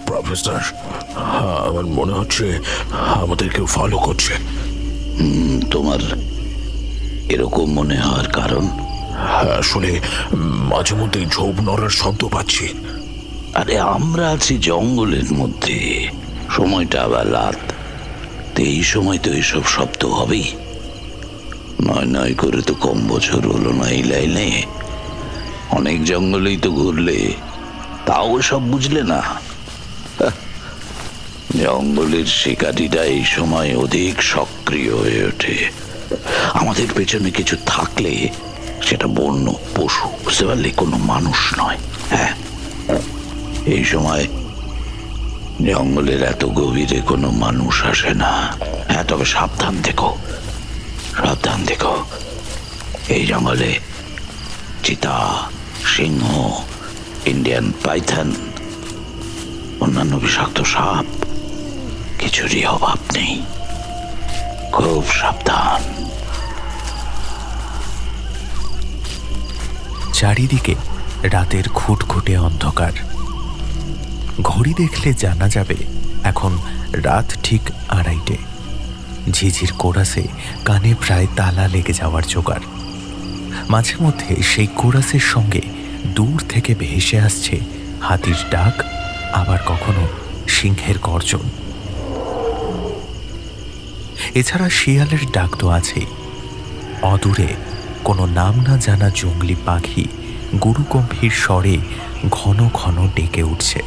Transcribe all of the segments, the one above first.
Professor, আমার মনে হচ্ছে আমাদের কেউ ফলো করছে। তোমার এরকম মনে হওয়ার কারণ? আসলে মাঝে মধ্যে ঝোপ নড়ার শব্দ পাচ্ছি। আরে আমরা আছি জঙ্গলের মধ্যে, সময়টা আবার রাত, তো এই সময় তো এইসব শব্দ হবেই। নয় নয় করে তো কম বছর হলো না এই লাইনে, অনেক জঙ্গলেই তো ঘুরলে, তাও সব বুঝলে না। জঙ্গলের শিকারীরা এই সময় অধিক সক্রিয় হয়ে ওঠে। আমাদের পেছনে কিছু থাকলে সেটা বন্য পশু, বুঝতে পারলে, কোনো মানুষ নয়। হ্যাঁ, এই সময় জঙ্গলের এত গভীরে কোনো মানুষ আসে না। হ্যাঁ, তবে সাবধান দেখো, সাবধান দেখো। এই জঙ্গলে চিতা, সিংহ, ইন্ডিয়ান পাইথন, অন্যান্য বিষাক্ত সাপ, কিছুরই অভাব নেই। খুব সাবধান। চারিদিকে রাতের খুটখুটে অন্ধকার। ঘড়ি দেখলে জানা যাবে এখন রাত ঠিক 2:30। ঝিঝির কোরাসে কানে প্রায় তালা লেগে যাওয়ার জোগাড়। মাঝে মধ্যে সেই কোরাসের সঙ্গে দূর থেকে ভেসে আসছে হাতির ডাক, আবার কখনো সিংহের গর্জন। এছাড়া শিয়ালের ডাক তো আছেই। অদূরে কোনো নাম না জানা জঙ্গলি পাখি গুরুগম্ভীর স্বরে ঘন ঘন ডেকে উঠছে।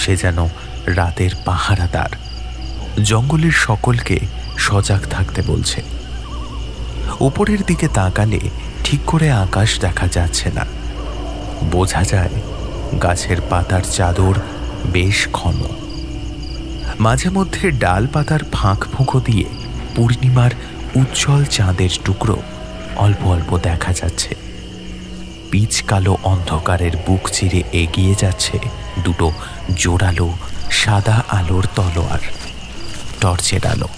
সে যেন রাতের পাহারাদার, জঙ্গলের সকলকে সজাগ থাকতে বলছে। উপরের দিকে তাকালে ঠিক করে আকাশ দেখা যাচ্ছে না, বোঝা যায় গাছের পাতার চাদর বেশ ঘন। মাঝে মধ্যে ডাল পাতার ফাঁক ফুঁকো দিয়ে পূর্ণিমার উজ্জ্বল চাঁদের টুকরো অল্প অল্প দেখা যাচ্ছে। পিচ কালো অন্ধকারের বুক চিরে এগিয়ে যাচ্ছে দুটো জোরালো সাদা আলোর তলোয়ার, টর্চের আলো।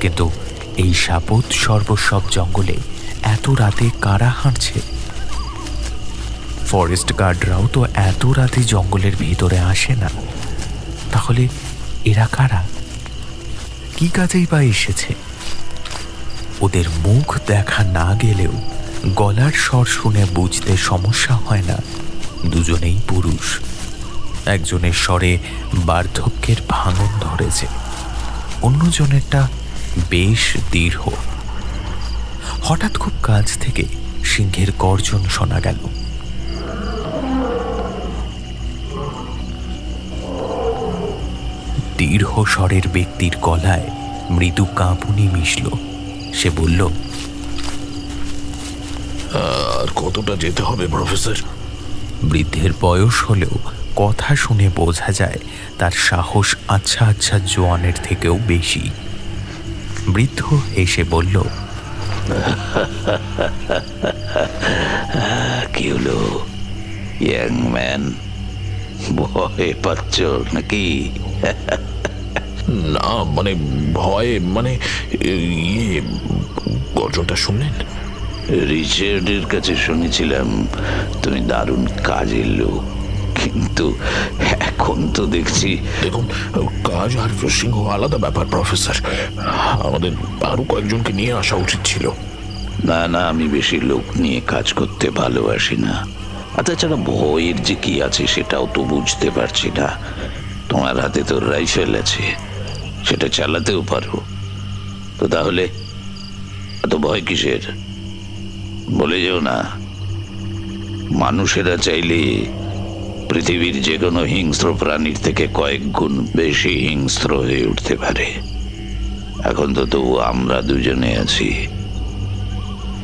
কিন্তু এই সাপত সর্বসব জঙ্গলে এত রাতে কারা হাঁটছে? ফরেস্ট গার্ডরাও তো এত রাতে জঙ্গলের ভিতরে আসে না। তাহলে এরা কারা? কি কাজেই বা এসেছে? ওদের মুখ দেখা না গেলেও গলার স্বর শুনে বুঝতে সমস্যা হয় না দুজনেই পুরুষ। একজনের স্বরে বার্ধক্যের ভাঙন ধরেছে, অন্যজনেরটা বেশ দৃঢ়। হঠাৎ খুব কাছ থেকে সিংহের গর্জন শোনা গেল। দীর্ঘ স্বরের ব্যক্তির গলায় মৃদু কাঁপুনি মিশল। সে বলল, আর কতটা যেতে হবে প্রফেসর? বৃদ্ধের বয়স হলেও কথা শুনে বোঝা যায় তার সাহস আচ্ছা আচ্ছা জোয়ানের থেকেও বেশি। বৃদ্ধ হেসে বলল, কি হলো ইয়াং ম্যান, ভয় পাচ্ছ নাকি? না মানে ভয়, মানে ইয়ে, গর্জনটা শুনলেন? রিচার্ডের কাছে শুনেছিলাম তুমি দারুণ কাজের লোক, কিন্তু এখন তো দেখছি। দেখুন, কাজ আর সিংহ আলাদা ব্যাপার প্রফেসর। আমাদের আরো কয়েকজনকে নিয়ে আসা উচিত ছিল। না না, আমি বেশি লোক নিয়ে কাজ করতে ভালোবাসি না। আর তাছাড়া ভয়ের যে কি আছে সেটাও তো বুঝতে পারছি না। তোমার হাতে তো রাইফেল আছে, সেটা চালাতেও পারো, তো তাহলে এত ভয় কিসের? বলে যেও না। মানুষেরা চাইলে পৃথিবীর যে কোনো হিংস্র প্রাণীর থেকে কয়েক গুণ বেশি হিংস্র হয়ে উঠতে পারে। এখন তো তবু আমরা দুজনে আছি।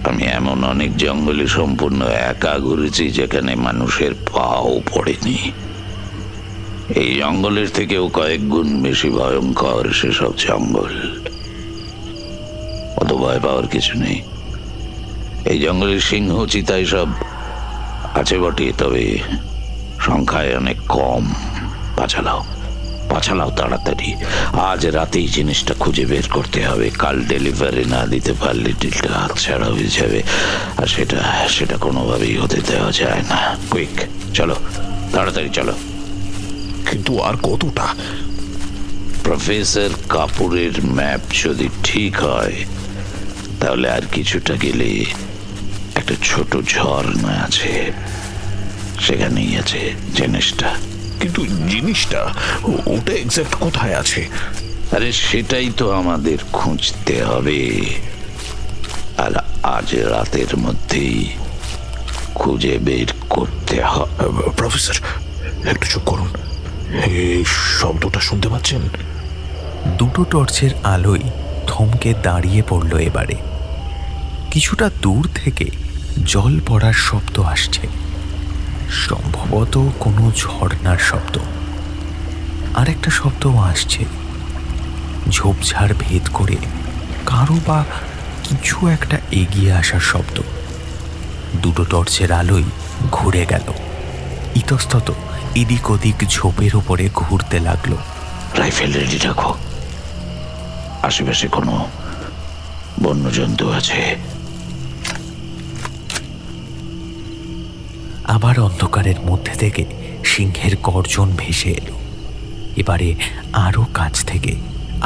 আমি এমন অনেক জঙ্গলে সম্পূর্ণ একা ঘুরেছি যেখানে মানুষের পাও পড়েনি। এই জঙ্গলের থেকেও কয়েক গুণ বেশি ভয়ঙ্কর সেসব জঙ্গল। অত ভয় পাওয়ার কিছু নেই। এই জঙ্গলের সিংহ চিতাই সব আছে বটে, তবে সংখ্যায় অনেক কম। পা চালাও, পাছালাও তাড়াতাড়ি। আজ রাতেই জিনিসটা খুঁজে বের করতে হবে। কাল ডেলিভারি না দিতে পারলে ডিলটা হাতছাড়া হয়ে যাবে, আর সেটা কোনোভাবেই হতে দেওয়া যায় না। কুইক, চলো, তাড়াতাড়ি চলো। কিন্তু আর কতটা? প্রফেসর কাপুরের ম্যাপ যদি ঠিক হয়, তাহলে আর কিছুটা গেলে একটা ছোট ঝর্ণা আছে, সেখানেই আছে জিনিসটা। কিন্তু জিনিসটা ওটা এক্সাক্ট কোথায় আছে? আরে সেটাই তো আমাদের খুঁজতে হবে, আর আজ রাতের মধ্যেই খুঁজে বের করতে হবে। প্রফেসর, একটু চুপ করুন। এই শব্দটা শুনতে পাচ্ছেন? দুটো টর্চের আলোয় থমকে দাঁড়িয়ে পড়ল এবারে। কিছুটা দূর থেকে জল পড়ার শব্দ আসছে, সম্ভবত কোনো ঝর্ণার শব্দ। আর একটা শব্দও আসছে, ঝোপঝাড় ভেদ করে কারো বা কিছু একটা এগিয়ে আসার শব্দ। দুটো টর্চের আলোয় ঘুরে গেল, ইতস্তত এদিক ওদিক ঝোপের উপরে ঘুরতে লাগলো। রাইফেল রেডি রাখো, আশেপাশে কোনো বন্যজন্তু আছে। আবার অন্ধকারের মধ্যে থেকে সিংহের গর্জন ভেসে এলো, এবারে আরো কাছ থেকে,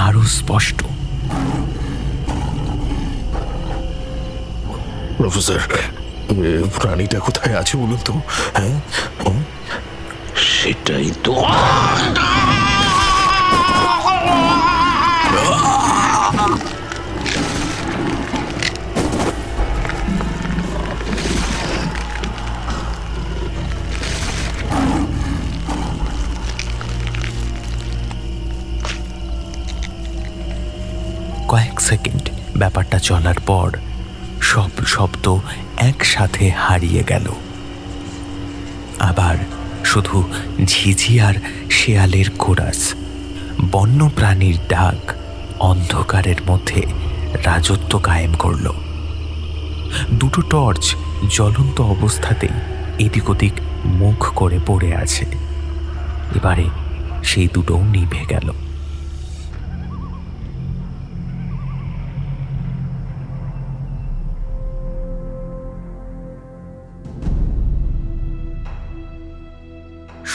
আরো স্পষ্ট। প্রফেসর, প্রাণীটা কোথায় আছে বলুন তো? হ্যাঁ, সেটাই তো। কয়েক সেকেন্ড ব্যাপারটা চলার পর সব শব্দ একসাথে হারিয়ে গেল। আবার শুধু ঝিঝি আর শেয়ালের কোরাস, বন্য প্রাণীর ডাক অন্ধকারের মধ্যে রাজত্ব কায়েম করল। দুটো টর্চ জ্বলন্ত অবস্থাতেই এদিক ওদিক মুখ করে পড়ে আছে, এবারে সেই দুটোও নিভে গেল।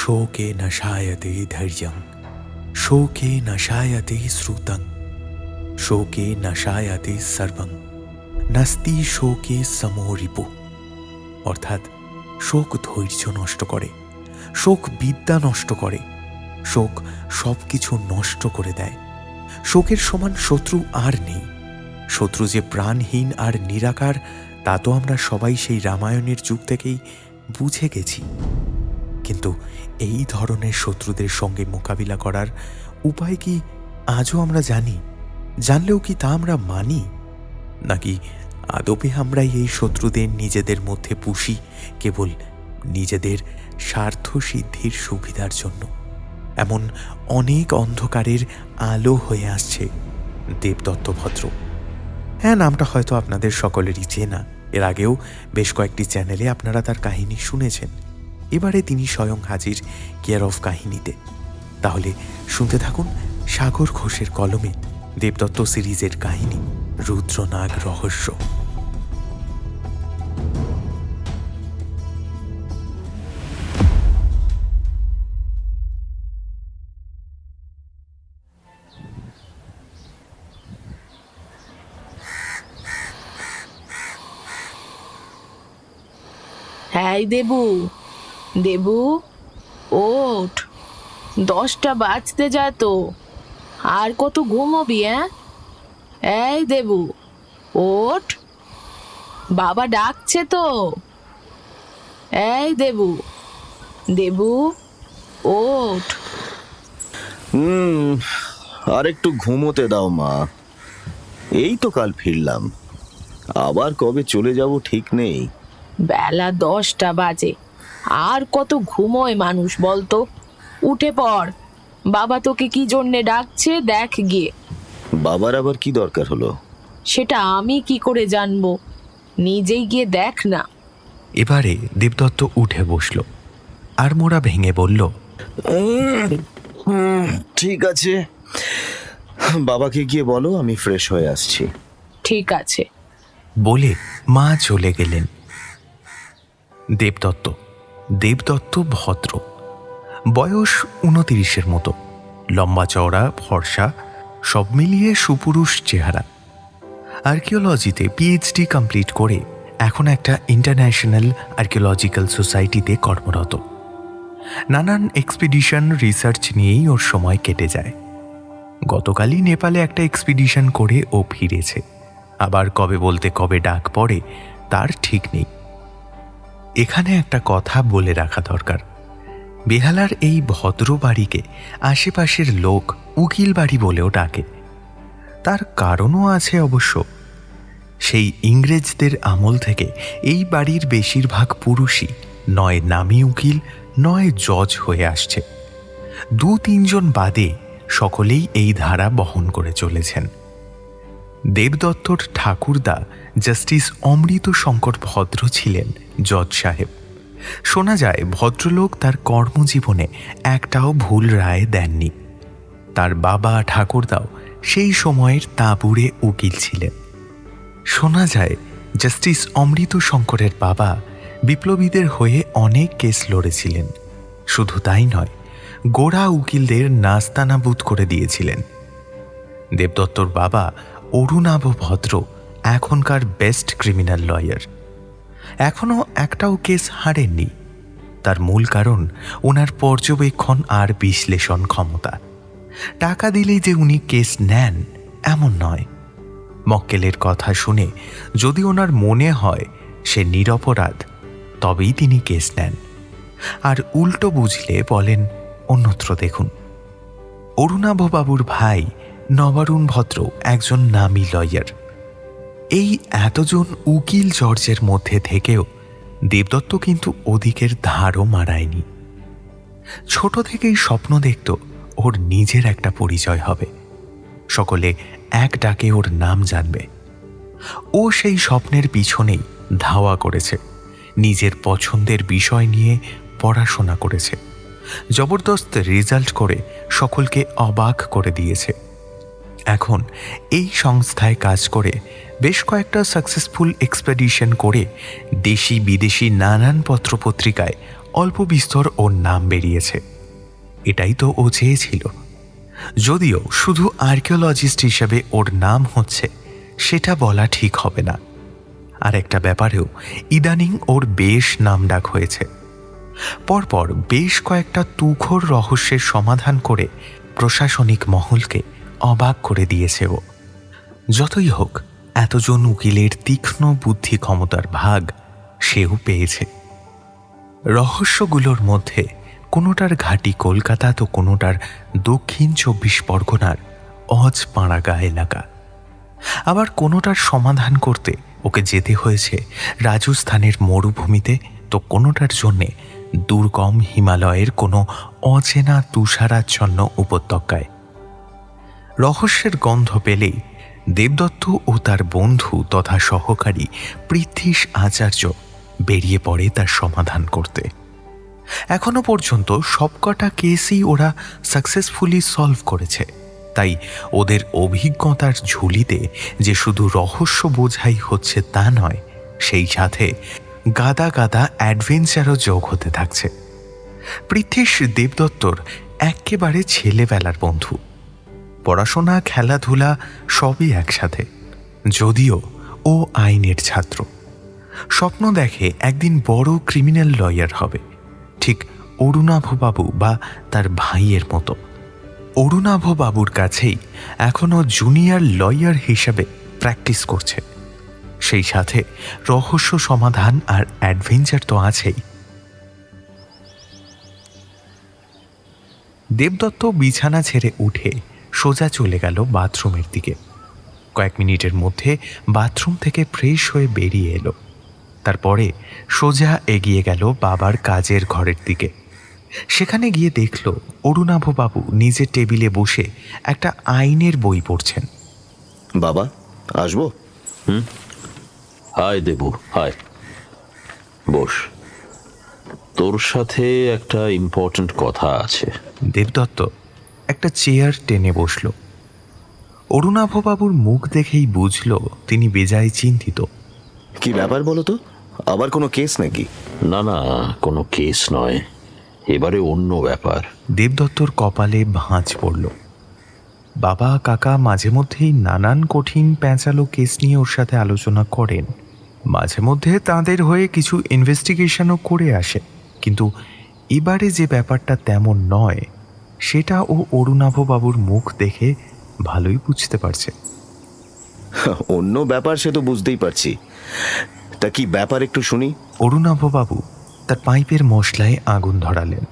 शोके नशायते धैर्यं शोके नशायते श्रुतं शोके नशायते सर्वं নাস্তি শোকে সমরিপু। অর্থাৎ শোক ধৈর্য নষ্ট করে, শোক বিদ্যা নষ্ট করে, শোক সব কিছু নষ্ট করে দেয়। শোকের সমান শত্রু আর নেই। শত্রু যে প্রাণহীন আর নিরাকার, তা তো আমরা সবাই সেই রামায়ণের যুগ থেকেই বুঝে গেছি। কিন্তু এই ধরনের শত্রুদের সঙ্গে মোকাবিলা করার উপায় কি আজও আমরা জানি? জানলেও কি তা আমরা মানি? নাকি আদপে আমরাই এই শত্রুদের নিজেদের মধ্যে পুষি কেবল নিজেদের স্বার্থ সিদ্ধির সুবিধার জন্য? এমন অনেক অন্ধকারের আলো হয়ে আসছে দেবদত্ত ভদ্র। হ্যাঁ, নামটা হয়তো আপনাদের সকলেরই চেনা। এর আগেও বেশ কয়েকটি চ্যানেলে আপনারা তার কাহিনী শুনেছেন। এবারে তিনি স্বয়ং হাজির কেয়ার অফ কাহিনীতে। তাহলে শুনতে থাকুন সাগর ঘোষের কলমে দেবদত্ত সিরিজের কাহিনী রুদ্রনাগ রহস্য। হ্যাঁ দেবু, দেবু ওঠ, 10টা বাজতে যায় তো, আর কত ঘুমোবি? এই দেবু ওঠ, বাবা ডাকছে তো। এই দেবু, দেবু ওঠ। আর একটু ঘুমোতে দাও মা, এই তো কাল ফিরলাম, আবার কবে চলে যাব ঠিক নেই। বেলা 10টা বাজে, আর কত ঘুমোয় মানুষ বলতো? উঠে পড়, বাবা তোকে কি জন্যে ডাকছে দেখ গিয়ে। বাবার আবার কি দরকার হলো? সেটা আমি কি করে জানবো? নিজেই গিয়ে দেখ না। এবারে দেবদত্ত উঠে বসল, আর মোড়া ভেঙে বলল, ঠিক আছে, বাবাকে গিয়ে বলো আমি ফ্রেশ হয়ে আসছি। ঠিক আছে। বলে মা চলে গেলেন। দেবদত্ত দেবদত্ত ভদ্র, বয়স 29-এর মতো, লম্বা চওড়া, ফর্সা, সব মিলিয়ে সুপুরুষ চেহারা। আর্কিওলজিতে পিএইচডি কমপ্লিট করে এখন একটা ইন্টারন্যাশনাল আর্কিওলজিক্যাল সোসাইটিতে কর্মরত। নানান এক্সপিডিশন রিসার্চ নিয়েই ওর সময় কেটে যায়। গতকালই নেপালে একটা এক্সপিডিশন করে ও ফিরেছে। আবার কবে বলতে কবে ডাক পড়ে তার ঠিক নেই। এখানে একটা কথা বলে রাখা দরকার, বেহালার এই ভদ্র বাড়িকে আশেপাশের লোক উকিল বাড়ি বলেও ডাকে। তার কারণও আছে অবশ্য। সেই ইংরেজদের আমল থেকে এই বাড়ির বেশিরভাগ পুরুষই নয় নামী উকিল, নয় জজ হয়ে আসছে। 2-3 জন বাদে সকলেই এই ধারা বহন করে চলেছেন। দেবদত্তর ঠাকুরদা জাস্টিস অমৃত শঙ্কর ভদ্র ছিলেন জজ সাহেব। শোনা যায় ভদ্রলোক তার কর্মজীবনে একটাও ভুল রায় দেননি। তার বাবা ঠাকুরদাও সেই সময়ের তাঁবুরে উকিল ছিলেন। শোনা যায় জাস্টিস অমৃত শঙ্করের বাবা বিপ্লবীদের হয়ে অনেক কেস লড়েছিলেন। শুধু তাই নয়, গোড়া উকিলদের নাস্তানাবুদ করে দিয়েছিলেন। দেবদত্তর বাবা অরুণাভ ভদ্র এখনকার বেস্ট ক্রিমিনাল লয়ার। এখনও একটাও কেস হারেননি। তার মূল কারণ ওনার পর্যবেক্ষণ আর বিশ্লেষণ ক্ষমতা। টাকা দিলেই যে উনি কেস নেন এমন নয়। মক্কেলের কথা শুনে যদি ওনার মনে হয় সে নিরপরাধ, তবেই তিনি কেস নেন। আর উল্টো বুঝলে বলেন অন্যত্র দেখুন। অরুণাভবাবুর ভাই নবারুণ ভদ্র একজন নামী লয়ার। এই এতজন উকিল জর্জের মধ্যে থেকেও দেবদত্ত কিন্তু ওদিকের ধারও মারায়নি। ছোট থেকেই স্বপ্ন দেখত ওর নিজের একটা পরিচয় হবে, সকলে এক ডাকে ওর নাম জানবে। ও সেই স্বপ্নের পিছনেই ধাওয়া করেছে। নিজের পছন্দের বিষয় নিয়ে পড়াশোনা করেছে, জবরদস্ত রেজাল্ট করে সকলকে অবাক করে দিয়েছে। এখন এই সংস্থায় কাজ করে বেশ কয়েকটা সাকসেসফুল এক্সপেডিশন করে দেশি বিদেশি নানান পত্রপত্রিকায় অল্প বিস্তর ওর নাম বেরিয়েছে। এটাই তো ও চেয়েছিল। যদিও শুধু আর্কিওলজিস্ট হিসেবে ওর নাম হচ্ছে সেটা বলা ঠিক হবে না। আর একটা ব্যাপারেও ইদানিং ওর বেশ নামডাক হয়েছে। পরপর বেশ কয়েকটা তুখোড় রহস্যের সমাধান করে প্রশাসনিক মহলকে অবাক করে দিয়েছে ও। যতই হোক, এতজন উকিলের তীক্ষ্ণ বুদ্ধি ক্ষমতার ভাগ সেও পেয়েছে। রহস্যগুলোর মধ্যে কোনোটার ঘাঁটি কলকাতা, তো কোনোটার দক্ষিণ 24 পরগনার অজপাড়াগা এলাকা। আবার কোনোটার সমাধান করতে ওকে যেতে হয়েছে রাজস্থানের মরুভূমিতে, তো কোনোটার জন্যে দুর্গম হিমালয়ের কোনো অচেনা তুষারাচ্ছন্ন উপত্যকায়। রহস্যের গন্ধ পেলেই দেবদত্ত ও তার বন্ধু তথা সহকারী পৃথ্বীশ আচার্য বেরিয়ে পড়ে তার সমাধান করতে। এখনো পর্যন্ত সবকটা কেসই ওরা সাকসেসফুলি সলভ করেছে। তাই ওদের অভিজ্ঞতার ঝুলিতে যে শুধু রহস্য বোঝাই হচ্ছে তা নয়, সেই সাথে গাদা গাদা অ্যাডভেঞ্চারও যোগ হতে থাকছে। পৃথ্বীশ দেবদত্তর একেবারে ছেলেবেলার বন্ধু। পড়াশোনা, খেলাধুলা সবই একসাথে। যদিও ও আইনের ছাত্র, স্বপ্ন দেখে একদিন বড় ক্রিমিনাল লয়ার হবে, ঠিক অরুণাভবাবু বা তার ভাইয়ের মতো। অরুণাভবাবুর কাছেই এখনও জুনিয়র লয়ার হিসেবে প্র্যাকটিস করছে। সেই সাথে রহস্য সমাধান আর অ্যাডভেঞ্চার তো আছেই। দেবদত্ত বিছানা ছেড়ে উঠে সোজা চলে গেল বাথরুমের দিকে। কয়েক মিনিটের মধ্যে বাথরুম থেকে ফ্রেশ হয়ে বেরিয়ে এলো। তারপরে সোজা এগিয়ে গেল বাবার কাজের ঘরের দিকে। সেখানে গিয়ে দেখল অরুণাভবাবু নিজের টেবিলে বসে একটা আইনের বই পড়ছেন। বাবা, আসবো? হায় দেবু, হায়, বস। তোর সাথে একটা ইম্পর্ট্যান্ট কথা আছে। দেবদত্ত একটা চেয়ার টেনে বসল। অরুণাভবাবুর মুখ দেখেই বুঝল তিনি বেজায় চিন্তিত। কি ব্যাপার বলো তো, আবার কোনো কেস নাকি? না না, কোনো কেস নয়, এবারে অন্য ব্যাপার। দেবদত্তর কপালে ভাঁজ পড়ল। বাবা কাকা মাঝে মধ্যেই নানান কঠিন প্যাঁচালো কেস নিয়ে ওর সাথে আলোচনা করেন, মাঝে মধ্যে তাদের হয়ে কিছু ইনভেস্টিগেশনও করে আসে, কিন্তু এবারে যে ব্যাপারটা তেমন নয় সেটা ও অরুণাভবাবুর মুখ দেখে ভালোই বুঝতে পারছে। অন্য ব্যাপার সে তো বুঝতেই পারছি, তা কি ব্যাপার একটু শুনি। অরুণাভবাবু তার পাইপের মশলায় আগুন ধরালেন।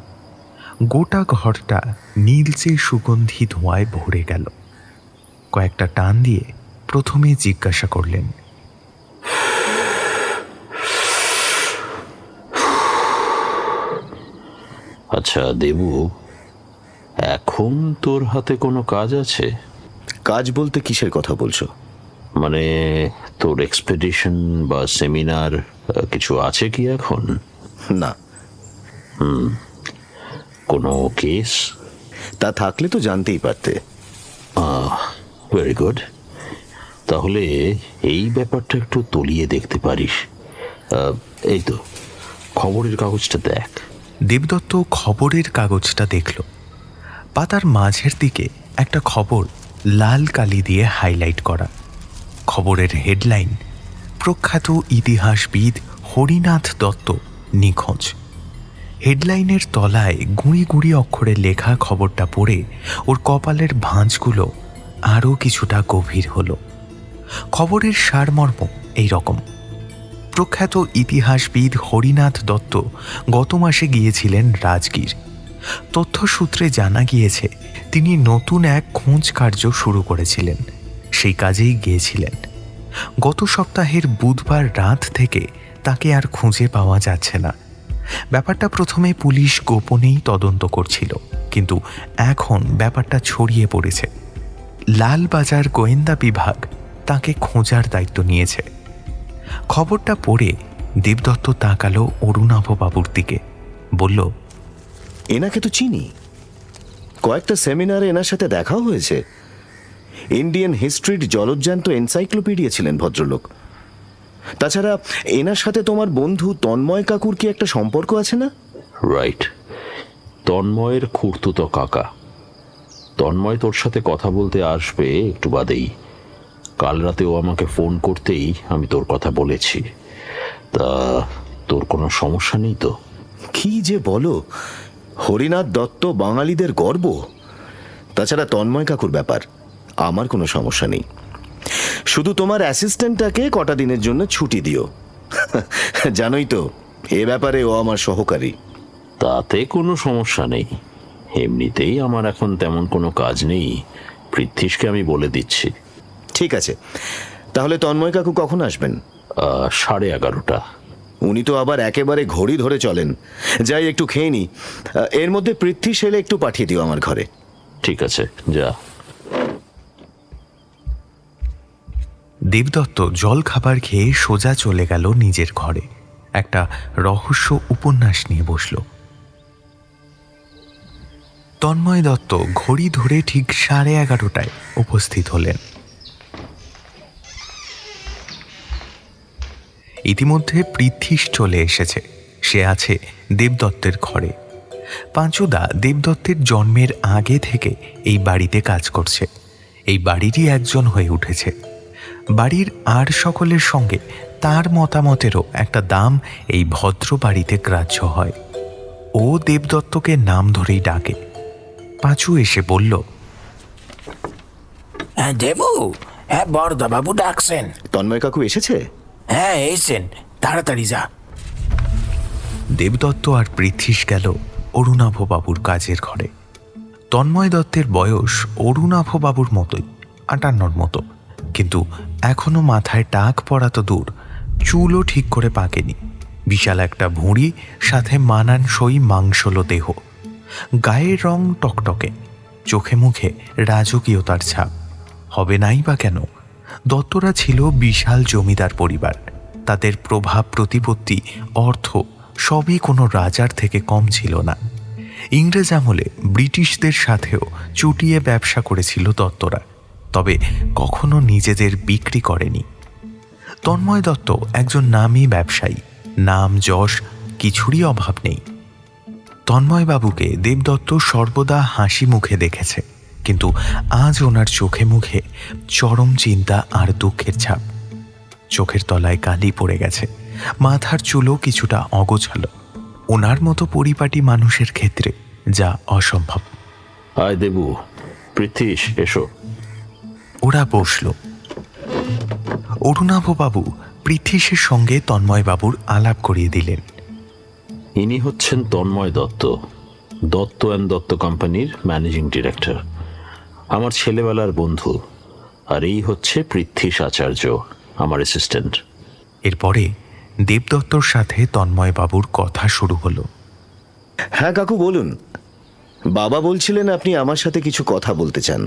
গোটা ঘরটা নীলচে সুগন্ধি ধোঁয়ায় ভরে গেল। কয়েকটা টান দিয়ে প্রথমে জিজ্ঞাসা করলেন, আচ্ছা দেবু, এখন তোর হাতে কোনো কাজ আছে? কাজ বলতে কিসের কথা বলছো? মানে তোর এক্সপেডিশন বা সেমিনার কিছু আছে কি এখন? না। কোনো কেস? তা থাকলে তো জানতেই পারতে। ভেরি গুড, তাহলে এই ব্যাপারটা একটু তলিয়ে দেখতে পারিস। এই তো খবরের কাগজটা দেখ। দেবদত্ত খবরের কাগজটা দেখল। পাতার মাঝের দিকে একটা খবর লাল কালি দিয়ে হাইলাইট করা। খবরের হেডলাইন, প্রখ্যাত ইতিহাসবিদ হরিনাথ দত্ত নিখোঁজ। হেডলাইনের তলায় গুঁড়ি গুঁড়ি অক্ষরে লেখা খবরটা পড়ে ওর কপালের ভাঁজগুলো আরও কিছুটা গভীর হলো। খবরের সারমর্ম এই রকম: প্রখ্যাত ইতিহাসবিদ হরিনাথ দত্ত গত মাসে গিয়েছিলেন রাজগীর। তথ্যসূত্রে জানা গিয়েছে তিনি নতুন এক খোঁজ কার্য শুরু করেছিলেন, সেই কাজেই গিয়েছিলেন। গত সপ্তাহের বুধবার রাত থেকে তাকে আর খুঁজে পাওয়া যাচ্ছে না। ব্যাপারটা প্রথমে পুলিশ গোপনেই তদন্ত করছিল, কিন্তু এখন ব্যাপারটা ছড়িয়ে পড়েছে। লালবাজার গোয়েন্দা বিভাগ তাকে খোঁজার দায়িত্ব নিয়েছে। খবরটা পড়ে দেবদত্ত তাকালো অরুণাভবাবুর দিকে, বলল, এনাকে তো চিনি, কয়েকটা সেমিনারে এনার সাথে দেখাও হয়েছে। ইন্ডিয়ান হিস্ট্রির জলজ্যান্ত এনসাইক্লোপিডিয়া ছিলেন ভদ্রলোক। তাছাড়া এনার সাথে তোমার বন্ধু তন্ময় কাকুর কি একটা সম্পর্ক আছে না? রাইট, তন্ময়ের খুড়তুতো কাকা। তন্ময় তোর সাথে কথা বলতে আসবে একটু বাদেই। কাল রাতে ও আমাকে ফোন করতেই আমি তোর কথা বলেছি। তা তোর কোনো সমস্যা নেই তো? কি যে বলো, হরিনাথ দত্ত বাঙালিদের গর্ব। তাছাড়া তন্ময় কাকুর ব্যাপার আমার কোনো সমস্যা নেই। শুধু তোমার অ্যাসিস্ট্যান্টটাকে কটা দিনের জন্য ছুটি দিও। জানোই তো এ ব্যাপারে ও আমার সহকারী। তাতে কোনো সমস্যা নেই, এমনিতেই আমার এখন তেমন কোনো কাজ নেই। পৃথ্বীশকে আমি বলে দিচ্ছি। ঠিক আছে, তাহলে তন্ময় কাকু কখন আসবেন? 11:30। উনি তো আবার একেবারে ঘড়ি ধরে চলেন। যাই একটু খেয়ে নি, এর মধ্যে পৃথ্বী সেলে একটু পাঠিয়ে দিও আমার ঘরে। ঠিক আছে, যা। দেবদত্ত জল খাবার খেয়ে সোজা চলে গেল নিজের ঘরে। একটা রহস্য উপন্যাস নিয়ে বসল। তন্ময় দত্ত ঘড়ি ধরে ঠিক 11:30টায় উপস্থিত হলেন। ইতিমধ্যে পৃথ্বীশ চলে এসেছে। সে আছে দেবদত্তের ঘরে। পাঁচুদা দেবদত্তের জন্মের আগে থেকে এই বাড়িতে কাজ করছে, এই বাড়িরই একজন হয়ে উঠেছে। বাড়ির আর সকলের সঙ্গে তার মতামতেরও একটা দাম এই ভদ্র বাড়িতে গ্রাহ্য হয়। ও দেবদত্তকে নাম ধরেই ডাকে। পাঁচু এসে বলল, হ্যাঁ দেবু, হ্যাঁ বরদাবাবু ডাকছেন। তন্ময় কাকু এসেছে? হ্যাঁ এসেছেন, তাড়াতাড়ি যা। দেবদত্ত আর পৃথ্বীশ গেল অরুণাভবাবুর কাজের ঘরে। তন্ময় দত্তের বয়স অরুণাভবাবুর মতোই, 58 মতো, কিন্তু এখনো মাথায় টাক পড়া তো দূর, চুলও ঠিক করে পাকেনি। বিশাল একটা ভুঁড়ি, সাথে মানানসই মাংসলো দেহ। গায়ের রং টকটকে, চোখে মুখে রাজকীয়তার ছাপ। হবে নাই বা কেন? দত্তরা ছিল বিশাল জমিদার পরিবার। তাদের প্রভাব প্রতিপত্তি, অর্থ সবই কোনো রাজার থেকে কম ছিল না। ইংরেজ আমলে ব্রিটিশদের সাথেও চুটিয়ে ব্যবসা করেছিল দত্তরা, তবে কখনো নিজেদের বিক্রি করেনি। তন্ময় দত্ত একজন নামী ব্যবসায়ী, নাম যশ কিছুরই অভাব নেই। তন্ময়বাবুকে দেবদত্ত সর্বদা হাসি মুখে দেখেছে, কিন্তু আজ ওনার চোখে মুখে চরম চিন্তা আর দুঃখের ছাপ। চোখের তলায় কালি পড়ে গেছে, মাথার চুলও কিছুটা অগোছালো। ওনার মতো পরিপাটি মানুষের ক্ষেত্রে যা অসম্ভব। আয় দেবু, পৃথ্বীশ, এসো। ওরা বসল। অরুণাভবাবু পৃথ্বীশের সঙ্গে তন্ময়বাবুর আলাপ করিয়ে দিলেন। ইনি হচ্ছেন তন্ময় দত্ত, দত্ত অ্যান্ড দত্ত কোম্পানির ম্যানেজিং ডিরেক্টর, আমার ছেলেবেলার বন্ধু। আর এই হচ্ছে পৃথ্বীশ আচার্য, আমার অ্যাসিস্ট্যান্ট। এরপরে দেবদত্তর সাথে তন্ময়বাবুর কথা শুরু হলো। হ্যাঁ কাকু, বলুন। বাবা বলছিলেন আপনি আমার সাথে কিছু কথা বলতে চান।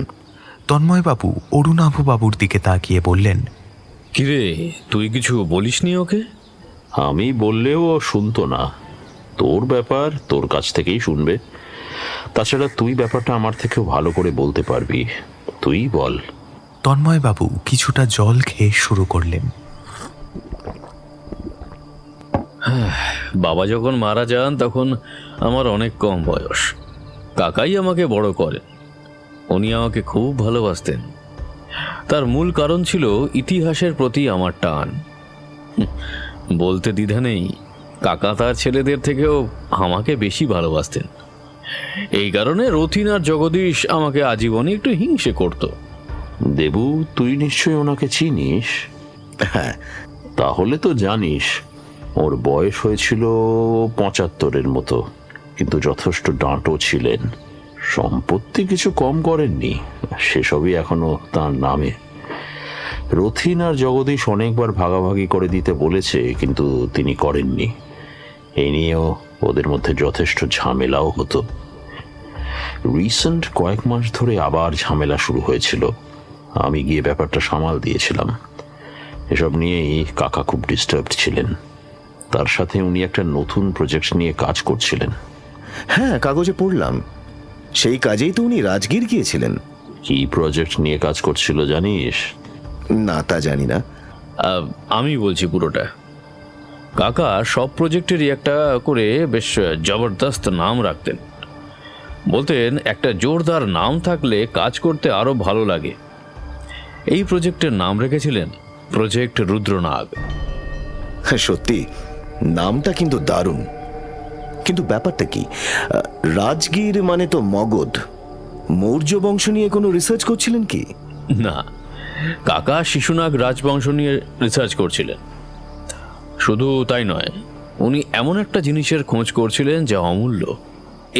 তন্ময়বাবু অরুণাভবাবুর দিকে তাকিয়ে বললেন, কিরে, তুই কিছু বলিসনি ওকে? আমি বললেও ও শুনতো না। তোর ব্যাপার তোর কাছ থেকেই শুনবে। তাছাড়া তুই ব্যাপারটা আমার থেকেও ভালো করে বলতে পারবি, তুই বল। তন্ময়বাবু কিছুটা জল খেয়ে শুরু করলেন। বাবা যখন মারা যান তখন আমার অনেক কম বয়স। কাকাই আমাকে বড় করেন। উনি আমাকে খুব ভালোবাসতেন। তার মূল কারণ ছিল ইতিহাসের প্রতি আমার টান। বলতে দ্বিধা নেই, কাকা তার ছেলেদের থেকেও আমাকে বেশি ভালোবাসতেন। এই কারণে রথিন আর জগদীশ আমাকে আজীবনই একটু হিংসে করত। দেবু, তুই নিশ্চয়ই ওনাকে চিনিস? হ্যাঁ। তাহলে তো জানিস ওর বয়স হয়েছিল 75-এর মতো, কিন্তু যথেষ্ট ডাঁটও ছিলেন। সম্পত্তি কিছু কম করেননি, সেসবই এখনো তার নামে। রথিন আর জগদীশ অনেকবার ভাগাভাগি করে দিতে বলেছে, কিন্তু তিনি করেননি। এই নিয়েও ওদের মধ্যে যথেষ্ট ঝামেলাও হতো। রিসেন্ট কয়েক মাস ধরে আবার ঝামেলা শুরু হয়েছিল। আমি গিয়ে ব্যাপারটা সামাল দিয়েছিলাম। এসব নিয়েই কাকা খুব ডিস্টার্বড ছিলেন। তার সাথে উনি একটা নতুন প্রজেক্ট নিয়ে কাজ করছিলেন। হ্যাঁ, কাগজে পড়লাম। সেই কাজেই তো উনি রাজগীর গিয়েছিলেন। কি প্রজেক্ট নিয়ে কাজ করছিল জানিস? না, তা জানি না। আমি বলছি পুরোটা। কাকা সব প্রজেক্টেরই একটা করে বেশ জবরদস্ত নাম রাখতেন। বলতেন একটা জোরদার নাম থাকলে কাজ করতে আরো ভালো লাগে। এই প্রজেক্টের নাম রেখেছিলেন প্রজেক্ট রুদ্রনাগ। সত্যি নামটা কিন্তু দারুণ। কিন্তু ব্যাপারটা কি? রাজগীর মানে তো মগধ। মৌর্য বংশ নিয়ে কোনো রিসার্চ করছিলেন কি? না, কাকা শিশুনাগ রাজবংশ নিয়ে রিসার্চ করছিলেন। শুধু তাই নয়, উনি এমন একটা জিনিসের খোঁজ করছিলেন যা অমূল্য।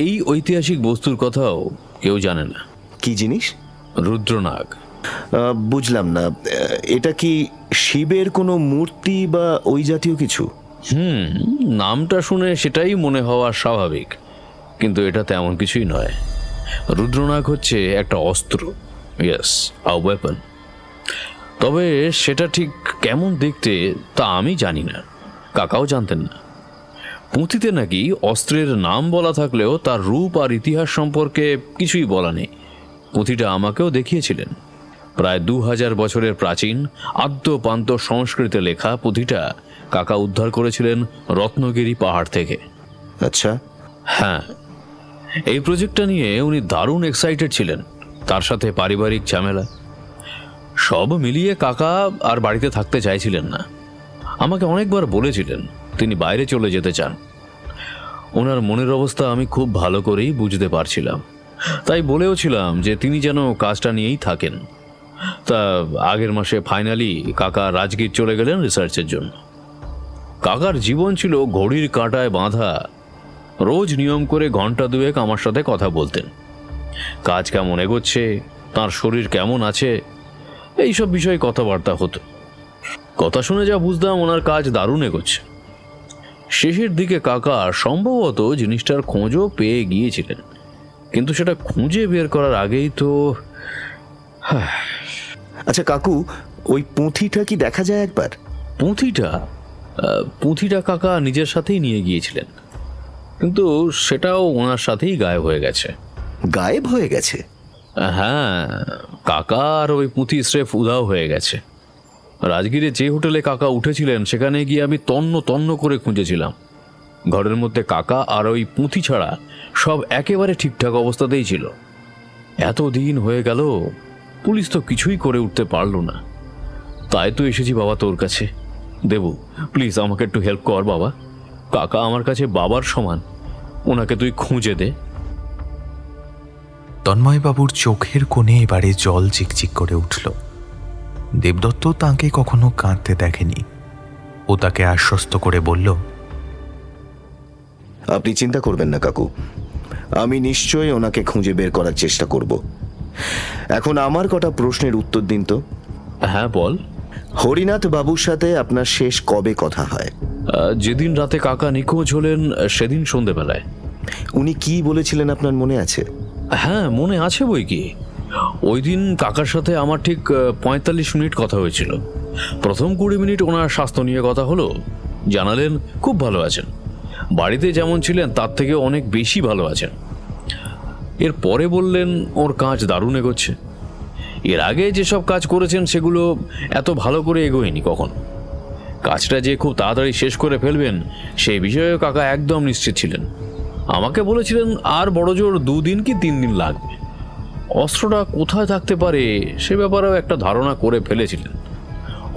এই ঐতিহাসিক বস্তুর কথাও কেউ জানে না। কি জিনিস? রুদ্রনাগ। বুঝলাম না। এটা কি শিবের কোনো মূর্তি বা ওই জাতীয় কিছু? নামটা শুনে সেটাই মনে হওয়া স্বাভাবিক, কিন্তু এটা তেমন কিছুই নয়। রুদ্রনাগ হচ্ছে একটা অস্ত্র, ইয়েস, আ ওয়েপন। তবে সেটা ঠিক কেমন দেখতে তা আমি জানি না, কাকাও জানতেন না। পুঁথিতে নাকি অস্ত্রের নাম বলা থাকলেও তার রূপ আর ইতিহাস সম্পর্কে কিছুই বলা নেই। পুঁথিটা আমাকেও দেখিয়েছিলেন। প্রায় 2000 বছরের প্রাচীন আদ্যপান্ত সংস্কৃতে লেখা পুঁথিটা কাকা উদ্ধার করেছিলেন রত্নগিরি পাহাড় থেকে। আচ্ছা। হ্যাঁ, এই প্রজেক্টটা নিয়ে উনি দারুণ এক্সাইটেড ছিলেন। তার সাথে পারিবারিক ঝামেলা সব মিলিয়ে কাকা আর বাড়িতে থাকতে চাইছিলেন না। আমাকে অনেকবার বলেছিলেন তিনি বাইরে চলে যেতে চান। ওনার মনের অবস্থা আমি খুব ভালো করেই বুঝতে পারছিলাম, তাই বলেও ছিলাম যে তিনি যেন কাজটা নিয়েই থাকেন। তা আগের মাসে ফাইনালি কাকা রাজগীর চলে গেলেন রিসার্চের জন্য। কাকার জীবন ছিল ঘড়ির কাঁটায় বাঁধা। রোজ নিয়ম করে ঘন্টা দুয়েক আমার সাথে কথা বলতেন। কাজ কেমন এগোচ্ছে, তার শরীর কেমন আছে, এইসব বিষয়ে কথাবার্তা হতো। কথা শুনে যা বুঝতাম ওনার কাজ দারুণ এগোচ্ছে। শেষের দিকে কাকা সম্ভবত জিনিসটার খোঁজও পেয়ে গিয়েছিলেন, কিন্তু সেটা খুঁজে বের করার আগেই তো। আচ্ছা কাকু, ওই পুঁথিটা কি দেখা যায় একবার? পুঁথিটা কাকা নিজের সাথেই নিয়ে গিয়েছিলেন। কিন্তু সেটাও ওনার সাথেই গায়েব হয়ে গেছে। গায়েব হয়ে গেছে? হ্যাঁ, কাকা আর ওই পুঁথি স্রেফ উধাও হয়ে গেছে। রাজগীরে যে হোটেলে কাকা উঠেছিলেন সেখানে গিয়ে আমি তন্ন তন্ন করে খুঁজেছিলাম। ঘরের মধ্যে কাকা আর ওই পুঁথি ছাড়া সব একেবারে ঠিকঠাক অবস্থাতেই ছিল। এতদিন হয়ে গেল, পুলিশ তো কিছুই করে উঠতে পারলো না। তাই তো এসেছি বাবা তোর কাছে। দেবু, প্লিজ আমাকে একটু হেল্প কর বাবা। কাকা আমার কাছে বাবার সমান, ওনাকে তুই খুঁজে দে। তন্ময়বাবুর চোখের কোণে এবারে জল চিকচিক করে উঠল। দেবদত্ত তাঁকে কখনো কাঁদতে দেখেনি। ও তাকে আশ্বস্ত করে বলল, আপনি চিন্তা করবেন না কাকু, আমি নিশ্চয়ই ওনাকে খুঁজে বের করার চেষ্টা করব। এখন আমার কটা প্রশ্নের উত্তর দিন তো। হ্যাঁ বল। হরিনাথ বাবুর সাথে আপনার শেষ কবে কথা হয়? যেদিন রাতে কাকা নিখোঁজ হলেন সেদিন সন্ধেবেলায়। উনি কি বলেছিলেন আপনার মনে আছে? হ্যাঁ মনে আছে বই কি। ওই দিন কাকার সাথে আমার ঠিক 45 মিনিট কথা হয়েছিল। প্রথম 20 মিনিট ওনার স্বাস্থ্য নিয়ে কথা হলো। জানালেন খুব ভালো আছেন, বাড়িতে যেমন ছিলেন তার থেকে অনেক বেশি ভালো আছেন। এর পরে বললেন ওর কাজ দারুণ এগোচ্ছে। এর আগে যেসব কাজ করেছেন সেগুলো এত ভালো করে এগোয়নি কখনো। কাজটা যে খুব তাড়াতাড়ি শেষ করে ফেলবেন সেই বিষয়ে কাকা একদম নিশ্চিত ছিলেন। আমাকে বলেছিলেন আর বড় জোর 2 দিন কি 3 দিন লাগবে। অস্ত্রটা কোথায় থাকতে পারে সে ব্যাপারেও একটা ধারণা করে ফেলেছিলেন।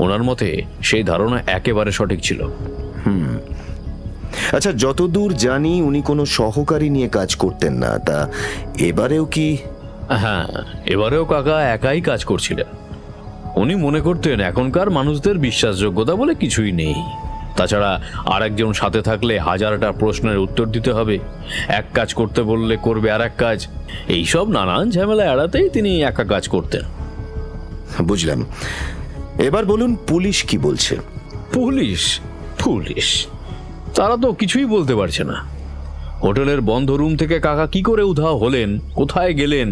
ওনার মতে সেই ধারণা একেবারে সঠিক ছিল। আচ্ছা, যতদূর জানি উনি কোনো সহকারী নিয়ে কাজ করতেন না, তা এবারেও কি? হ্যাঁ, এবারেও কাকা একাই কাজ করছিলেন। উনি মনে করতেন এখনকার মানুষদের বিশ্বাসযোগ্যতা বলে কিছুই নেই। তাছাড়া আর একজন সাথে থাকলে হাজারটা প্রশ্নের উত্তর দিতে হবে, এক কাজ করতে বললে করবে আর এক কাজ, এইসব নানান ঝামেলা এড়াতেই তিনি একা কাজ করতেন। বুঝলাম। এবার বলুন, পুলিশ কি বলছে? পুলিশ পুলিশ তারা তো কিছুই বলতে পারছে না। হোটেলের বন্ধ রুম থেকে কাকা কি করে উধাও হলেন, কোথায় গেলেন,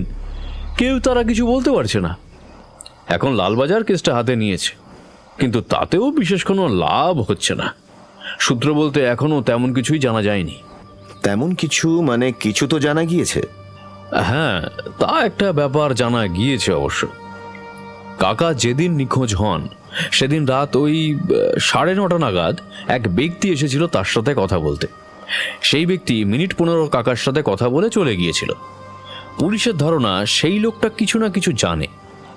কেউ তারা কিছু বলতে পারছে না। এখন লালবাজার কেসটা হাতে নিয়েছে, কিন্তু তাতেও বিশেষ কোনো লাভ হচ্ছে না। সূত্র বলতে এখনো তেমন কিছুই জানা যায়নি। তেমন কিছু মানে কিছু তো জানা গিয়েছে? হ্যাঁ, তা একটা ব্যাপার জানা গিয়েছে অবশ্য। কাকা যেদিন নিখোঁজ হন সেদিন রাত ওই 9:30 নাগাদ এক ব্যক্তি এসেছিল তার সাথে কথা বলতে। সেই ব্যক্তি মিনিট 15 কাকার সাথে কথা বলে চলে গিয়েছিল। পুলিশের ধারণা সেই লোকটা কিছু না কিছু জানে,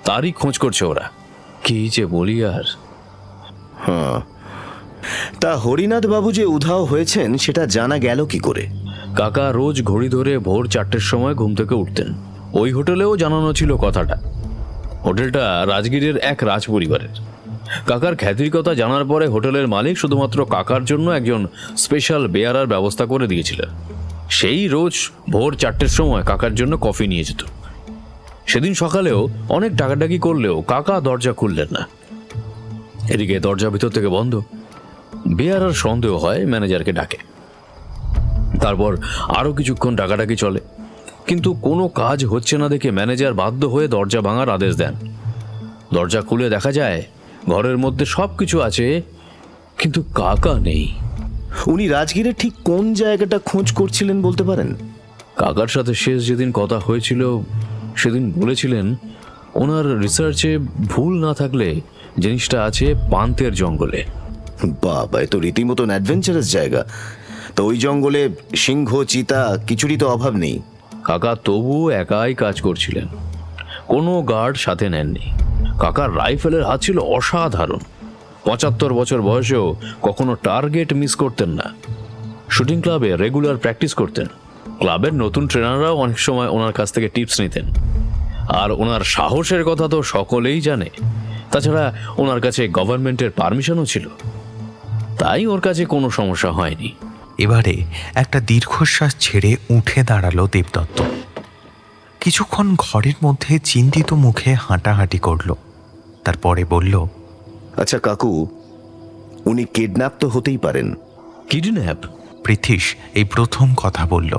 তারই খোঁজ করছে ওরা। কি যে বলি আর। হ্যাঁ, তা হরিনাথ বাবু যে উধাও হয়েছেন সেটা জানা গেল কি করে? কাকা রোজ ঘড়ি ধরে ভোর 4টের সময় ঘুম থেকে উঠতেন। ওই হোটেলেও জানানো ছিল কথাটা। হোটেলটা রাজগীরের এক রাজ পরিবারের। কাকার খ্যাতির কথা জানার পরে হোটেলের মালিক শুধুমাত্র কাকার জন্য একজন স্পেশাল বেয়ারার ব্যবস্থা করে দিয়েছিলেন। সেই রোজ ভোর 4টের সময় কাকার জন্য কফি নিয়ে যেত। সেদিন সকালেও অনেক ডাকাডাকি করলেও কাকা দরজা খুললেন না। এদিকে দরজা ভিতর থেকে বন্ধ। বেয়ারার সন্দেহ হয়, ম্যানেজারকে ডাকে। তারপর আরও কিছুক্ষণ ডাকাডাকি চলে, কিন্তু কোনো কাজ হচ্ছে না দেখে ম্যানেজার বাধ্য হয়ে দরজা ভাঙার আদেশ দেন। দরজা খুলে দেখা যায় ঘরের মধ্যে সব কিছু আছে, কিন্তু কাকা নেই। উনি রাজগীরের ঠিক কোন জায়গাটা খোঁজ করছিলেন বলতে পারেন? কাকার সাথে শেষ যেদিন কথা হয়েছিল সেদিন বলেছিলেন ওনার রিসার্চে ভুল না থাকলে জিনিসটা আছে পান্তের জঙ্গলে। বাবা, এ তো রীতিমতন অ্যাডভেঞ্চারাস জায়গা। তো ওই জঙ্গলে সিংহ, চিতা কিছুরই তো অভাব নেই। কাকা তবুও একাই কাজ করছিলেন, কোনো গার্ড সাথে নেননি। কাকার রাইফেলের হাত ছিল অসাধারণ। 75 বছর বয়সেও কখনো টার্গেট মিস করতেন না। শুটিং ক্লাবে রেগুলার প্র্যাকটিস করতেন। ক্লাবের নতুন ট্রেনাররাও অনেক সময় ওনার কাছ থেকে টিপস নিতেন। আর ওনার সাহসের কথা তো সকলেই জানে। তাছাড়া ওনার কাছে গভর্নমেন্টের পারমিশনও ছিল, তাই ওর কাছে কোনো সমস্যা হয়নি। এবারে একটা দীর্ঘশ্বাস ছেড়ে উঠে দাঁড়ালো দেবদত্ত। কিছুক্ষণ ঘরের মধ্যে চিন্তিত মুখে হাঁটাহাঁটি করল, তারপরে বলল, আচ্ছা কাকু, উনি কিডন্যাপ তো হতেই পারেন। কিডন্যাপ? পৃথিশ এই প্রথম কথা বলল।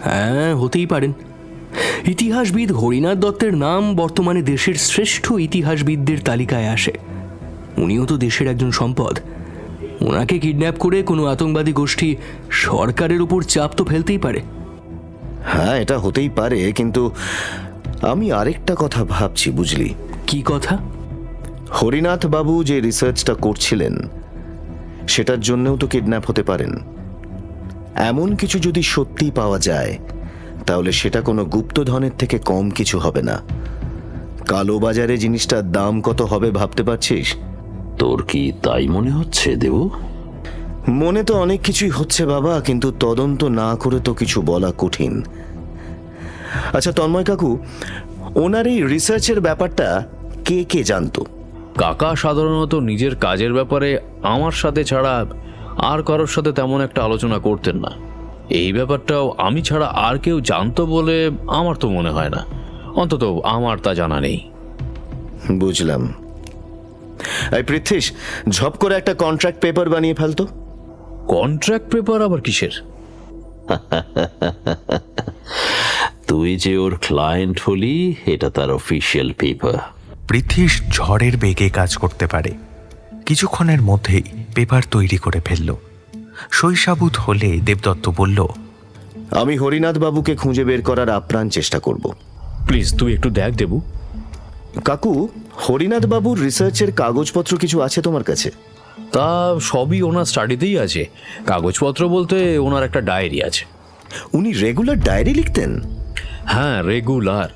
হ্যাঁ, হতেই পারেন। ইতিহাসবিদ হরিনাথ দত্তের নাম বর্তমানে দেশের শ্রেষ্ঠ ইতিহাসবিদদের তালিকায় আসে। উনিও তো দেশের একজন সম্পদ। ওনাকে কিডন্যাপ করে কোনো আতঙ্কবাদী গোষ্ঠী সরকারের উপর চাপ তো ফেলতেই পারে। হ্যাঁ, এটা হতেই পারে, কিন্তু আমি আরেকটা কথা ভাবছি, বুঝলি? কি কথা? হরিনাথ বাবু যে রিসার্চটা করছিলেন সেটার জন্যও তো কিডন্যাপ হতে পারেন। এমন কিছু যদি সত্যি পাওয়া যায় তাহলে সেটা কোনো গুপ্তধনের থেকে কম কিছু হবে না। কালো বাজারে জিনিসটার দাম কত হবে ভাবতে পারছিস? তোর কি তাই মনে হচ্ছে দেবু? মনে তো অনেক কিছুই হচ্ছে বাবা, কিন্তু তদন্ত না করে তো কিছু বলা কঠিন। আচ্ছা তন্ময় কাকু, ওনার এই রিসার্চের ব্যাপারটা কে কে জানতো? কাকা সাধারণত নিজের কাজের ব্যাপারে আমার সাথে ছাড়া আর কারোর সাথে তেমন একটা আলোচনা করতেন না। এই ব্যাপারটাও আমি ছাড়া আর কেউ জানতো বলে আমার তো মনে হয় না, অন্তত আমার তা জানা নেই। বুঝলাম। এই পৃথ্বীশ, ঝপ করে একটা কন্ট্রাক্ট পেপার বানিয়ে ফেলতো। কন্ট্রাক্ট পেপার আবার কিসের? তুই যে ওর ক্লায়েন্ট হলি, এটা তার অফিসিয়াল পেপার। পৃথ্বীশ ঝড়ের বেগে কাজ করতে পারে। কিছুক্ষণের মধ্যেই পেপার তৈরি করে ফেলল। শৈশাবুত হলে দেবদত্ত বলল, আমি হরিনাথ বাবুকে খুঁজে বের করার আপ্রাণ চেষ্টা করব। প্লিজ তুই একটু দেখ দেবু। কাকু, হরিনাথ বাবুর রিসার্চের কাগজপত্র কিছু আছে তোমার কাছে? তা সবই ওনার স্টাডিতেই আছে। কাগজপত্র বলতে ওনার একটা ডায়েরি আছে। উনি রেগুলার ডায়েরি লিখতেন? হ্যাঁ, রেগুলার।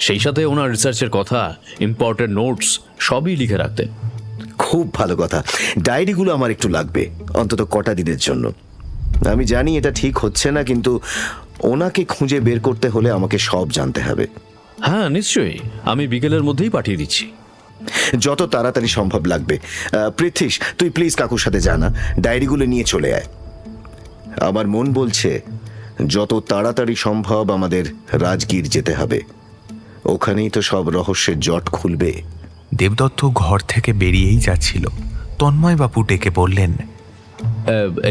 সেই সাথে ওনার রিসার্চের কথা, ইম্পর্টেন্ট নোটস সবই লিখে রাখতেন। খুব ভালো কথা। ডায়েরিগুলো আমার একটু লাগবে, অন্তত কটা দিনের জন্য। আমি জানি এটা ঠিক হচ্ছে না, কিন্তু ওনাকে খুঁজে বের করতে হলে আমাকে সব জানতে হবে। হ্যাঁ নিশ্চয়ই, আমি বিকেলের মধ্যেই পাঠিয়ে দিচ্ছি। যত তাড়াতাড়ি সম্ভব লাগবে। পৃথ্বীশ, তুই প্লিজ কাকুর সাথে জানা, ডায়েরিগুলো নিয়ে চলে আয়। আমার মন বলছে যত তাড়াতাড়ি সম্ভব আমাদের রাজগীর যেতে হবে। ওখানেই তো সব রহস্যের জট খুলবে। দেবদত্ত ঘর থেকে বেরিয়েই যাচ্ছিল। তন্ময়বাবু ডেকে বললেন,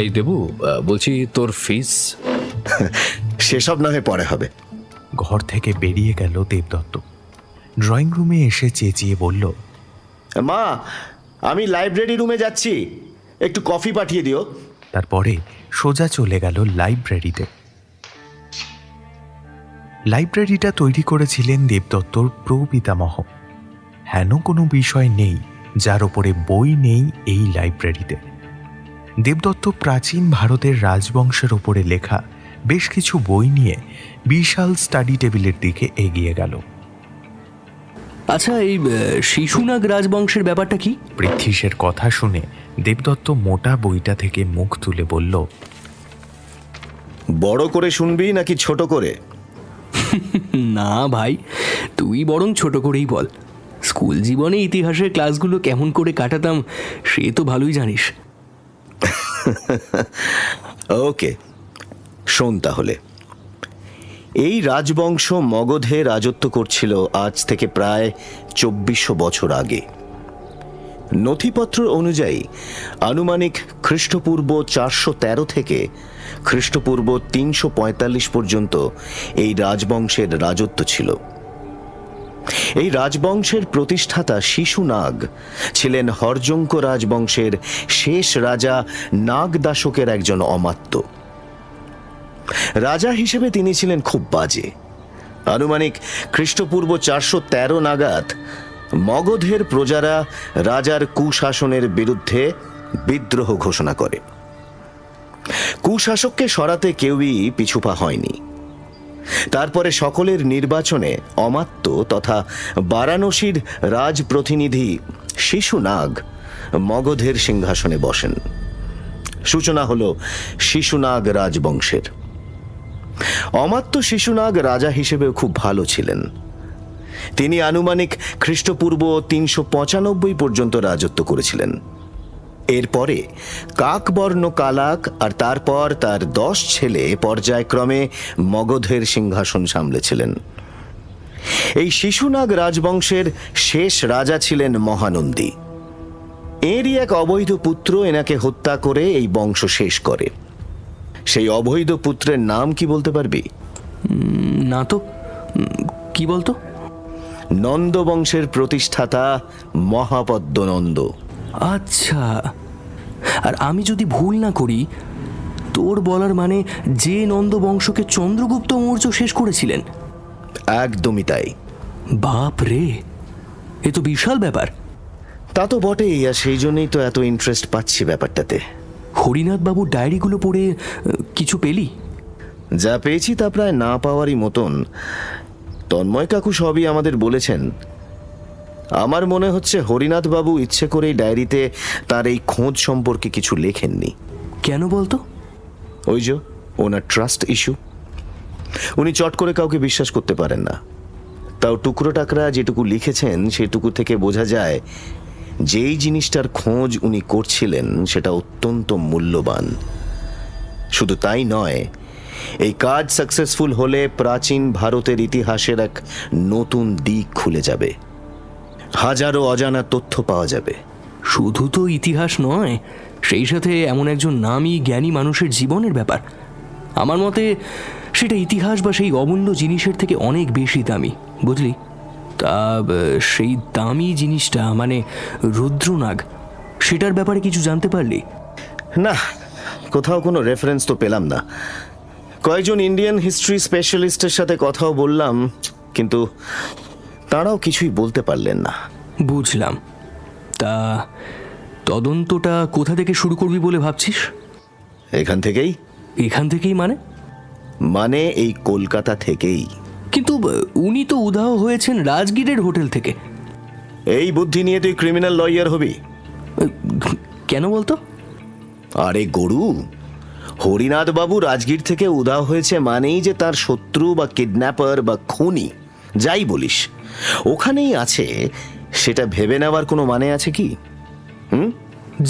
এই দেবু, বলছি তোর ফিস? সেসব না হয় পরে হবে। ঘর থেকে বেরিয়ে গেল দেবদত্ত। ড্রয়িং রুমে এসে চেঁচিয়ে বলল, মা, আমি লাইব্রেরি রুমে যাচ্ছি, একটু কফি পাঠিয়ে দিও। তারপরে সোজা চলে গেল লাইব্রেরিতে। লাইব্রেরিটা তৈরি করেছিলেন দেবদত্তর প্রপিতামহ। হেন কোনো বিষয় নেই যার ওপরে বই নেই এই লাইব্রেরিতে। দেবদত্ত প্রাচীন ভারতের রাজবংশের ওপরে লেখা বেশ কিছু বই নিয়ে বিশাল স্টাডি টেবিলের দিকে এগিয়ে গেল। আচ্ছা, এই শিশুনাগ রাজবংশের ব্যাপারটা কি? পৃথ্বীশের কথা শুনে দেবদত্ত মোটা বইটা থেকে মুখ তুলে বলল, বড় করে শুনবি নাকি ছোট করে? না ভাই, তুই বরং ছোট করেই বল। স্কুল জীবনে ইতিহাসের ক্লাসগুলো কেমন করে কাটাতাম সে তো ভালোই জানিস। ওকে, শোন তাহলে। এই রাজবংশ মগধে রাজত্ব করছিল আজ থেকে প্রায় 2400 বছর আগে। নথিপত্র অনুযায়ী আনুমানিক খ্রিস্টপূর্ব 413 থেকে খ্রিস্টপূর্ব 345 পর্যন্ত এই রাজবংশের রাজত্ব ছিল। এই রাজবংশের প্রতিষ্ঠাতা শিশুনাগ ছিলেন হরজঙ্ক রাজবংশের শেষ রাজা নাগদাশকের একজন অমাত্য। রাজা হিসেবে তিনি ছিলেন খুব বাজে। আনুমানিক খ্রিস্টপূর্ব 413 নাগাদ মগধের প্রজারা রাজার কুশাসনের বিরুদ্ধে বিদ্রোহ ঘোষণা করে। কুশাসককে সরাতে কেউই পিছুপা হয়নি। তারপরে সকলের নির্বাচনে অমাত্য তথা বারাণসীর রাজপ্রতিনিধি শিশুনাগ মগধের সিংহাসনে বসেন। সূচনা হল শিশুনাগ রাজবংশের। অমাত্য শিশুনাগ রাজা হিসেবে খুব ভালো ছিলেন। তিনি আনুমানিক খ্রিস্টপূর্ব 395 পর্যন্ত রাজত্ব করেছিলেন। এরপরে কাকবর্ণ কালাক আর তারপর তার 10 ছেলে পর্যায়ক্রমে মগধের সিংহাসন সামলেছিলেন। এই শিশুনাগ রাজবংশের শেষ রাজা ছিলেন মহানন্দী। এরই এক অবৈধ পুত্র এনাকে হত্যা করে এই বংশ শেষ করে। সেই অবৈধ পুত্রের নাম কি বলতে পারবি? না তো, কি বলতো? নন্দ বংশের প্রতিষ্ঠাতা মহাপদ্মনন্দ। আচ্ছা, আর আমি যদি ভুল না করি, তোর বলার মানে যে নন্দ বংশকে চন্দ্রগুপ্ত মৌর্য শেষ করেছিলেন। একদমই তাই। বাপ রে, এ তো বিশাল ব্যাপার। তা তো বটেই, আর সেই জন্যই তো এত ইন্টারেস্ট পাচ্ছি ব্যাপারটাতে। হরিনাথ বাবুর ডায়েরিগুলো পড়ে কিছু পেলি? যা পেয়েছি তা প্রায় না পাওয়ারই মতন। তন্ময় কাকু সবই আমাদের বলেছেন। আমার মনে হচ্ছে হরিনাথ বাবু ইচ্ছে করেই ডায়েরিতে তার এই খোঁজ সম্পর্কে কিছু লেখেননি। কেন বলতো? ওই যে ওনার ট্রাস্ট ইস্যু। উনি চট করে কাউকে বিশ্বাস করতে পারেন না। তাও টুকরো টাকরা যেটুকু লিখেছেন সেটুকু থেকে বোঝা যায় যেই জিনিসটার খোঁজ উনি করছিলেন সেটা অত্যন্ত মূল্যবান। শুধু তাই নয়, এই কাজ সাকসেসফুল হলে প্রাচীন ভারতের ইতিহাসের এক নতুন দিক খুলে যাবে। হাজারো অজানা তথ্য পাওয়া যাবে। শুধু তো ইতিহাস নয়, সেই সাথে এমন একজন নামী জ্ঞানী মানুষের জীবনের ব্যাপার। আমার মতে সেটা ইতিহাস বা সেই অমূল্য জিনিসের থেকে অনেক বেশি দামি, বুঝলি? তা সেই দামি জিনিসটা মানে রুদ্রনাগ, সেটার ব্যাপারে কিছু জানতে পারলি? না, কোথাও কোনো রেফারেন্স তো পেলাম না। কয়েকজন ইন্ডিয়ান হিস্ট্রি স্পেশালিস্টের সাথে কথাও বললাম, কিন্তু তারাও কিছুই বলতে পারলেন না। বুঝলাম। তা তদন্তটা কোথা থেকে শুরু করবি বলে ভাবছিস? এখান থেকেই। এখান থেকেই মানে এই কলকাতা থেকেই। কিন্তু উনি তো উধাও হয়েছেন রাজগীরের হোটেল থেকে। এই বুদ্ধি নিয়ে তুই ক্রিমিনাল লয়ার হবি? কেন বলতো? আরে গরু, হরিনাথ বাবু রাজগীর থেকে উধাও হয়েছে মানেই যে তার শত্রু বা কিডন্যাপার বা খুনি যাই বলিস ওখানেই আছে, সেটা ভেবে নেওয়ার কোনো মানে আছে কি?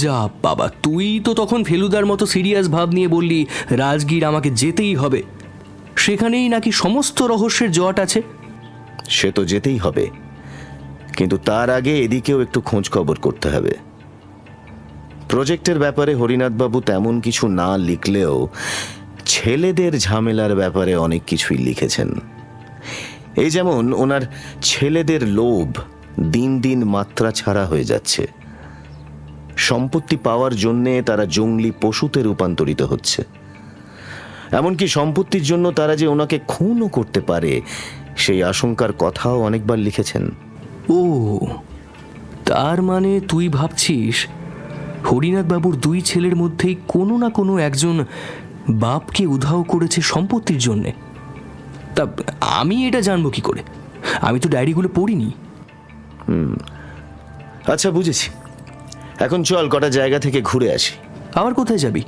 যা বাবা, তুই তো তখন ফেলুদার মতো সিরিয়াস ভাব নিয়ে বললি রাজগীর আমাকে যেতেই হবে, সেখানেই নাকি সমস্ত রহস্যের জট আছে। সে তো যেতেই হবে, কিন্তু তার আগে এদিকেও একটু খোঁজ খবর করতে হবে। প্রজেক্টের ব্যাপারে হরিনাথবাবু তেমন কিছু না লিখলেও ছেলেদের ঝামেলার ব্যাপারে অনেক কিছুই লিখেছেন। এই যেমন ওনার ছেলেদের লোভ দিন দিন মাত্রা ছাড়া হয়ে যাচ্ছে। সম্পত্তি পাওয়ার জন্যে তারা জঙ্গলি পশুতে রূপান্তরিত হচ্ছে। এমনকি সম্পত্তির জন্য তারা যে ওনাকে খুনও করতে পারে সেই আশঙ্কার কথাও অনেকবার লিখেছেন। ও, তার মানে তুই ভাবছিস হরিনাথ বাবুর দুই ছেলের মধ্যেই কোনো না কোনো একজন বাপকে উধাও করেছে সম্পত্তির জন্যে। তা আমি এটা জানবো কি করে? আমি তো ডায়েরিগুলো পড়িনি। আচ্ছা, বুঝেছি। এখন চল কটা জায়গা থেকে ঘুরে আসি। আবার কোথায় যাবি?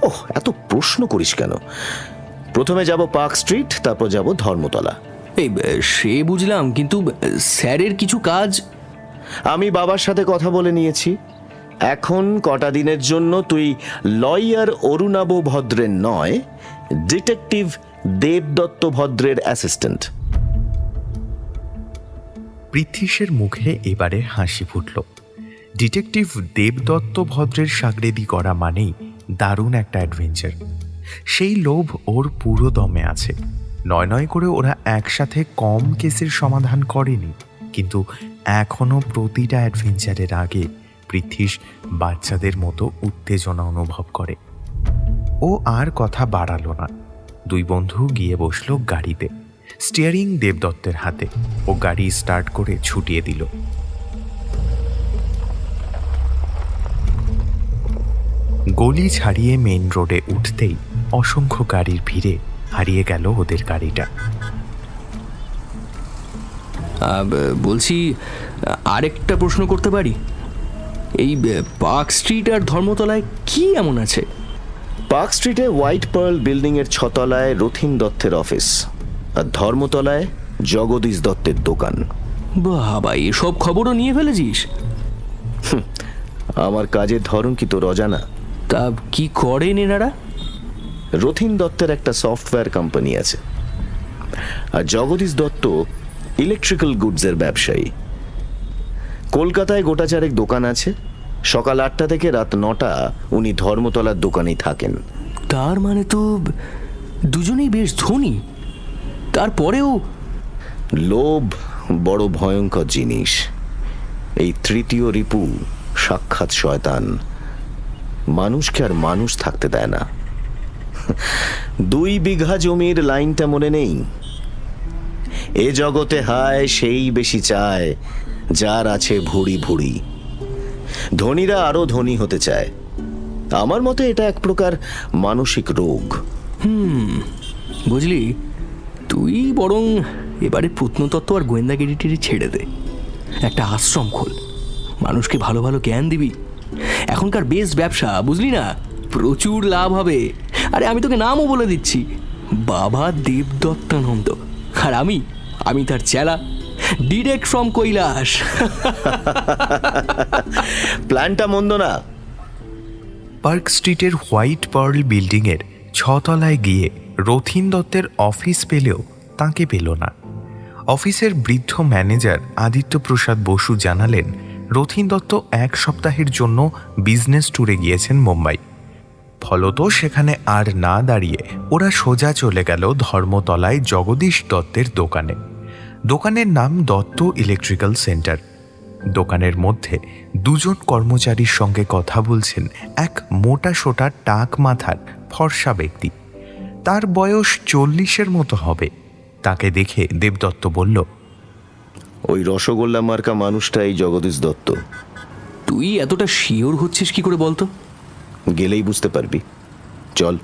ওহ, এত প্রশ্ন করিস কেন? প্রথমে যাব পার্ক স্ট্রিট, তারপর যাব ধর্মতলা। এই সে বুঝলাম, কিন্তু স্যারের কিছু কাজ। আমি বাবার সাথে কথা বলে নিয়েছি। এখন কটা দিনের জন্য তুই লয়ার অরুণাভ ভদ্রের নয়, ডিটেকটিভ দেবদত্ত ভদ্রের অ্যাসিস্ট্যান্ট। পৃথ্বীশের মুখে এবারে হাসি ফুটল। ডিটেকটিভ দেবদত্ত ভদ্রের সাগরেদি করা মানেই দারুণ একটা অ্যাডভেঞ্চার। সেই লোভ ওর পুরো দমে আছে। নয় নয় করে ওরা একসাথে কম কেসের সমাধান করেনি, কিন্তু এখনও প্রতিটা অ্যাডভেঞ্চারের আগে পৃথ্বীশ বাচ্চাদের মতো উত্তেজনা অনুভব করে। ও আর কথা বাড়ালো না। দুই বন্ধু গিয়ে বসলো গাড়িতে। স্টিয়ারিং দেবদত্তের হাতে। ও গাড়ি স্টার্ট করে ছুটিয়ে দিল। গলি ছাড়িয়ে মেইন রোডে উঠতেই অসংখ্য গাড়ির ভিড়ে হারিয়ে গেল ওদের গাড়িটা। বলছি, আরেকটা প্রশ্ন করতে পারি? এই পার্ক স্ট্রিট আর ধর্মতলায় কি এমন আছে? পার্ক স্ট্রিটে হোয়াইট পার্ল বিল্ডিং এর 6 তলায় রথিন দত্তের অফিস, আর ধর্মতলায় জগদীশ দত্তের দোকান। বাবা, এসব খবরও নিয়ে ফেলেছিস? আমার কাজের ধরন কি তোর অজানা? তা কি করেন এনারা? রথিন দত্তের একটা সফটওয়্যার কোম্পানি আছে, আর জগদীশ দত্ত ইলেকট্রিক্যাল গুডসের ব্যবসায়ী। কলকাতায় গোটা চারেক দোকান আছে। সকাল 8টা থেকে রাত 9টা উনি ধর্মতলার দোকানেই থাকেন। তার মানে তো দুজনেই বেশ ধনী। তারপরেও লোভ বড় ভয়ঙ্কর জিনিস। এই তৃতীয় রিপু সাক্ষাৎ শয়তান, মানুষকে আর মানুষ থাকতে দেয় না। 2 বিঘা জমির লাইনটা মনে নেই? এ জগতে হায় সেই বেশি চায় যার আছে ভুড়ি ভুড়ি। ধনীরা আরো ধনী হতে চায়। আমার মতে এটা এক প্রকার মানসিক রোগ। বুঝলি, তুই বরং এবারে প্রত্নতত্ত্ব আর গোয়েন্দাগিরিটি ছেড়ে দে, একটা আশ্রম খোল, মানুষকে ভালো ভালো জ্ঞান দিবি। এখনকার বেশ ব্যবসা, বুঝলি না, প্রচুর লাভ হবে। আরে আমি তোকে নামও বলে দিচ্ছি, বাবা দেবদত্তানন্দ, আর আমি তার চেলা, ডিরেক্ট ফ্রম কৈলাস। প্ল্যানটা মন্দ না। পার্ক স্ট্রিটের হোয়াইট পার্ল বিল্ডিংয়ের 6 তলায় গিয়ে রথীন দত্তের অফিস পেলেও তাঁকে পেল না। অফিসের বৃদ্ধ ম্যানেজার আদিত্য প্রসাদ বসু জানালেন, রথীন দত্ত 1 সপ্তাহের জন্য বিজনেস ট্যুরে গিয়েছেন মুম্বাই। ফলত সেখানে আর না দাঁড়িয়ে ওরা সোজা চলে গেল ধর্মতলায় জগদীশ দত্তের দোকানে। দোকানের নাম দত্ত ইলেকট্রিক্যাল সেন্টার। দোকানের মধ্যে 2 জন কর্মচারীর সঙ্গে কথা বলছেন এক মোটা সোটা টাক মাথার ফর্সা ব্যক্তি। তার বয়স 40-এর মতো হবে। তাকে দেখে দেবদত্ত বলল, ওই রসগোল্লা মার্কা মানুষটা এই জগদীশ দত্ত। তুই এতটা শিওর হচ্ছিস কি করে বলতো? গেলেই বুঝতে পারবি, চল।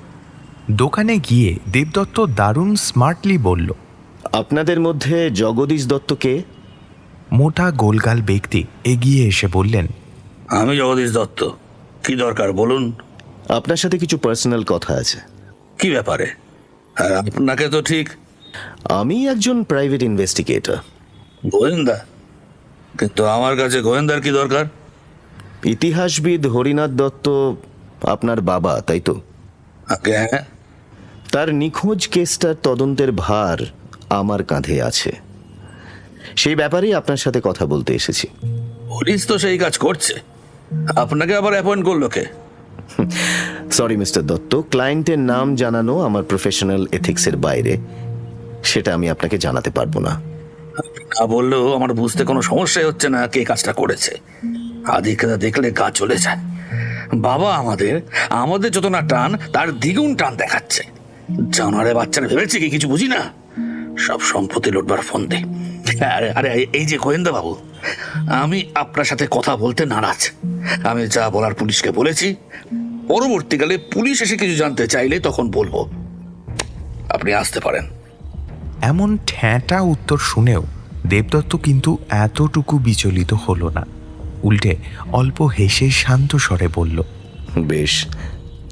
দোকানে গিয়ে দেবদত্ত দারুণ স্মার্টলি বলল, আপনাদের মধ্যে জগদীশ দত্তকে? মোটা গোলগাল ব্যক্তি এগিয়ে এসে বললেন, আমি জগদীশ দত্ত, কি দরকার বলুন। আপনার সাথে কিছু পার্সোনাল কথা আছে। কি ব্যাপারে? আর আপনাকে তো ঠিক। আমি একজন প্রাইভেট ইনভেস্টিগেটর। গোয়েন্দা? কিন্তু আমার কাছে গোয়েন্দার কি দরকার? ইতিহাসবিদ হরিনাথ দত্ত আপনার বাবা, তাই তো? হ্যাঁ। তার নিখোঁজ কেসটার তদন্তের ভার আমার কাঁধে আছে। সেই ব্যাপারেই আপনার সাথে কথা বলতে এসেছি। পুলিশ তো সেই কাজ করছে, আপনাকে আবার অ্যাপয়েন্ট করলো কে? সরি মিস্টার দত্ত, ক্লায়েন্টের নাম জানানো আমার প্রফেশনাল এথিক্সের বাইরে। সেটা আমি আপনাকে জানাতে পারবো না। না বললেও আমার বুঝতে কোনো সমস্যাই হচ্ছে না কে কাজটা করেছে। আদিকরা দেখলে গা চলে যায়। বাবা আমাদের যত না টান তার দ্বিগুণ টান দেখাচ্ছে। জানারে বাচ্চারা ভেবেছে কি কিছু বুঝি না, সব সম্পত্তি লুটবার ফোন দে। আরে আরে এই যে গোয়েন্দা বাবু, আমি আপনার সাথে কথা বলতে নারাজ। আমি যা বলার পুলিশকে বলেছি, পরবর্তীকালে পুলিশ এসে কিছু জানতে চাইলে তখন বলবো। আপনি আসতে পারেন। এমন ঠ্যাঁটা উত্তর শুনেও দেবদত্ত কিন্তু এতটুকু বিচলিত হলো না। উল্টে অল্প হেসে শান্ত স্বরে বলল, বেশ,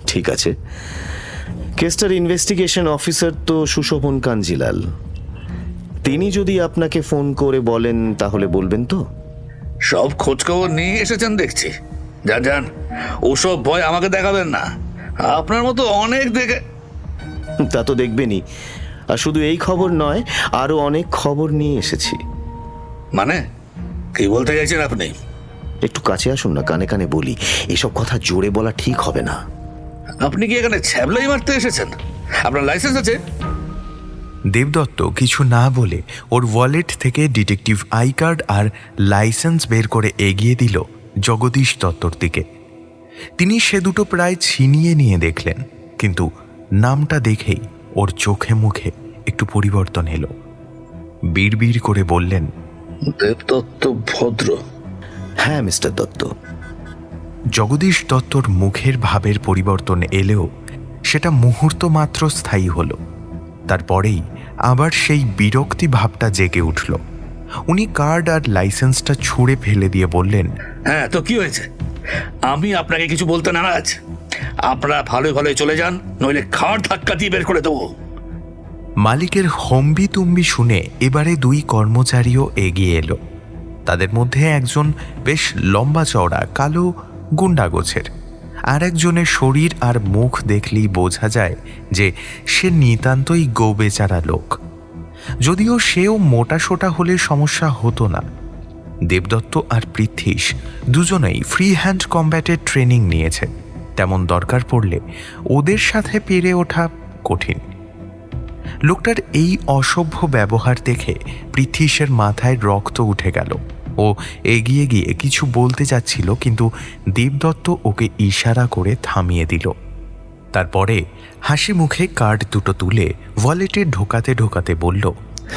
ঠিক আছে। কেসটার ইনভেস্টিগেশন অফিসার তো সুশোভন কাঞ্জিলাল। তিনি যদি আপনাকে ফোন করে বলেন তাহলে বলবেন তো? সব খোঁজখবর নিয়ে এসেছেন দেখছি। যান যান, ওসব ভয় আমাকে দেখাবেন না। আপনার মতো অনেক দেখে। তা তো দেখবেনই। আর শুধু এই খবর নয়, আরো অনেক খবর নিয়ে এসেছি। মানে কি বলতে চাইছেন আপনি? একটু কাছে আসুন না, কানে কানে বলি। এসব কথা জোরে বলা ঠিক হবে না। আপনি কি এখানে ছ্যাবলাই মারতে এসেছেন? আপনার লাইসেন্স আছে? দেবদত্ত কিছু না বলে ওর ওয়ালেট থেকে ডিটেকটিভ আই কার্ড আর লাইসেন্স বের করে এগিয়ে দিল জগদীশ দত্তর দিকে। তিনি সে দুটো প্রায় ছিনিয়ে নিয়ে দেখলেন, কিন্তু নামটা দেখেই ওর চোখে মুখে একটু পরিবর্তন এলো। বিড়বিড় করে বললেন, দেবদত্ত ভদ্র? হ্যাঁ মিস্টার দত্ত। জগদীশ দত্তর মুখের ভাবের পরিবর্তন এলেও সেটা মুহূর্ত মাত্র স্থায়ী হলো। তারপরেই আবার সেই বিরক্তি ভাবটা জেগে উঠল। উনি কার্ড আর লাইসেন্সটা ছুঁড়ে ফেলে দিয়ে বললেন, হ্যাঁ তো কি হয়েছে? আমি আপনাকে কিছু বলতে নারাজ। আপনারা ভালো ভালো চলে যান, নইলে খাড় ধাক্কা দিয়ে বের করে দেবো। মালিকের হম্বি তুম্বি শুনে এবারে 2 কর্মচারীও এগিয়ে এলো। তাদের মধ্যে একজন বেশ লম্বা চওড়া কালো গুন্ডা গোছের, আর একজনের শরীর আর মুখ দেখলেই বোঝা যায় যে সে নিতান্তই গোবেচারা লোক। যদিও সেও মোটাসোটা হলে সমস্যা হতো না। দেবদত্ত আর পৃথ্বীশ দুজনেই ফ্রি হ্যান্ড কম্ব্যাটের ট্রেনিং নিয়েছে। তেমন দরকার পড়লে ওদের সাথে পেরে ওঠা কঠিন। লোকটার এই অসভ্য ব্যবহার দেখে পৃথ্বীশের মাথায় রক্ত উঠে গেল। ও এগিয়ে গিয়ে কিছু বলতে যাচ্ছিল, কিন্তু দেবদত্ত ওকে ইশারা করে থামিয়ে দিল। তারপরে হাসি মুখে কার্ড দুটো তুলে ওয়ালেটে ঢোকাতে ঢোকাতে বলল,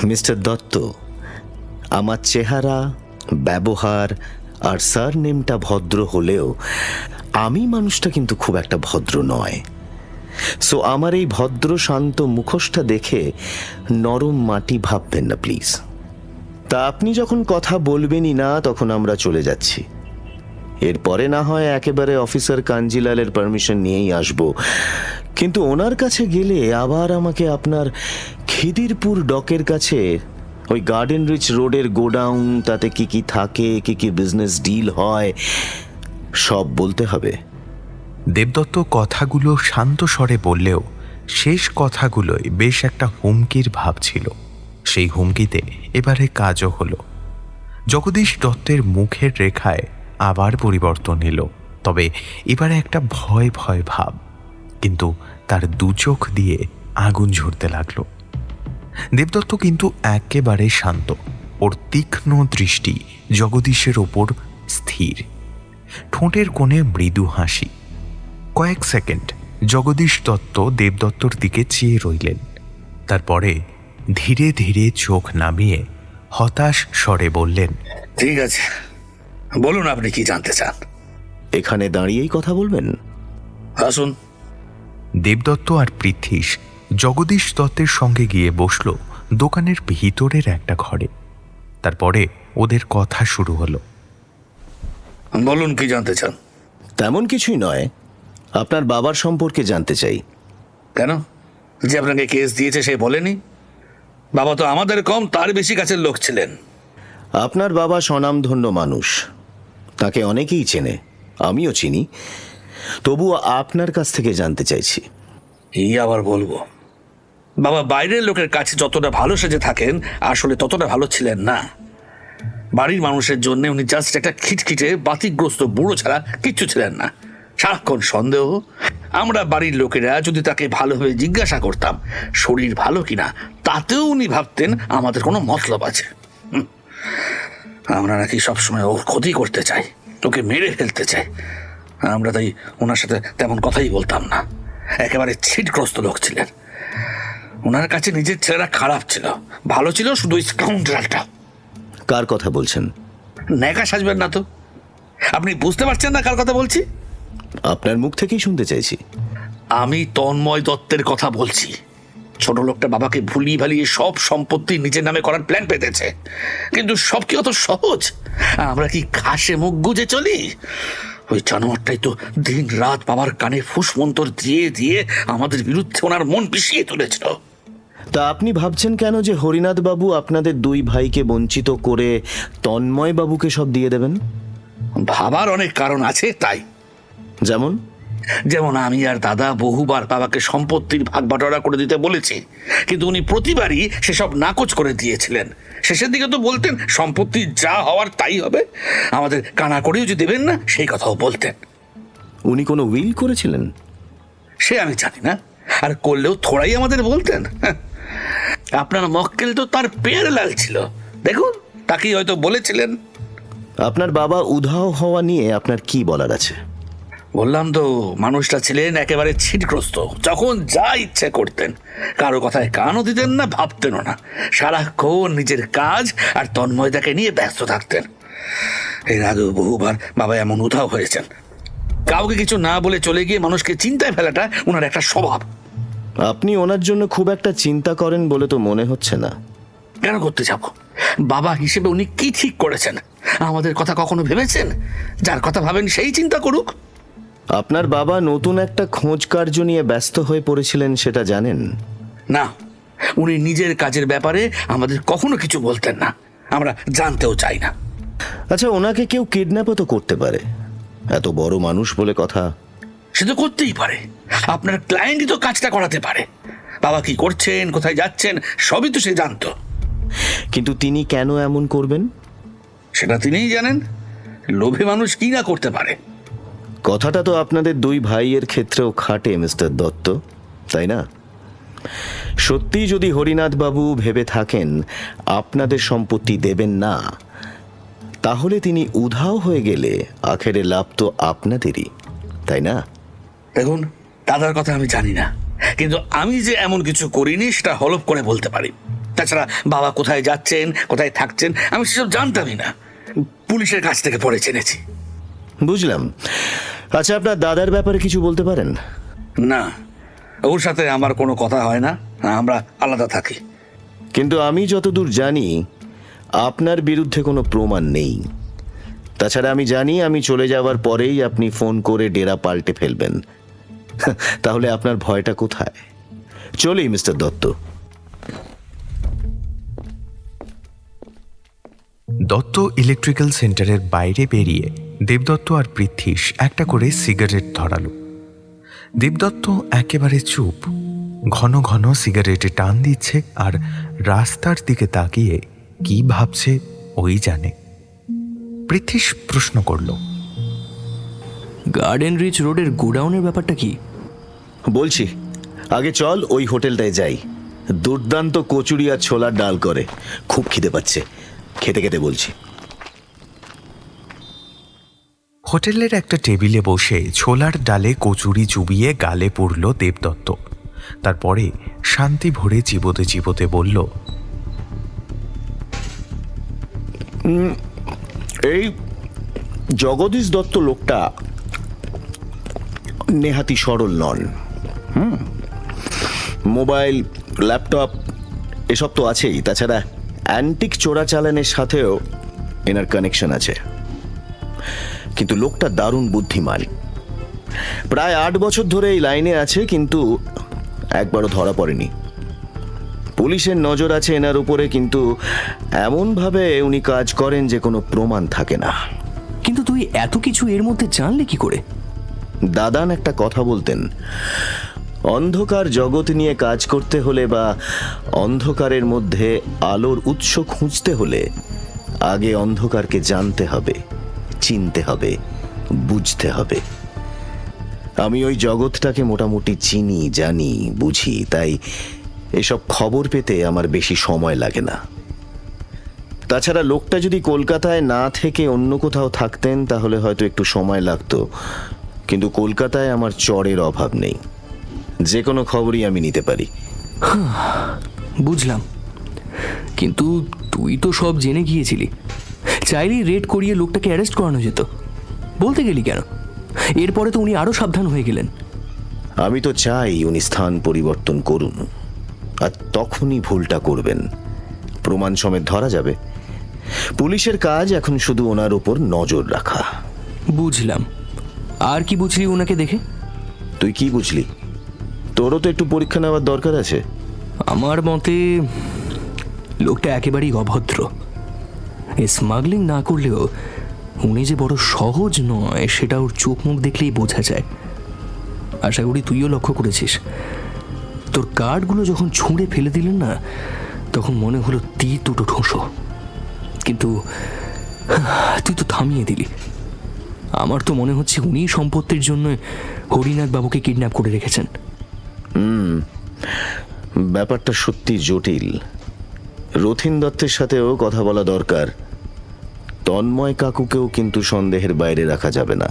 মিস্টার দত্ত, আমার চেহারা, ব্যবহার আর স্যার নেমটা ভদ্র হলেও আমি মানুষটা কিন্তু খুব একটা ভদ্র নয়। সো আমার এই ভদ্র শান্ত মুখোশটা দেখে নরম মাটি ভাববেন না প্লিজ। তা আপনি যখন কথা বলবেনই না তখন আমরা চলে যাচ্ছি। এরপরে না হয় একেবারে অফিসার কাঞ্জিলালের পারমিশন নিয়েই আসব, কিন্তু ওনার কাছে গেলে আবার আমাকে আপনার খিদিরপুর ডকের কাছে ওই গার্ডেন রিচ রোডের গোডাউন, তাতে কি কি থাকে, কি কি বিজনেস ডিল হয়, সব বলতে হবে। দেবদত্ত কথাগুলো শান্ত স্বরে বললেও শেষ কথাগুলোই বেশ একটা হুমকির ভাব ছিল। সেই হুমকিতে এবারে কাজও হলো। জগদীশ দত্তের মুখের রেখায় আবার পরিবর্তন এলো, তবে এবারে একটা ভয় ভয় ভাব, কিন্তু তার দু চোখ দিয়ে আগুন ঝরতে লাগলো। দেবদত্ত কিন্তু একেবারে শান্ত, ওর তীক্ষ্ণ দৃষ্টি জগদীশের ওপর স্থির, ঠোঁটের কোণে মৃদু হাসি। কয়েক সেকেন্ড জগদীশ দত্ত দেবদত্তর দিকে চেয়ে রইলেন, তারপরে ধীরে ধীরে চোখ নামিয়ে হতাশ স্বরে বললেন, ঠিক আছে, বলুন আপনি কি জানতে চান। এখানে দাঁড়িয়েই কথা বলবেন? আসুন। দেবদত্ত আর পৃথ্বীশ জগদীশ দত্তের সঙ্গে গিয়ে বসল দোকানের ভিতরের একটা ঘরে। তারপরে ওদের কথা শুরু হলো। বলুন কি জানতে চান। তেমন কিছুই নয়, আপনার বাবার সম্পর্কে জানতে চাই। কেন? যে আপনাকে কেস দিয়েছে সে বলেনি? বাবা তো আমাদের কম তার বেশি কাছের লোক ছিলেন। আপনার বাবা স্বনামধন্য মানুষ, তাকে অনেকেই চেনে, আমিও চিনি, তবুও আপনার কাছ থেকে জানতে চাইছি। এই আবার বলবো, বাবা বাইরের লোকের কাছে যতটা ভালো সেজে থাকেন আসলে ততটা ভালো ছিলেন না। বাড়ির মানুষের জন্য উনি জাস্ট একটা খিটখিটে বাতিগ্রস্ত বুড়ো ছাড়া কিচ্ছু ছিলেন না। সারাক্ষণ সন্দেহ। আমরা বাড়ির লোকেরা যদি তাকে ভালোভাবে জিজ্ঞাসা করতাম শরীর ভালো কিনা, তাতেও উনি ভাবতেন আমাদের কোনো মতলব আছে। আমরা নাকি সবসময় ওর ক্ষতি করতে চাই, ওকে মেরে ফেলতে চাই। আমরা তাই ওনার সাথে তেমন কথাই বলতাম না। একেবারে ছিটগ্রস্ত লোক ছিলেন। ওনার কাছে নিজের ছেলেরা খারাপ ছিল, ভালো ছিল শুধু স্কাউন্ডারটা। কার কথা বলছেন? ন্যাকা সাজবেন না তো। আপনি বুঝতে পারছেন না কার কথা বলছি? আপনার মুখ থেকেই শুনতে চাইছি। আমি তন্ময় দত্তের কথা বলছি। ছোট লোকটা বাবাকে ভুলিয়ে ভালিয়ে সব সম্পত্তি নিজের নামে করার প্ল্যান পেতেছে, কিন্তু সব কি অত সহজ? আমরা কি ঘাসে মুখ গুজে চলি? ওই জানোয়ারটাই তো দিন রাত বাবার কানে ফুসমন্তর দিয়ে দিয়ে আমাদের বিরুদ্ধে ওনার মন পিষিয়ে তুলেছিল। তা আপনি ভাবছেন কেন যে হরিনাথ বাবু আপনাদের দুই ভাইকে বঞ্চিত করে তন্ময় বাবুকে সব দিয়ে দেবেন? ভাবার অনেক কারণ আছে তাই। যেমন? যেমন আমি আর দাদা বহুবার বাবাকে সম্পত্তির ভাগ বাটোয়ারা করে দিতে বলেছি, কিন্তু উনি প্রতিবারই সেসব নাকচ করে দিয়েছিলেন। শেষের দিকে তো বলতেন সম্পত্তি যা হওয়ার তাই হবে, আমাদের কানা করেও যে দেবেন না সেই কথাও বলতেন। উনি কোনো উইল করেছিলেন? সে আমি জানি না, আর করলেও থোড়াই আমাদের বলতেন। আপনার মক্কেল তো তার পেয়ারলাল ছিল, দেখুন তাকেই হয়তো বলেছিলেন। আপনার বাবা উধাও হওয়া নিয়ে আপনার কি বলার আছে? বললাম তো, মানুষটা ছিলেন একেবারে ছিটগ্রস্ত। যখন যা ইচ্ছে করতেন, কারো কথায় কানও দিতেন না, ভাবতেনও না। সারাক্ষণ নিজের কাজ আর তন্ময়দাকে নিয়ে ব্যস্ত থাকতেন। এর আগেও বহুবার বাবা এমন উধাও হয়েছেন। কাউকে কিছু না বলে চলে গিয়ে মানুষকে চিন্তায় ফেলাটা ওনার একটা স্বভাব। আপনি ওনার জন্য খুব একটা চিন্তা করেন বলে তো মনে হচ্ছে না। কেন করতে যাব? বাবা হিসেবে উনি কি ঠিক করেছেন আমাদের কথা কখনো ভেবেছেন? যার কথা ভাবেন সেই চিন্তা করুক। আপনার বাবা নতুন একটা খোঁজ কার্য নিয়ে ব্যস্ত হয়ে পড়েছিলেন, সেটা জানেন? না, উনি নিজের কাজের ব্যাপারে আমাদের কখনো কিছু বলতেন না, আমরা জানতেও চাই না। আচ্ছা, ওনাকে কেউ কিডন্যাপও তো করতে পারে, এত বড় মানুষ বলে কথা। সে তো করতেই পারে, আপনার ক্লায়েন্টই তো কাজটা করাতে পারে। বাবা কি করছেন, কোথায় যাচ্ছেন, সবই তো সে জানতো। কিন্তু তিনি কেন এমন করবেন? সেটা তিনিই জানেন। লোভে মানুষ কি না করতে পারে। কথাটা তো আপনাদের দুই ভাইয়ের ক্ষেত্রেও খাটে মিস্টার দত্ত, তাই না? সত্যি যদি হরিনাথ বাবু ভেবে থাকেন আপনাদের সম্পত্তি দেবেন না, তাহলে তিনি উধাও হয়ে গেলে আখেরে লাভ তো আপনাদেরই, তাই না? দেখুন, দাদার কথা আমি জানি না, কিন্তু আমি যে এমন কিছু করিনি সেটা হলফ করে বলতে পারি। তাছাড়া বাবা কোথায় যাচ্ছেন, কোথায় থাকছেন, আমি সেসব জানতামই না। পুলিশের কাছ থেকে পরে জেনেছি। বুঝলাম। আচ্ছা, আপনার দাদার ব্যাপারে কিছু বলতে পারেন? না, ওর সাথে আমার কোনো কথা হয় না, আমরা আলাদা থাকি। কিন্তু আমি যতদূর জানি আপনার বিরুদ্ধে কোনো প্রমাণ নেই। তাছাড়া আমি জানি আমি চলে যাওয়ার পরেই আপনি ফোন করে ডেরা পাল্টে ফেলবেন। তাহলে আপনার ভয়টা কোথায়? চলি মিস্টার দত্ত। দত্ত ইলেকট্রিক্যাল সেন্টারের বাইরে বেরিয়ে দেবদত্ত আর পৃথ্বীশ একটা করে সিগারেট ধরালো। দেবদত্ত একেবারে চুপ, ঘন ঘন সিগারেটে টান দিচ্ছে আর রাস্তার দিকে তাকিয়ে কি ভাবছে ওই জানে। পৃথ্বীশ প্রশ্ন করল, গার্ডেন রিচ রোডের গোডাউনের ব্যাপারটা কি? বলছি, আগে চল ওই হোটেলটায় যাই। দুর্দান্ত কচুরি আর ছোলার ডাল করে, খুব খিদে পাচ্ছে। খেতে খেতে বলছি। হোটেলের একটা টেবিলে বসে ছোলার ডালে কচুরি চুবিয়ে গালে পড়ল দেবদত্ত। তারপরে শান্তি ভরে চিবোতে চিবোতে বলল, এই জগদীশ দত্ত লোকটা নেহাতি সরল নন। মোবাইল, ল্যাপটপ এসব তো আছেই, তাছাড়া অ্যান্টিক চোরাচালানের সাথেও এনার কানেকশন আছে। কিন্তু লোকটা দারুণ বুদ্ধিমান। প্রায় 8 বছর ধরে এই লাইনে আছে, কিন্তু একবারও ধরা পড়েনি। পুলিশের নজর আছে এনার উপরে, কিন্তু এমনভাবে উনি কাজ করেন যে কোনো প্রমাণ থাকে না। কিন্তু তুই এত কিছু এর মধ্যে জানলে কি করে? দাদান একটা কথা বলতেন, অন্ধকার জগৎ নিয়ে কাজ করতে হলে বা অন্ধকারের মধ্যে আলোর উৎস খুঁজতে হলে আগে অন্ধকারকে জানতে হবে, চিনতে হবে, বুঝতে হবে। আমি ওই জগৎটাকে মোটামুটি চিনি, জানি, বুঝি, তাই এসব খবর পেতে আমার বেশি সময় লাগে না। তাছাড়া লোকটা যদি কলকাতায় না থেকে অন্য কোথাও থাকতেন তাহলে হয়তো একটু সময় লাগতো, কিন্তু কলকাতায় আমার চড়ের অভাব নেই, যে কোনো খবরই আমি নিতে পারি। বুঝলাম, কিন্তু তুই তো সব জেনে গিয়েছিলি। চাইলেই রেড করিয়ে লোকটাকে অ্যারেস্ট করানো যেত, বলতে গেলি কেন? এরপরে তো উনি আরো সাবধান হয়ে গেলেন। আমি তো চাই উনি স্থান পরিবর্তন করুন, আর তখনই ভুলটা করবেন, প্রমাণ সমেত ধরা যাবে। পুলিশের কাজ এখন শুধু ওনার উপর নজর রাখা। বুঝলাম। আর কি বুঝলি ওনাকে দেখে? তুই কি বুঝলি? তোরও তো একটু পরীক্ষা নেওয়ার দরকার আছে। আমার মতে লোকটা একেবারেই অভদ্র। স্মাগলিং না করলেও উনি যে বড় সহজ নয় সেটা ওর চোখ মুখ দেখলেই বোঝা যায়। আশা করি তুইও লক্ষ্য করেছিস। তোর কার্ডগুলো যখন ছুঁড়ে ফেলে দিলেন না, তখন মনে হলো তীর দুটো ঠোঁসো, কিন্তু তুই তো থামিয়ে দিলি। আমার তো মনে হচ্ছে উনি সম্পত্তির জন্য হরিনাথ বাবুকে কিডন্যাপ করে রেখেছেন। ব্যাপারটা সত্যি জটিল। রথীন দত্তের সাথেও কথা বলা দরকার। তন্ময় কাকুকেও কিন্তু সন্দেহের বাইরে রাখা যাবে না।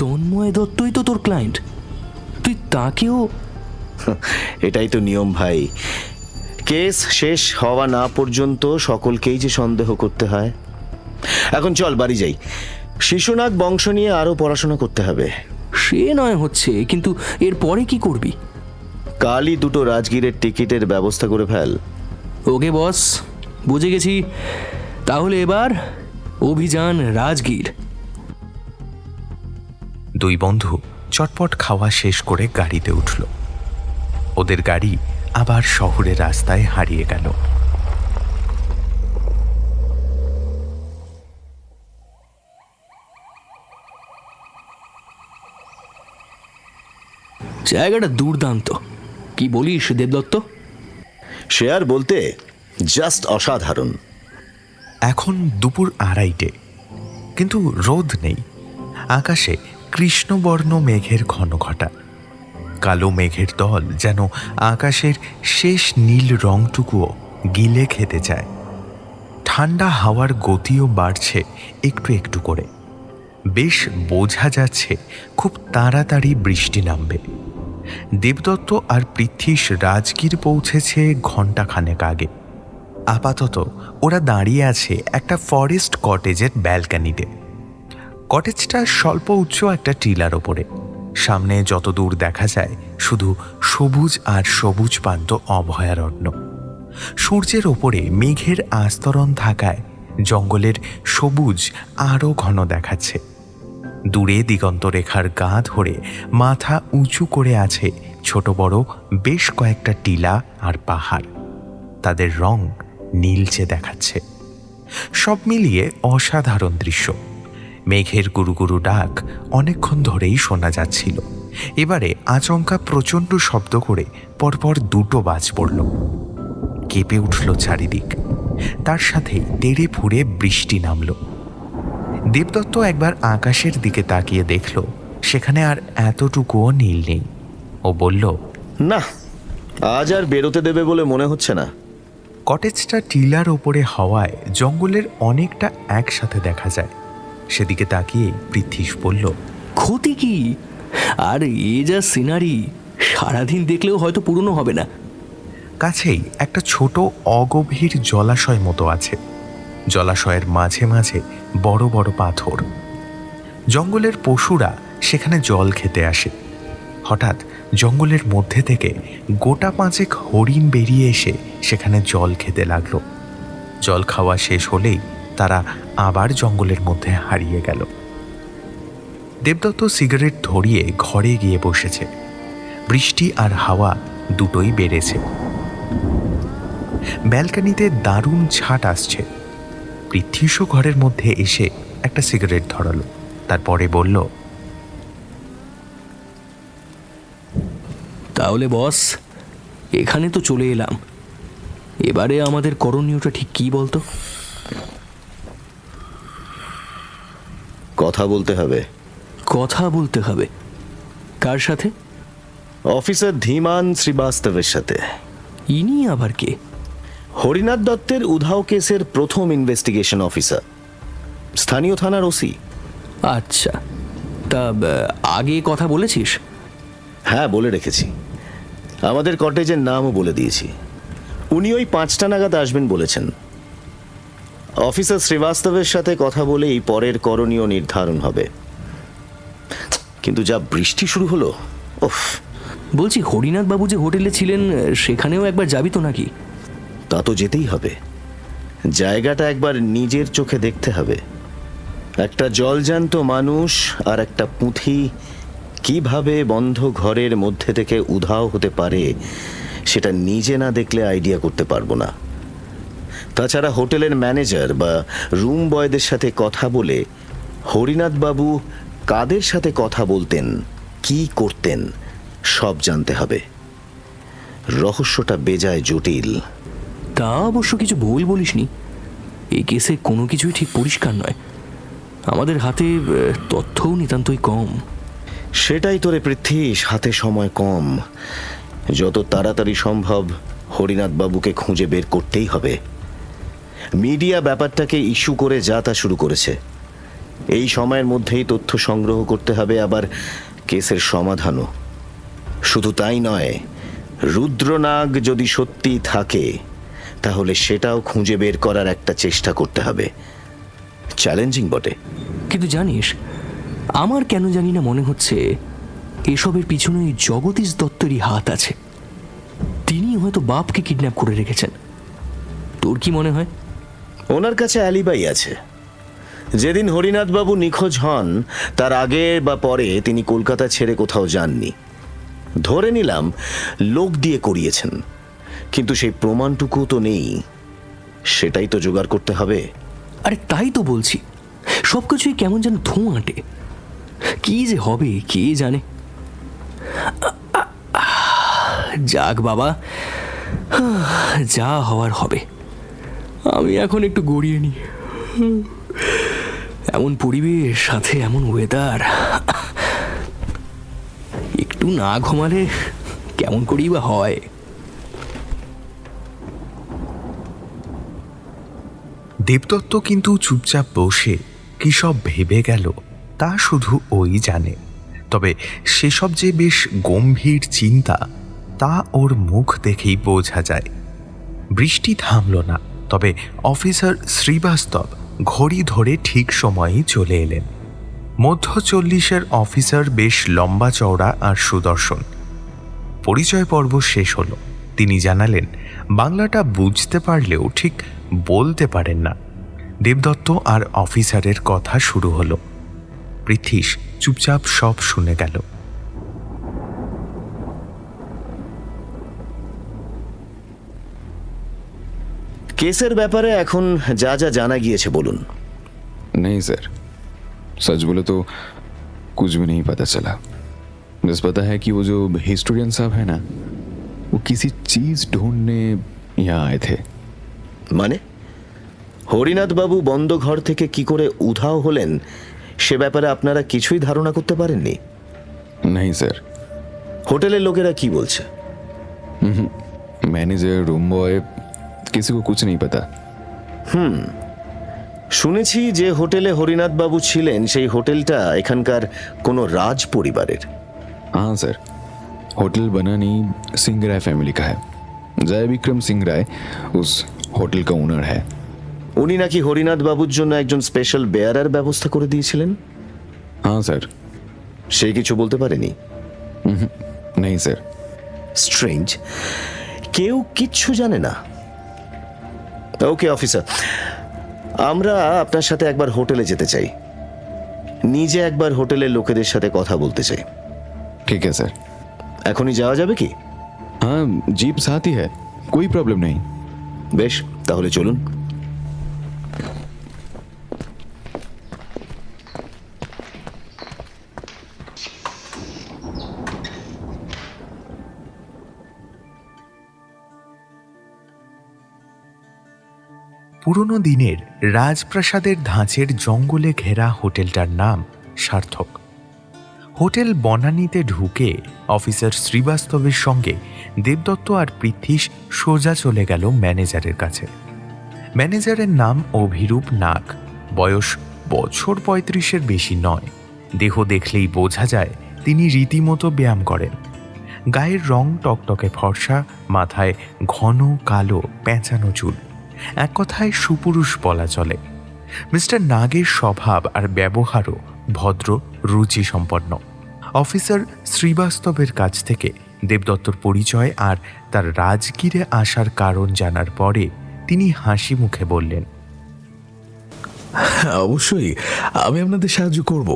তন্ময় দত্তই তো তোর ক্লায়েন্ট, তুই তাকেও? এটাই তো নিয়ম ভাই, কেস শেষ হওয়া না পর্যন্ত সকলকেই যে সন্দেহ করতে হয়। এখন চল বাড়ি যাই, শিশুনাগ বংশ নিয়ে আরো পড়াশোনা করতে হবে। সে নয় হচ্ছে, কিন্তু এরপরে কি করবি? কালই 2টো রাজগীরের টিকিটের ব্যবস্থা করে ফেল। ওকে বস, বুঝে গেছি। তাহলে এবার অভিযান রাজগীর। দুই বন্ধু চটপট খাওয়া শেষ করে গাড়িতে উঠল। ওদের গাড়ি আবার শহরের রাস্তায় হারিয়ে গেল। জায়গাটা দুর্দান্ত, কি বলিস দেবদত্ত? সে আর বলতে, জাস্ট অসাধারণ। এখন দুপুর 2:30, কিন্তু রোদ নেই। আকাশে কৃষ্ণবর্ণ মেঘের ঘনঘটা। কালো মেঘের দল যেন আকাশের শেষ নীল রংটুকুও গিলে খেতে চায়। ঠান্ডা হাওয়ার গতিও বাড়ছে একটু একটু করে। বেশ বোঝা যাচ্ছে খুব তাড়াতাড়ি বৃষ্টি নামবে। দেবদত্ত আর পৃথ্বীশ রাজগীর পৌঁছেছে ঘণ্টাখানেক আগে। আপাতত ওরা দাঁড়িয়ে আছে একটা ফরেস্ট কটেজের ব্যালকানিতে। কটেজটা স্বল্প উচ্চ একটা টিলার ওপরে। সামনে যত দূর দেখা যায় শুধু সবুজ আর সবুজ প্রান্ত অভয়ারণ্য। সূর্যের ওপরে মেঘের আস্তরণ থাকায় জঙ্গলের সবুজ আরও ঘন দেখাচ্ছে। দূরে দিগন্তরেখার গা ধরে মাথা উঁচু করে আছে ছোট বড় বেশ কয়েকটা টিলা আর পাহাড়। তাদের রং নীলচে দেখাচ্ছে। সব মিলিয়ে অসাধারণ দৃশ্য। মেঘের গুরুগুরু ডাক অনেকক্ষণ ধরেই শোনা যাচ্ছিল। এবারে আচমকা প্রচণ্ড শব্দ করে পরপর দুটো বাজ পড়ল। কেঁপে উঠল চারিদিক। তার সাথে তেড়ে ফুঁড়ে বৃষ্টি নামল। দেবদত্ত একবার আকাশের দিকে তাকিয়ে দেখল সেখানে আর এতটুকুও নীল নেই। ও বলল, না, আজ আর বেরোতে দেবে বলে মনে হচ্ছে না। কটেজটা টিলার ওপরে হওয়ায় জঙ্গলের অনেকটা একসাথে দেখা যায়। সেদিকে তাকিয়ে পৃথ্বীশ বলল, ক্ষতি কি? আর এ যা সিনারি, সারাদিন দেখলেও হয়তো পুরনো হবে না। কাছেই একটা ছোট অগভীর জলাশয় মতো আছে। জলাশয়ের মাঝে মাঝে বড় বড় পাথর। জঙ্গলের পশুরা সেখানে জল খেতে আসে। হঠাৎ জঙ্গলের মধ্যে থেকে গোটা পাঁচেক হরিণ বেরিয়ে এসে সেখানে জল খেতে লাগলো। জল খাওয়া শেষ হলেই তারা আবার জঙ্গলের মধ্যে হারিয়ে গেল। দেবদত্ত সিগারেট ধরিয়ে ঘরে গিয়ে বসেছে। বৃষ্টি আর হাওয়া দুটোই বেড়েছে। ব্যালকানিতে দারুণ ছাট আসছে। পৃথ্বীশও ঘরের মধ্যে এসে একটা সিগারেট ধরালো। তারপরে বলল, তাহলে বস, এখানে তো চলে এলাম। এবারে আমাদের করণীয়টা ঠিক কি বলতো? কথা বলতে হবে। কথা বলতে হবে? কার সাথে? অফিসার ধীমান শ্রীবাস্তবের সাথে। ইনি আবার কে? হরিনাথ দত্তের উধাও কেসের প্রথম ইনভেস্টিগেশন অফিসার, স্থানীয় থানার ওসি। আচ্ছা, তা আগে কথা বলেছিস? হ্যাঁ, বলে রেখেছি। আমাদের কটেজের নামও বলে দিয়েছি। উনি ওই 5টা নাগাদ আসবেন বলেছেন। অফিসার শ্রীবাস্তবের সাথে কথা বলে এই পরের করণীয় নির্ধারণ হবে। কিন্তু যা বৃষ্টি শুরু হলো, ওফ! বলছি, হরিনাথ বাবু যে হোটেলে ছিলেন সেখানেও একবার যাবি তো নাকি? তা তো যেতেই হবে। জায়গাটা একবার নিজের চোখে দেখতে হবে। একটা জলজ্যান্ত মানুষ আর একটা পুঁথি কিভাবে বন্ধ ঘরের মধ্যে থেকে উধাও হতে পারে সেটা নিজে না দেখলে আইডিয়া করতে পারবো না। তাছাড়া হোটেলের ম্যানেজার বা রুম বয়দের সাথে কথা বলে হরিনাথবাবু কাদের সাথে কথা বলতেন, কি করতেন, সব জানতে হবে। রহস্যটা বেজায় জটিল। তা অবশ্য কিছু ভুল বলিসনি। এই কেসে কোনো কিছুই ঠিক পরিষ্কার নয়। আমাদের হাতে তথ্যও নিতান্তই কম। সেটাই তোরে পৃথ্বীশ, হাতে সময় কম। যত তাড়াতাড়ি সম্ভব হরিনাথবাবুকে খুঁজে বের করতেই হবে। মিডিয়া ব্যাপারটাকে ইস্যু করে যা তা শুরু করেছে। এই সময়ের মধ্যেই তথ্য সংগ্রহ করতে হবে, আবার কেসের সমাধানও। শুধু তাই নয়, রুদ্রনাগ যদি সত্যি থাকে তাহলে সেটাও খুঁজে বের করার একটা চেষ্টা করতে হবে। চ্যালেঞ্জিং বটে। কিন্তু জানিস, আমার কেন জানি না মনে হচ্ছে এসবের পিছনে ওই জগদীশ দত্তেরই হাত আছে। তিনি হয়তো বাপকে কিডন্যাপ করে রেখেছেন। তোর কি মনে হয়? ওনার কাছে অ্যালিবাই আছে। যেদিন হরিনাথবাবু নিখোঁজ হন তার আগে বা পরে তিনি কলকাতা ছেড়ে কোথাও যাননি। ধরে নিলাম লোক দিয়ে করিয়েছেন, কিন্তু সেই প্রমাণটুকু তো নেই। সেটাই তো জোগাড় করতে হবে। আরে তাই তো বলছি, সবকিছুই কেমন যেন ধোঁয়াটে। কি যে হবে কে জানে। যাক বাবা, যা হওয়ার হবে। আমি এখন একটু গড়িয়ে নি। এমন পরিবেশ, সাথে এমন ওয়েদার, একটু না ঘুমালে কেমন করেই বা হয়। দেবদত্ত কিন্তু চুপচাপ বসে কী সব ভেবে গেল তা শুধু ওই জানে। তবে সেসব যে বেশ গম্ভীর চিন্তা তা ওর মুখ দেখেই বোঝা যায়। বৃষ্টি থামল না, তবে অফিসার শ্রীবাস্তব ঘড়ি ধরে ঠিক সময়েই চলে এলেন। মধ্য 40-এর অফিসার বেশ লম্বা চওড়া আর সুদর্শন। পরিচয় পর্ব শেষ হলো। তিনি জানালেন বাংলাটা বুঝতে পারলেও ঠিক বলতে পারেন না। দেবদত্ত আর অফিসারের কথা শুরু হলো। পৃথ্বীশ চুপচাপ সব শুনে গেল। কেসের ব্যাপারে এখন যা যা জানা গিয়েছে বলুন। नहीं सर, सच बोले तो कुछ भी नहीं पता चला। बस पता है कि वो जो हिस्टोरियन साहब है ना, वो किसी चीज ढूंढने यहाँ आए थे। মানে হরিনাথ বাবু বন্ধ ঘর থেকে কি করে উধাও হলেন সে ব্যাপারে আপনারা কিছুই ধারণা করতে পারেননি? नहीं सर, হোটেলের লোকেরা কি বলছে? मैनेजर, रूम बॉय, किसी को कुछ नहीं पता। শুনেছি যে হোটেলে হরিনাথ বাবু ছিলেন সেই হোটেলটা এখানকার কোনো রাজ পরিবারের। हाँ सर, होटल बनानी सिंह राय फैमिली का है। जय विक्रम सिंह राय उस होटल का ओनर है। উনি নাকি হরিনাথ বাবুর জন্য একজন স্পেশাল বেয়ারার ব্যবস্থা করে দিয়েছিলেন। हाँ सर। সে কিছু বলতে পারেনি? नहीं सर। স্ট্রেঞ্জ, কেউ কিচ্ছু জানে না। ওকে অফিসার, আমরা আপনার সাথে একবার হোটেলে যেতে চাই, নিজে একবার হোটেলের লোকেদের সাথে কথা বলতে চাই। ठीक है सर। এখনই যাওয়া যাবে কি? हाँ, जीप साथ ही है, कोई प्रॉब्लम नहीं। বেশ, তাহলে চলুন। পুরনো দিনের রাজপ্রাসাদের ধাঁচের জঙ্গলে ঘেরা হোটেলটার নাম সার্থক। হোটেল বনানীতে ঢুকে অফিসার শ্রীবাস্তবের সঙ্গে দেবদত্ত আর পৃথ্বীশ সোজা চলে গেল ম্যানেজারের কাছে। ম্যানেজারের নাম অভিরূপ নাগ। বয়স বছর 35-এর বেশি নয়। দেহ দেখলেই বোঝা যায় তিনি রীতিমতো ব্যায়াম করেন। গায়ের রং টকটকে ফর্সা, মাথায় ঘন কালো পেঁচানো চুল। এক কথায় সুপুরুষ বলা চলে। মিস্টার নাগের স্বভাব আর ব্যবহারও ভদ্র, রুচি সম্পন্ন। অফিসার শ্রীবাস্তবের কাছ থেকে দেবদত্তর পরিচয় আর তার রাজগীরে আসার কারণ জানার পরে তিনি হাসি মুখে বললেন, অবশ্যই আমি আপনাদের সাহায্য করব।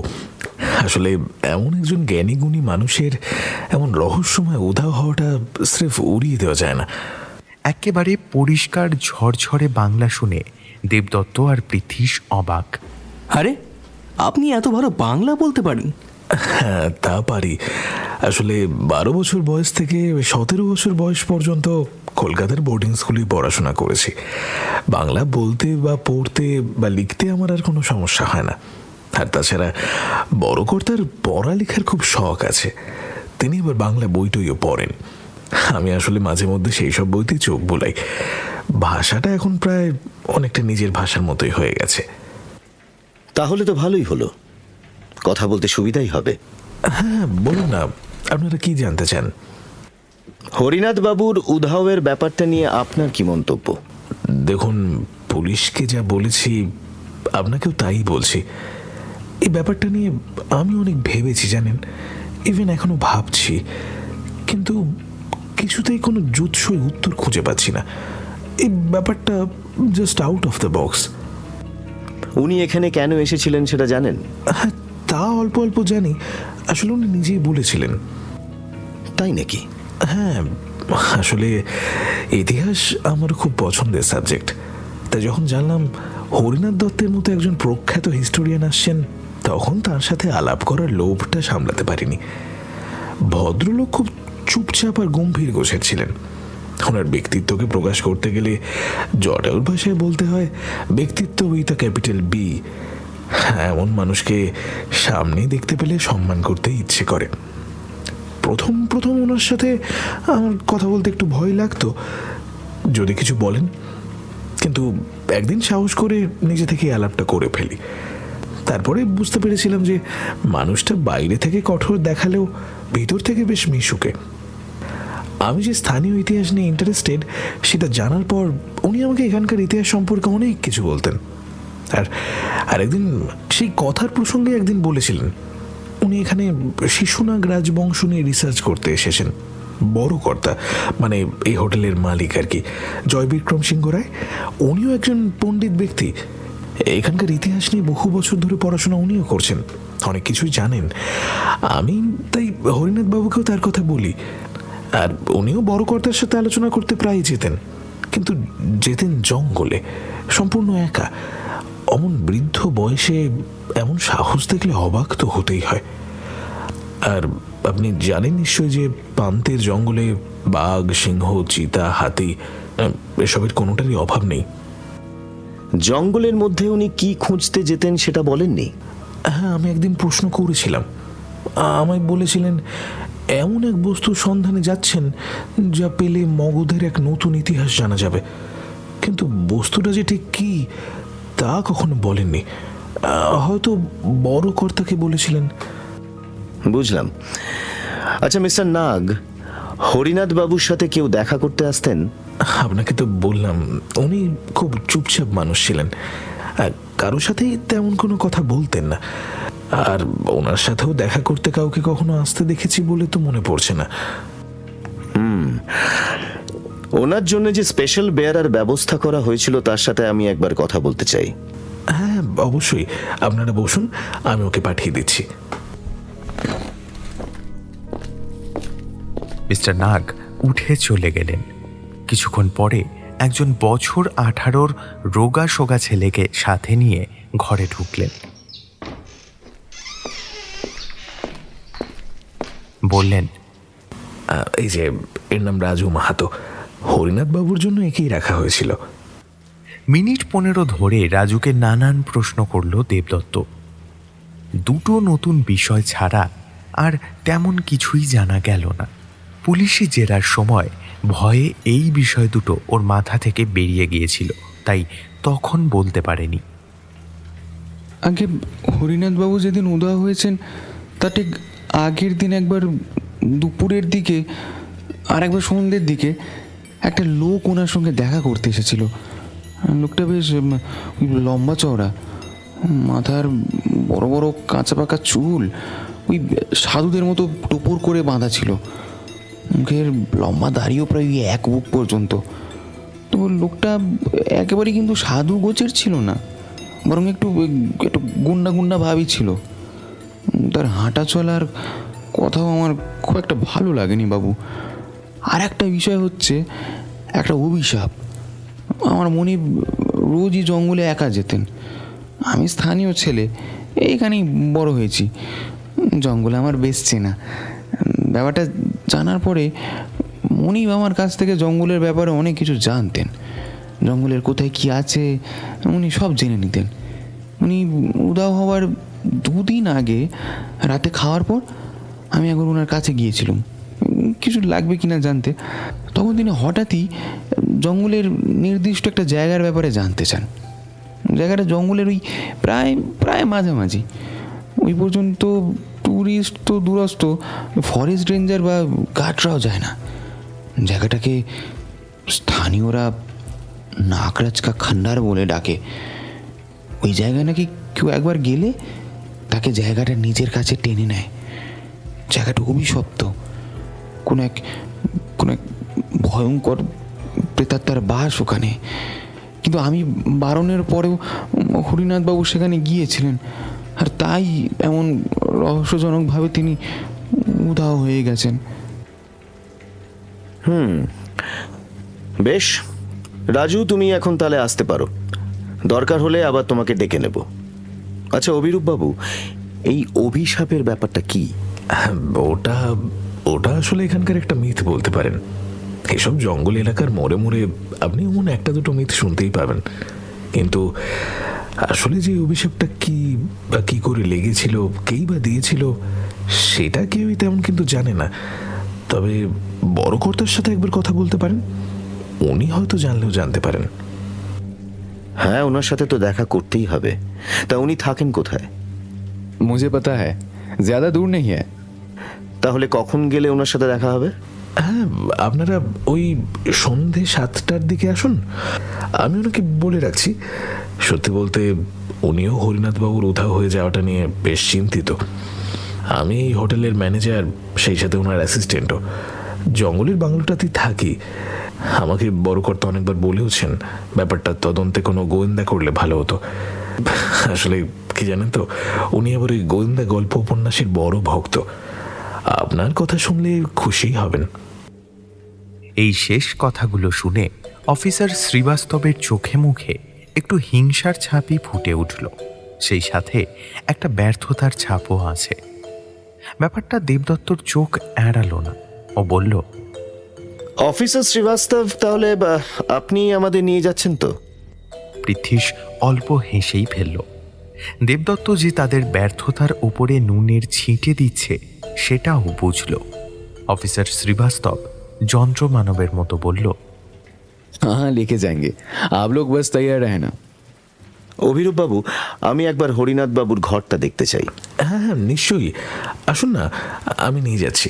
আসলে এমন একজন জ্ঞানী গুণী মানুষের এমন রহস্যময় উধাও হওয়াটা স্রেফ উড়িয়ে দেওয়া যায় না। একেবারে পরিষ্কার ঝরঝরে বাংলা শুনে দেবদত্ত আর পৃথ্বীশ অবাক। আরে, আপনি এত ভালো বাংলা বলতে পারেন? হ্যাঁ, তা পারি। আসলে 12 বছর বয়স থেকে 17 বছর বয়স পর্যন্ত কলকাতার বোর্ডিং স্কুলে পড়াশোনা করেছি। বাংলা বলতে বা পড়তে বা লিখতে আমার আর কোনো সমস্যা হয় না। আর তাছাড়া বড় কর্তার পড়ালেখার খুব শখ আছে, তিনি এবার বাংলা বইটইও পড়েন। আমি আসলে মাঝে মধ্যে সেই সব বইতে চোখ বোলাই। ভাষাটা এখন প্রায় অনেকটা নিজের ভাষার মতোই হয়ে গেছে। তাহলে তো ভালোই হলো, কথা বলতে সুবিধাই হবে। হ্যাঁ, বলুন না, আপনারা কি জানতে চান? হরিনাথ বাবুর উধাওয়ের ব্যাপারটা নিয়ে আপনার কি মন্তব্য? দেখুন, পুলিশকে যা বলেছি আপনাকেও তাই বলছি। এই ব্যাপারটা নিয়ে আমি অনেক ভেবেছি, জানেন, ইভেন এখনো ভাবছি, কিন্তু কিছুতেই কোনো জুৎসই উত্তর খুঁজে পাচ্ছি না। এই ব্যাপারটা just out of the box. উনি এখানে কেন এসেছিলেন সেটা জানেন? হ্যাঁ, তা অল্প অল্প জানি। আসলে উনি নিজেই বলেছিলেন। তাই নাকি? হ্যাঁ, আসলে ইতিহাস আমার খুব পছন্দের সাবজেক্ট। তাই যখন জানলাম হরিনাথ দত্তের মতো একজন প্রখ্যাত হিস্টোরিয়ান আসছেন, তখন তার সাথে আলাপ করার লোভটা সামলাতে পারিনি। ভদ্রলোক খুব চুপচাপ আর গম্ভীর গোছের ছিলেন। ওনার ব্যক্তিত্বকে প্রকাশ করতে গেলে জটায়ুর ভাষায় বলতে হয় ব্যক্তিত্ব উইথ আ ক্যাপিটাল বি। এমন মানুষকে সামনে দেখতে পেলে সম্মান করতে ইচ্ছে করে। প্রথম প্রথম ওনার সাথে আমার কথা বলতে একটু ভয় লাগতো, যদি কিছু বলেন, কিন্তু একদিন সাহস করে নিজে থেকে আলাপটা করে ফেলি। তারপরে বুঝতে পেরেছিলাম যে মানুষটা বাইরে থেকে কঠোর দেখালেও ভিতর থেকে বেশ মিশুকে। আমি যে স্থানীয় ইতিহাস নিয়ে ইন্টারেস্টেড সেটা জানার পর উনি আমাকে এখানকার ইতিহাস সম্পর্কে অনেক কিছু বলতেন। আর একদিন সেই কথার প্রসঙ্গে একদিন বলেছিলেন উনি এখানে শিশুনাগ রাজবংশ নিয়ে রিসার্চ করতে এসেছেন। বড় কর্তা, মানে এই হোটেলের মালিক আর কি, জয়বিক্রম সিংহ রায়, উনিও একজন পণ্ডিত ব্যক্তি। এখানকার ইতিহাস নিয়ে বহু বছর ধরে পড়াশোনা উনিও করছেন, অনেক কিছুই জানেন। আমি তাই হরিনাথ বাবুকেও তার কথা বলি, আর উনিও বড় কর্তার সাথে আলোচনা করতে প্রায় যেতেন, কিন্তু যেতেন জঙ্গলে, সম্পূর্ণ একা। অমন বৃদ্ধ বয়সে এমন সাহস দেখলে অবাক তো হতেই হয়। আর আপনি জানেন নিশ্চয়ই যে পান্তের জঙ্গলে বাঘ, সিংহ, চিতা, হাতি এসবের কোনোটারই অভাব নেই। জঙ্গলের মধ্যে উনি কি খুঁজতে যেতেন সেটা বলেননি? হ্যাঁ, আমি একদিন প্রশ্ন করেছিলাম। আমায় বলেছিলেন এমন এক বস্তুর সন্ধানে যাচ্ছেন যা পেলে মগধের এক নতুন ইতিহাস জানা যাবে, কিন্তু বস্তুটা যে ঠিক কি তা কখনো বলেননি। হয়তো বড় কর্তাকে বলেছিলেন। বুঝলাম। আচ্ছা মিস্টার নাগ, হরিনাথ বাবুর সাথে কেউ দেখা করতে আসতেন? আপনাকে তো বললাম উনি খুব চুপচাপ মানুষ ছিলেন, কারোর সাথেই তেমন কোনো কথা বলতেন না। আর ওনার সাথেও দেখা করতে কাউকে কখনো আসতে দেখেছি বলে তো মনে পড়ছে না। ওনার জন্য যে স্পেশাল বেয়ারার ব্যবস্থা করা হয়েছিল তার সাথে আমি একবার কথা বলতে চাই। হ্যাঁ অবশ্যই, আপনারা বসুন, আমি ওকে পাঠিয়ে দিচ্ছি। মিস্টার নাগ উঠে চলে গেলেন। কিছুক্ষণ পরে একজন বছর 18 রোগা সোগা ছেলেকে সাথে নিয়ে ঘরে ঢুকলেন। বললেন, এই যে এর নাম রাজু মাহাতো, হরিনাথ বাবুর জন্য একেই রাখা হয়েছিল। মিনিট 15 ধরে রাজুকে নানান প্রশ্ন করল দেবদত্ত। দুটো নতুন বিষয় ছাড়া আর তেমন কিছুই জানা গেল না। পুলিশি জেরার সময় ভয়ে এই বিষয় দুটো ওর মাথা থেকে বেরিয়ে গিয়েছিল, তাই তখন বলতে পারেনি। আগে হরিনাথবাবু যেদিন উদয় হয়েছেন তার ঠিক আগের দিন একবার দুপুরের দিকে আর একবার সন্ধ্যের দিকে একটা লোক ওনার সঙ্গে দেখা করতে এসেছিল। লোকটা বেশ লম্বা চওড়া, মাথার বড় বড় কাঁচা পাকা চুল ওই সাধুদের মতো টোপর করে বাঁধা ছিল, মুখের লম্বা দাড়িও প্রায় এক বুক পর্যন্ত। তো লোকটা একেবারেই কিন্তু সাধু গোছের ছিল না, বরং একটু একটু গুন্ডা গুন্ডা ভাবই ছিল। তার হাঁটা চলার কথাও আমার খুব একটা ভালো লাগেনি বাবু। আর একটা বিষয় হচ্ছে একটা অভিশাপ। আমার মনে রোজই জঙ্গলে একা যেতেন। আমি স্থানীয় ছেলে, এইখানেই বড় হয়েছি, জঙ্গলে আমার বেশ চেনা। ব্যাপারটা জানার পরে মনিব আমার কাছ থেকে জঙ্গলের ব্যাপারে অনেক কিছু জানতেন। জঙ্গলের কোথায় কি আছে উনি সব জেনে নিতেন। উনি উদাও হওয়ার 2 দিন আগে রাতে খাওয়ার পর আমি একবার ওনার কাছে গিয়েছিলাম কিছু লাগবে কিনা জানতে। তখন তিনি হঠাৎই জঙ্গলের নির্দিষ্ট একটা জায়গার ব্যাপারে জানতে চান। জায়গাটা জঙ্গলের ওই প্রায় প্রায় মাঝামাঝি। ওই পর্যন্ত ট্যুরিস্ট তো দূরস্থ, ফরেস্ট রেঞ্জার বা গার্ডরাও যায় না। জায়গাটাকে স্থানীয়রা নাগরাজ কা খান্ডার বলে ডাকে। ওই জায়গায় নাকি কেউ একবার গেলে তাকে জায়গাটা নিজের কাছে টেনে নেয়। জায়গাটা অভিশপ্ত, কোনো এক ভয়ঙ্কর প্রেতাত্মার বাস ওখানে। কিন্তু আমি বারণের পরেও হরিনাথবাবু সেখানে গিয়েছিলেন, আর তাই এমন রহস্যজনকভাবে তিনি উধাও হয়ে গেছেন। বেশ রাজু, তুমি এখন তাহলে আসতে পারো, দরকার হলে আবার তোমাকে ডেকে নেব। আচ্ছা অভিরূপ বাবু, এই অভিশাপের ব্যাপারটা কি? ওটা ওটা আসলে এখানকার একটা মিথ বলতে পারেন। এসব জঙ্গল এলাকার মোড়ে মোড়ে আপনি এমন একটা দুটো মিথ শুনতেই পাবেন, কিন্তু আসলে যে অভিশাপটা কি বা কি করে লেগেছিল, কেই বা দিয়েছিল, সেটা কেউই তেমন কিন্তু জানে না। তবে বড় কর্তার সাথে একবার কথা বলতে পারেন, উনি হয়তো জানলেও জানতে পারেন। হ্যাঁ, ওনার সাথে তো দেখা করতেই হবে। তা উনি থাকেন কোথায়? मुझे पता है ज्यादा दूर नहीं है। তাহলে কখন গেলে ওনার সাথে দেখা হবে? হ্যাঁ, আপনারা ওই সন্ধে 7টার দিকে আসুন। আমি ওনাকে বলে রাখছি। সত্যি বলতে উনিও হরিনাথবাবুর উধাও হয়ে যাওয়াটা নিয়ে বেশ চিন্তিত। আমি এই হোটেলের ম্যানেজার, সেই সাথে ওনার অ্যাসিস্ট্যান্টও। জঙ্গলের বাংলোটাতেই থাকি। আমাকে বড় কর্তা অনেকবার বলেওছেন ব্যাপারটা তদন্তে কোনো গোয়েন্দা করলে ভালো হতো। আসলে কি জানেন তো, উনি আবার ওই গোয়েন্দা গল্প উপন্যাসের বড় ভক্ত। আপনার কথা শুনলে খুশি হবেন। এই শেষ কথাগুলো শুনে অফিসার শ্রীবাস্তবের চোখে মুখে একটু হিংসার ছাপই ফুটে উঠল, সেই সাথে একটা ব্যর্থতার ছাপও আছে। ব্যাপারটা দেবদত্তর চোখ এড়ালো না। ও বলল, অফিসার শ্রীবাস্তব, তাহলে আপনি আমাদের নিয়ে যাচ্ছেন তো? পৃথ্বীশ অল্প হেসেই ফেলল। দেবদত্ত যে তাদের ব্যর্থতার উপরে নুনের ছিটে দিচ্ছে সেটাও বুঝল। অফিসার শ্রীবাস্তব যন্ত্রমানবের মতো বলল, हाँ लेके जाएंगे, आप लोग बस तैयार रहना। অভিরূপ বাবু, আমি একবার হরিনাথ বাবুর ঘরটা দেখতে চাই। হ্যাঁ হ্যাঁ, নিশ্চয়ই আসুন না, আমি নিয়ে যাচ্ছি।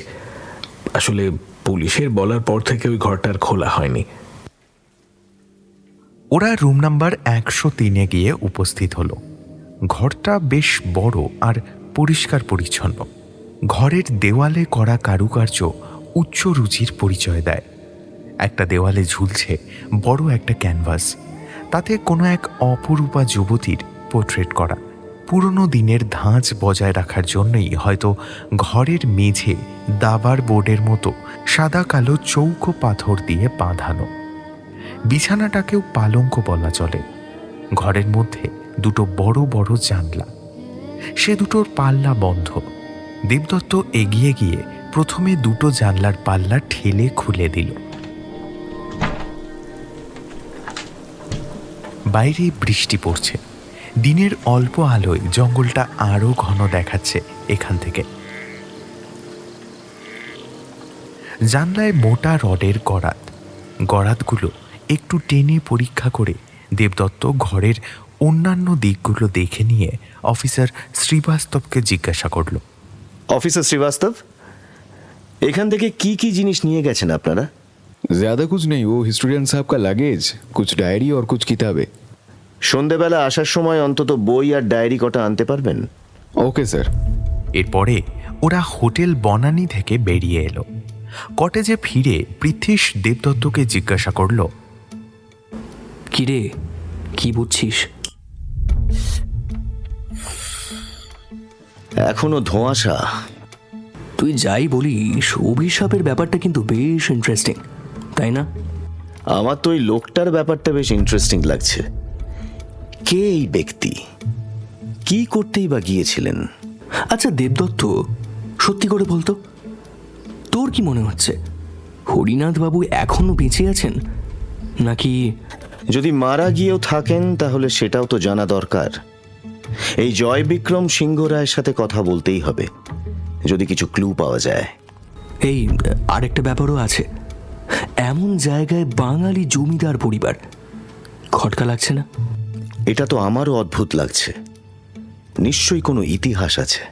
আসলে পুলিশের বলার পর থেকে ওই ঘরটার খোলা হয়নি। ওরা রুম নাম্বার 103-এ গিয়ে উপস্থিত হলো। ঘরটা বেশ বড় আর পরিষ্কার পরিচ্ছন্ন। ঘরের দেওয়ালে করা কারুকার্য উচ্চ রুচির পরিচয় দেয়। একটা দেওয়ালে ঝুলছে বড় একটা ক্যানভাস, তাতে কোনো এক অপরূপা যুবতীর পোর্ট্রেট করা। পুরনো দিনের ধাঁচ বজায় রাখার জন্যই হয়তো ঘরের মেঝে দাবার বোর্ডের মতো সাদা কালো চৌকো পাথর দিয়ে বাঁধানো। বিছানাটাকেও পালঙ্ক বলা চলে। ঘরের মধ্যে দুটো বড় বড় জানলা, সে দুটোর পাল্লা বন্ধ। দেবদত্ত এগিয়ে গিয়ে প্রথমে দুটো জানলার পাল্লা ঠেলে খুলে দিল। বাইরে বৃষ্টি পড়ছে। দিনের অল্প আলোয় জঙ্গলটা আরো ঘন দেখাচ্ছে এখান থেকে। জানলায় মোটা রডের গরাদ। গরাদগুলো একটু টেনে পরীক্ষা করে দেবদত্ত ঘরের অন্যান্য দিকগুলো দেখে নিয়ে অফিসার শ্রীবাস্তবকে জিজ্ঞাসা করল, অফিসার শ্রীবাস্তব, এখান থেকে কি কি জিনিস নিয়ে গেছেন আপনারা? ज्यादा कुछ नहीं, वो हिस्टोरियन साहब का लगेज, कुछ डायरी और कुछ किताबें। সন্ধেবেলা আসার সময় অন্তত বই আর ডায়েরি কটা আনতে পারবেন? Okay sir. এরপরে ওরা হোটেল বনানী থেকে বেরিয়ে এলো। কটেজে ফিরে পৃথ্বীশ দেবদত্তকে জিজ্ঞাসা করল, কিরে, কি বুঝছিস? এখনো ধোঁয়াশা। তুই যাই বলিস, অভিশাপের ব্যাপারটা কিন্তু বেশ ইন্টারেস্টিং, তাই না? আমার তো ওই লোকটার ব্যাপারটা বেশ ইন্টারেস্টিং লাগছে। কে এই ব্যক্তি? কি করতেই বা গিয়েছিলেন? আচ্ছা দেবদত্ত, সত্যি করে বলতো, তোর কি মনে হচ্ছে হরিনাথ বাবু এখনো বেঁচে আছেন নাকি? যদি মারা গিয়েও থাকেন তাহলে সেটাও তো জানা দরকার। এই জয় বিক্রম সিংহ রায়ের সাথে কথা বলতেই হবে, যদি কিছু ক্লু পাওয়া যায়। এই আরেকটা ব্যাপারও আছে, এমন জায়গায় বাঙালি জমিদার পরিবার, খটকা লাগছে না? এটা তো আমারও অদ্ভুত লাগছে। নিশ্চয়ই কোনো ইতিহাস আছে,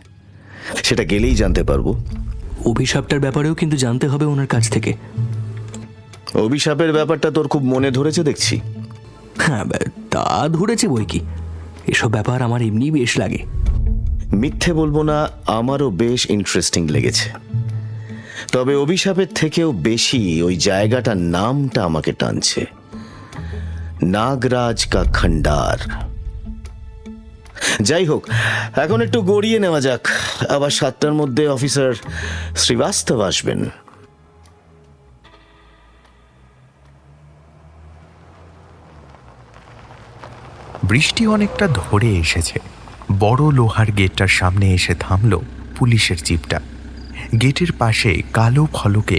সেটা গেলেই জানতে পারবো। অভিশাপটার ব্যাপারেও কিন্তু জানতে হবে ওনার কাছ থেকে। অভিশাপের ব্যাপারটা তোর খুব মনে ধরেছে দেখছি। হ্যাঁ, তা ধরেছে বই কি, এসব ব্যাপার আমার এমনি বেশ লাগে। মিথ্যে বলবো না, আমারও বেশ ইন্টারেস্টিং লেগেছে। তবে অভিশাপের থেকেও বেশি ওই জায়গাটার নামটা আমাকে টানছে, নাগরাজ কা খন্ডার। যাই হোক, এখন একটু গড়িয়ে নেওয়া যাক। আবার 7টার মধ্যে অফিসার শ্রীবাস্তব আসবেন। বৃষ্টি অনেকটা ধরে এসেছে। বড় লোহার গেটটার সামনে এসে থামল পুলিশের জিপটা। গেটের পাশে কালো ফলকে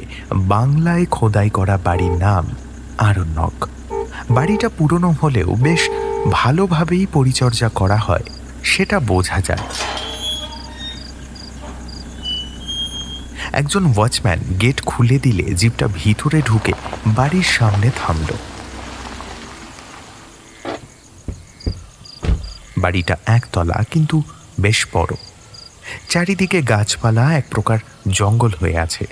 বাংলায় খোদাই করা বাড়ির নাম আরণ্যক। বাড়িটা পুরনো হলেও বেশ ভালোভাবেই পরিচর্যা করা হয়, সেটা বোঝা যায়। একজন ওয়াচম্যান গেট খুলে দিলে জিপটা ভিতরে ঢুকে বাড়ির সামনে থামল। বাড়িটা একতলা, কিন্তু বেশ বড়। চারিদিকে গাছপালা, এক প্রকার জঙ্গল হয়ে আছে।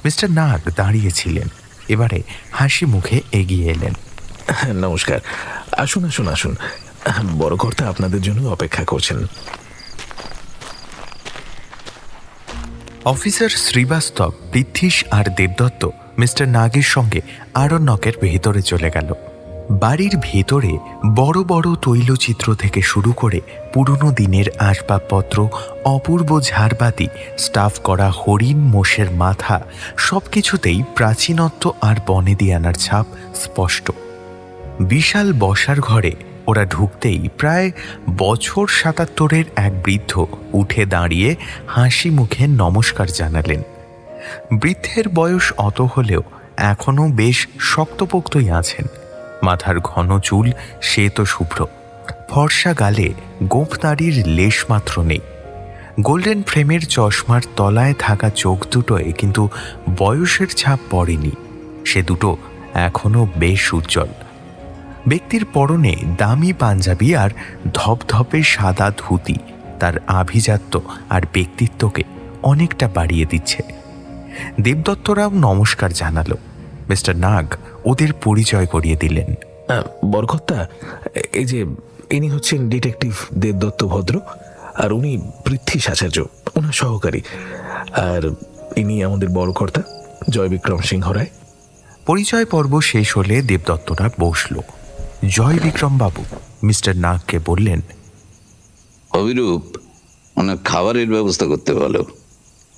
মিস্টার নাগ দাঁড়িয়েছিলেন, এবারে হাসি মুখে এগিয়ে এলেন। নমস্কার, আসুন আসুন আসুন, বড় কর্তা আপনাদের জন্য অপেক্ষা করছেন। অফিসার শ্রীবাস্তব, পৃথ্বীশ আর দেবদত্ত মিস্টার নাগের সঙ্গে আরণ্যকের ভেতরে চলে গেল। বাড়ির ভেতরে বড় বড় তৈলচিত্র থেকে শুরু করে পুরনো দিনের আসবাবপত্র, অপূর্ব ঝাড়বাতি, স্টাফ করা হরিণ, মোষের মাথা, সব কিছুতেই প্রাচীনত্ব আর বনেদিয়ানার ছাপ স্পষ্ট। বিশাল বসার ঘরে ওরা ঢুকতেই প্রায় বছর ৭৭-এর এক বৃদ্ধ উঠে দাঁড়িয়ে হাসি মুখে নমস্কার জানালেন। বৃদ্ধের বয়স অত হলেও এখনও বেশ শক্তপোক্তই আছেন। মাথার ঘন চুল শ্বেত শুভ্র, ফর্সা গালে গোঁফদাড়ির লেশ মাত্র নেই। গোল্ডেন ফ্রেমের চশমার তলায় থাকা চোখ দুটোয় কিন্তু বয়সের ছাপ পড়েনি, সে দুটো এখনও বেশ উজ্জ্বল। ব্যক্তির পরনে দামি পাঞ্জাবি আর ধপধপে সাদা ধুতি তার আভিজাত্য আর ব্যক্তিত্বকে অনেকটা বাড়িয়ে দিচ্ছে। দেবদত্তরাও নমস্কার জানালো। মিস্টার নাগ ওদের পরিচয় করিয়ে দিলেন। বড় কর্তা, এই যে ইনি হচ্ছেন ডিটেকটিভ দেবদত্ত ভদ্র, আর উনি পৃথ্বীশ আচার্য, ওনার সহকারী। আর ইনি আমাদের বড় কর্তা জয় বিক্রম সিংহ রায়। পরিচয় পর্ব শেষ হলে দেবদত্তরা বসল। জয় বিক্রম বাবু মিস্টার নাগকে বললেন, অভিরূপ, ওনার খাবারের ব্যবস্থা করতে বলো,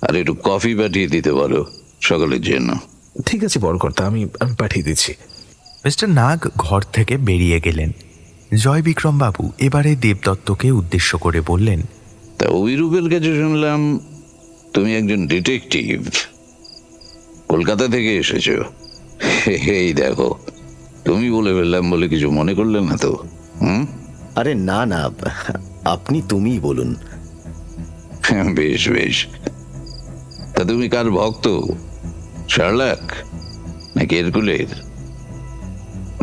আর একটু কফি পাঠিয়ে দিতে বলো সকলের জন্য। ঠিক আছে বড় কর্তা, আমি পাঠিয়ে দিচ্ছি। মিস্টার নাগ ঘর থেকে বেরিয়ে গেলেন। জয় বিক্রম বাবু এবারে দেবদত্তকে উদ্দেশ্য করে বললেন, তা অভিরূপের কাছে শুনলাম তুমি একজন ডিটেকটিভ, কলকাতা থেকে এসেছো। এই দেখো, তুমি বলে ফেললাম বলে কিছু মনে করলে না তো? আরে না না, আপনি তুমিই বলুন। বেশ বেশ। তা তুমি কার ভক্ত? শার্লক নাকি এরকুলের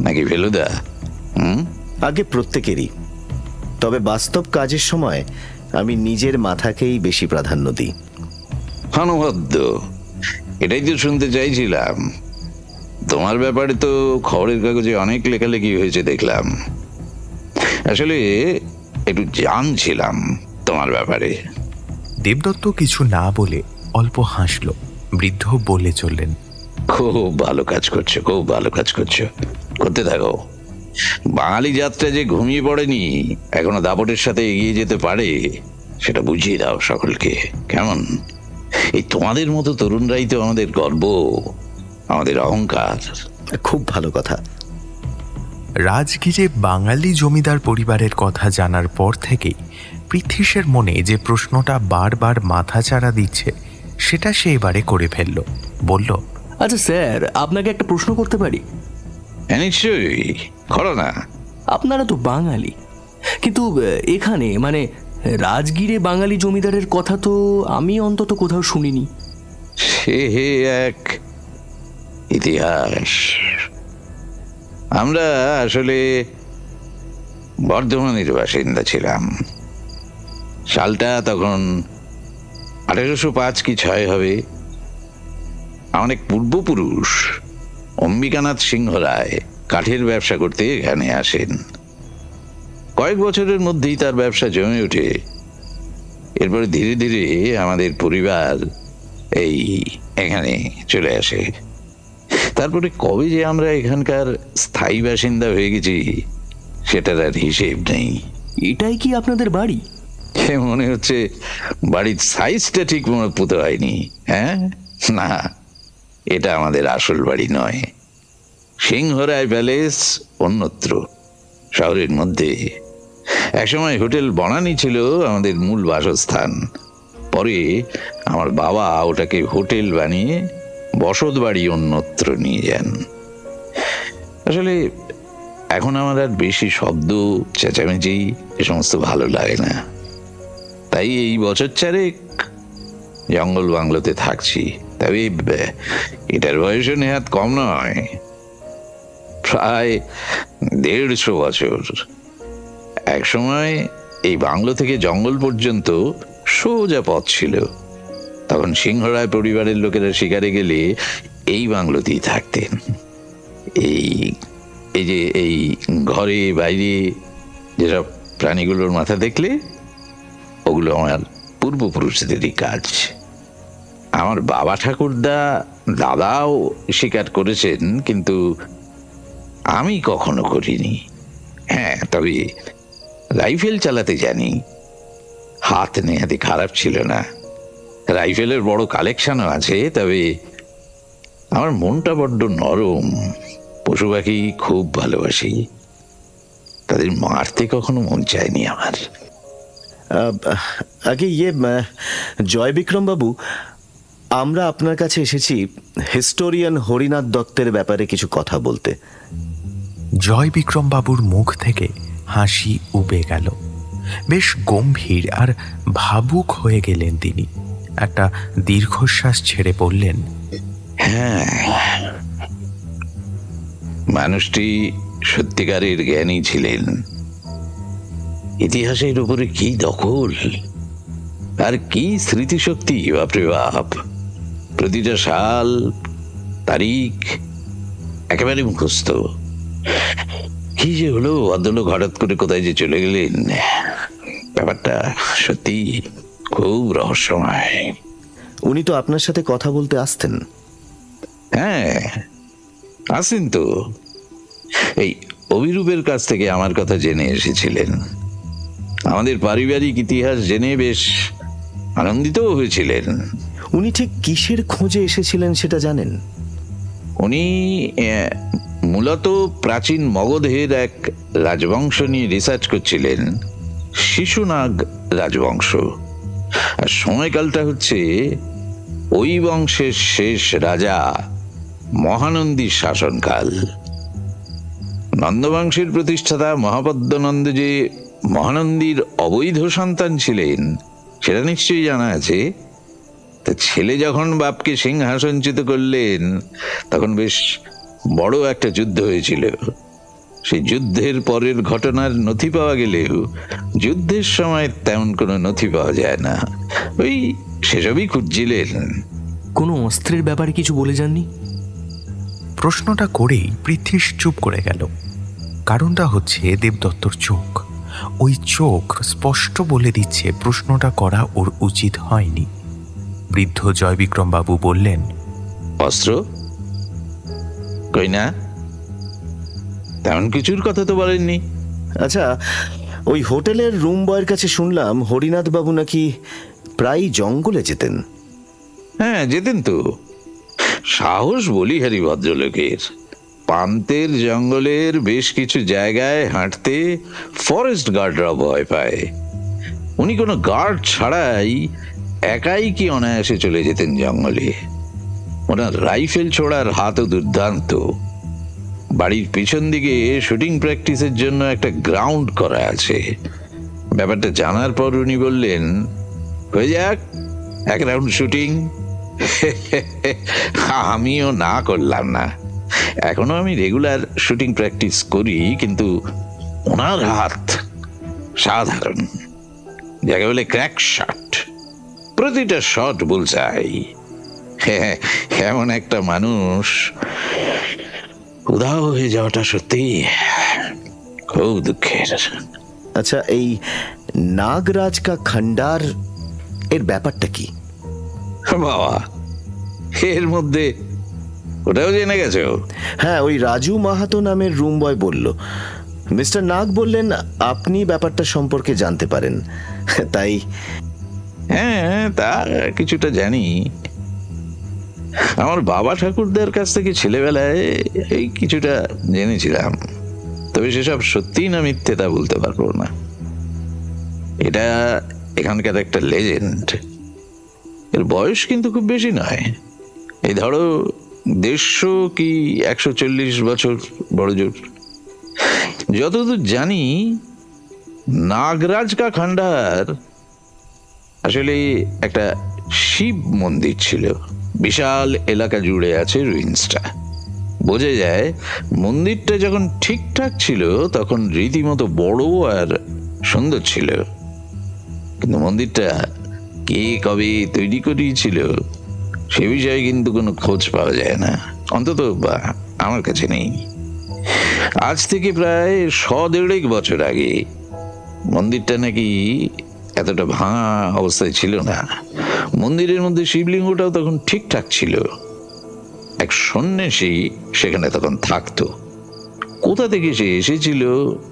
নাকি ফেলুদা? আগে প্রত্যেকেরই, তবে বাস্তব কাজের সময় আমি নিজের মাথাকেই বেশি প্রাধান্য দিই। অনবদ্য, এটাই তো শুনতে চাইছিলাম। তোমার ব্যাপারে তো খবরের কাগজে অনেক লেখালেখি হয়েছে দেখলাম। আসলে একটু জানছিলাম তোমার ব্যাপারে। দেবদত্ত কিছু না বলে অল্প হাসল। বৃদ্ধ বলে চললেন, খুব ভালো কাজ করছো, খুব ভালো কাজ করছো, করতে থাকো। বাঙালি জাতটা যে ঘুমিয়ে পড়েনি, এখনো দাপটের সাথে এগিয়ে যেতে পারে, সেটা বুঝিয়ে দাও সকলকে, কেমন? এই তোমাদের মতো তরুণরাই তো আমাদের গর্ব, আমাদের অহংকার। খুব ভালো কথা। রাজগিরে বাঙালি জমিদার পরিবারের কথা জানার পর থেকেই পৃথ্বীশের মনে যে প্রশ্নটা বারবার মাথাচাড়া দিচ্ছে, সেটা সে এবারে করে ফেলল। বলল, আচ্ছা স্যার, আপনাকে একটা প্রশ্ন করতে পারি? নিশ্চয়ই, করো না। আপনারা তো বাঙালি, কিন্তু এখানে মানে রাজগিরে বাঙালি জমিদারের কথা তো আমি অন্তত কোথাও শুনিনি। সে এক ইতিহাস। আমরা আসলে বর্ধমানের বাসিন্দা ছিলাম। সালটা তখন 1805 কি 6 হবে। অনেক পূর্বপুরুষ অম্বিকানাথ সিংহ রায় কাঠের ব্যবসা করতে এখানে আসেন। কয়েক বছরের মধ্যেই তার ব্যবসা জমে ওঠে। এরপরে ধীরে ধীরে আমাদের পরিবার এখানে চলে আসে। তারপরে কবে যে আমরা এখানকার স্থায়ী বাসিন্দা হয়ে গেছি সেটার আর হিসেব নেই। এটাই কি আপনাদের বাড়ি? মনে হচ্ছে বাড়ির সাইজটা ঠিক মনে পুঁতে হয়নি। হ্যাঁ, না, এটা আমাদের আসল বাড়ি নয়। সিংহরায় প্যালেস অন্যত্র, শহরের মধ্যে। একসময় হোটেল বনানী ছিল আমাদের মূল বাসস্থান। পরে আমার বাবা ওটাকে হোটেল বানিয়ে বসত বাড়ি অন্যত্র নিয়ে যান। আসলে এখন আমার আর বেশি শব্দ, চেঁচামেচি এ সমস্ত ভালো লাগে না। তাই এই বছর 4 জঙ্গল বাংলোতে থাকছি। তবে এটার বয়সও নেহাত কম নয়, প্রায় 150 বছর। একসময় এই বাংলো থেকে জঙ্গল পর্যন্ত সোজা পথ ছিল। তখন সিংহরায় পরিবারের লোকেরা শিকারে গেলে এই বাংলোতেই থাকতেন। এই এই যে এই ঘরে বাইরে যেসব প্রাণীগুলোর মাথা দেখলে, ওগুলো আমার পূর্বপুরুষদেরই কাজ। আমার বাবা ঠাকুরদা, দাদাও শিকার করেছেন, কিন্তু আমি কখনো করিনি। হ্যাঁ, তবে রাইফেল চালাতে জানি। হাত নেহাতি খারাপ ছিল না। রাইফেলের বড় কালেকশনও আছে, তবে আমার মনটা বড্ড নরম। পশু পাখি খুব ভালোবাসি, তাদের মারতে কখনো মন চায়নি আমার। আগে জয় বিক্রম বাবু, আমরা আপনার কাছে এসেছি হিস্টোরিয়ান হরিনাথ দত্তের ব্যাপারে কিছু কথা বলতে। জয় বিক্রম বাবুর মুখ থেকে হাসি উবে গেল। বেশ গম্ভীর আর ভাবুক হয়ে গেলেন তিনি। একটা দীর্ঘশ্বাস ছেড়ে বললেন, হ্যাঁ, মানুষটি সত্যিকারের জ্ঞানী ছিলেন। ইতিহাসের উপরে কি দখল আর কি স্মৃতিশক্তি, বাপরে বাপ! প্রতিটা সাল, তারিখ একেবারে মুখস্থ। কি যে হলো, ভদ্রলোক হঠাৎ করে কোথায় যে চলে গেলেন, ব্যাপারটা সত্যি খুব রহস্যময়। উনি তো আপনার সাথে কথা বলতে আসতেন। হ্যাঁ, আসেন তো। এই অভিরূপের কাছ থেকে আমার কথা জেনে এসেছিলেন। আমাদের পারিবারিক ইতিহাস জেনে বেশ আনন্দিত হয়েছিলেন। উনি ঠিক কিসের খোঁজে এসেছিলেন সেটা জানেন? উনি মূলত প্রাচীন মগধের এক রাজবংশ নিয়ে রিসার্চ করছিলেন, শিশুনাগ রাজবংশ। আর সময়কালটা হচ্ছে ওই বংশের শেষ রাজা মহানন্দীর শাসনকাল। নন্দবংশের প্রতিষ্ঠাতা মহাপদ্মনন্দ যে মহানন্দীর অবৈধ সন্তান ছিলেন সেটা নিশ্চয়ই জানা আছে। তা ছেলে যখন বাপকে সিংহাসনচ্যুত করলেন, তখন বেশ বড় একটা যুদ্ধ হয়েছিল। সেই যুদ্ধের পরের ঘটনার নথি পাওয়া গেলেও যুদ্ধের সময় তেমন কোনো নথি পাওয়া যায় না। ওই সেসবই খুঁজছিলেন। কোনো অস্ত্রের ব্যাপারে কিছু বলে যাননি? প্রশ্নটা করেই পৃথ্বীশ চুপ করে গেল। কারণটা হচ্ছে দেবদত্তর চোখ। ওই চোখ স্পষ্ট বলে দিচ্ছে প্রশ্নটা করা ওর উচিত হয়নি। বৃদ্ধ জয় বিক্রম বাবু বললেন, অস্ত্র কই না, তেমন কিছুর কথা তো বলেননি। আচ্ছা, ওই হোটেলের রুম বয়ের কাছে শুনলাম হরিনাথ বাবু নাকি প্রায় জঙ্গলে যেতেন। হ্যাঁ, যেতেন তো। সাহস বলিহারি ভদ্রলোকের। পান্তের জঙ্গলের বেশ কিছু জায়গায় হাঁটতে ফরেস্ট গার্ডরা ভয় পায়। উনি কোনো গার্ড ছাড়াই একাই কি অনায়াসে চলে যেতেন জঙ্গলে। ওনার রাইফেল ছোড়ার হাতও দুর্দান্ত। বাড়ির পিছন দিকে শুটিং প্র্যাকটিসের জন্য একটা গ্রাউন্ড করা আছে। ব্যাপারটা জানার পর উনি বললেন, হয়ে যাক এক রাউন্ড শুটিং। আমিও না করলাম না। এখনো আমি রেগুলার শুটিং প্র্যাকটিস করি, কিন্তু ওনার হাত সাধারণ, যাকে বলে ক্র্যাক শট। প্রতিটা শট বুলসআই। এমন একটা মানুষ উধাও হয়ে যাওয়াটা সত্যি খুব দুঃখের। আচ্ছা, এই নাগরাজ কা খন্ডার এর ব্যাপারটা কি? বাবা, এর মধ্যে ওটাও জেনে গেছো? হ্যাঁ, ওই রাজু মাহাতো নামের রুম বয় বলল। মিস্টার নাগ বললেন আপনি ব্যাপারটা সম্পর্কে জানতে পারেন, তাই। হ্যাঁ, তা কিছুটা জানি। আমার বাবা ঠাকুরদার কাছ থেকে ছেলেবেলায় এই কিছুটা জেনেছিলাম, তবে সেসব সত্যি না মিথ্যে তা বলতে পারবো না। এটা এখানকার একটা লেজেন্ড। এর বয়স কিন্তু খুব বেশি নয়, এই ধরো 150 কি 140 বছর বড় জোর। যতদূর জানি নাগরাজ কা খন্ডার আসলে একটা শিব মন্দির ছিল। বিশাল এলাকা জুড়ে আছে রুইন্সটা। বোঝা যায় মন্দিরটা যখন ঠিকঠাক ছিল তখন রীতিমতো বড় আর সুন্দর ছিল, কিন্তু মন্দিরটা কে কবে তৈরি করিয়েছিল সে বিষয়ে কিন্তু কোনো খোঁজ পাওয়া যায় না, অন্তত আমার কাছে নেই। আজ থেকে প্রায় 150 বছর আগে মন্দিরটা নাকি এতটা ভাঙা অবস্থায় ছিল না। মন্দিরের মধ্যে শিবলিঙ্গটাও তখন ঠিকঠাক ছিল। এক সন্ন্যাসী সেখানে তখন থাকতো। কোথা থেকে সে এসেছিল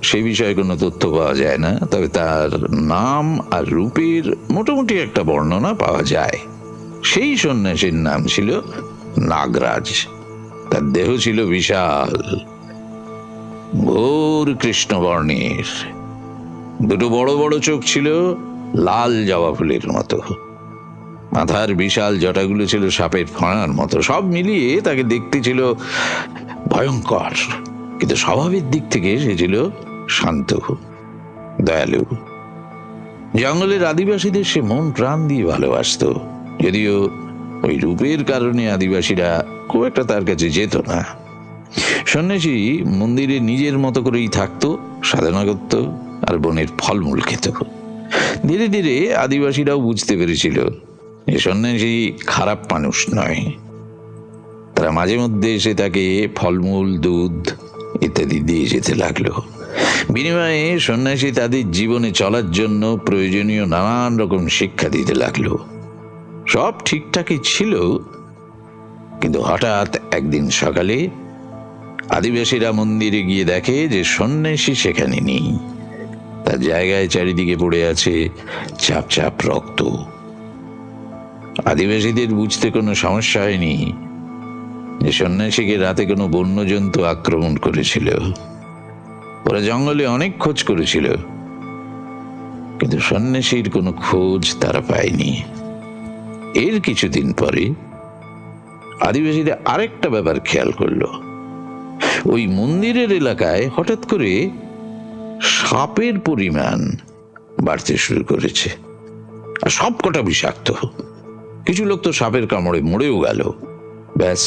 সে বিষয়ে কোনো তথ্য পাওয়া যায় না, তবে তার নাম আর রূপের মোটামুটি একটা বর্ণনা পাওয়া যায়। সেই সন্ন্যাসীর নাম ছিল নাগরাজ। তার দেহ ছিল বিশাল, ঘোর কৃষ্ণবর্ণের, দুটো বড় বড় চোখ ছিল লাল জবা ফুলের মতো, মাথার বিশাল জটাগুলো ছিল সাপের ফাঁড়ার মতো। সব মিলিয়ে তাকে দেখতে ছিল ভয়ঙ্কর, কিন্তু স্বভাবের দিক থেকে সে ছিল শান্ত, দয়ালু। জঙ্গলের আদিবাসীদের সে মন প্রাণ দিয়ে ভালোবাসতো, যদিও ওই রূপের কারণে আদিবাসীরা খুব একটা তার কাছে যেত না। সন্ন্যাসী মন্দিরে নিজের মতো করেই থাকতো, সাধনা করত আর বনের ফলমূল খেত। ধীরে ধীরে আদিবাসীরাও বুঝতে পেরেছিল যে সন্ন্যাসী খারাপ মানুষ নয়। তারা মাঝে মধ্যে এসে তাকে ফলমূল, দুধ ইত্যাদি দিয়ে যেতে লাগলো। বিনিময়ে সন্ন্যাসী তাদের জীবনে চলার জন্য প্রয়োজনীয় নানান রকম শিক্ষা দিতে লাগলো। সব ঠিকঠাকই ছিল, কিন্তু হঠাৎ একদিন সকালে আদিবাসীরা মন্দিরে গিয়ে দেখে যে সন্ন্যাসী সেখানে নেই। তার জায়গায় চারিদিকে পড়ে আছে চাপ চাপ রক্ত। আদিবাসীদের বুঝতে কোনো সমস্যা হয়নি যে সন্ন্যাসীকে রাতে কোনো বন্যজন্তু আক্রমণ করেছিল। ওরা জঙ্গলে অনেক খোঁজ করেছিল, কিন্তু সন্ন্যাসীর কোনো খোঁজ তারা পায়নি। এর কিছুদিন পরে আদিবাসীরা আরেকটা ব্যাপার খেয়াল করলো। ওই মন্দিরের এলাকায় হঠাৎ করে সাপের পরিমাণ বাড়তে শুরু করেছে, আর সবকটা বিষাক্ত। কিছু লোক তো সাপের কামড়ে মরেও গেল। ব্যাস,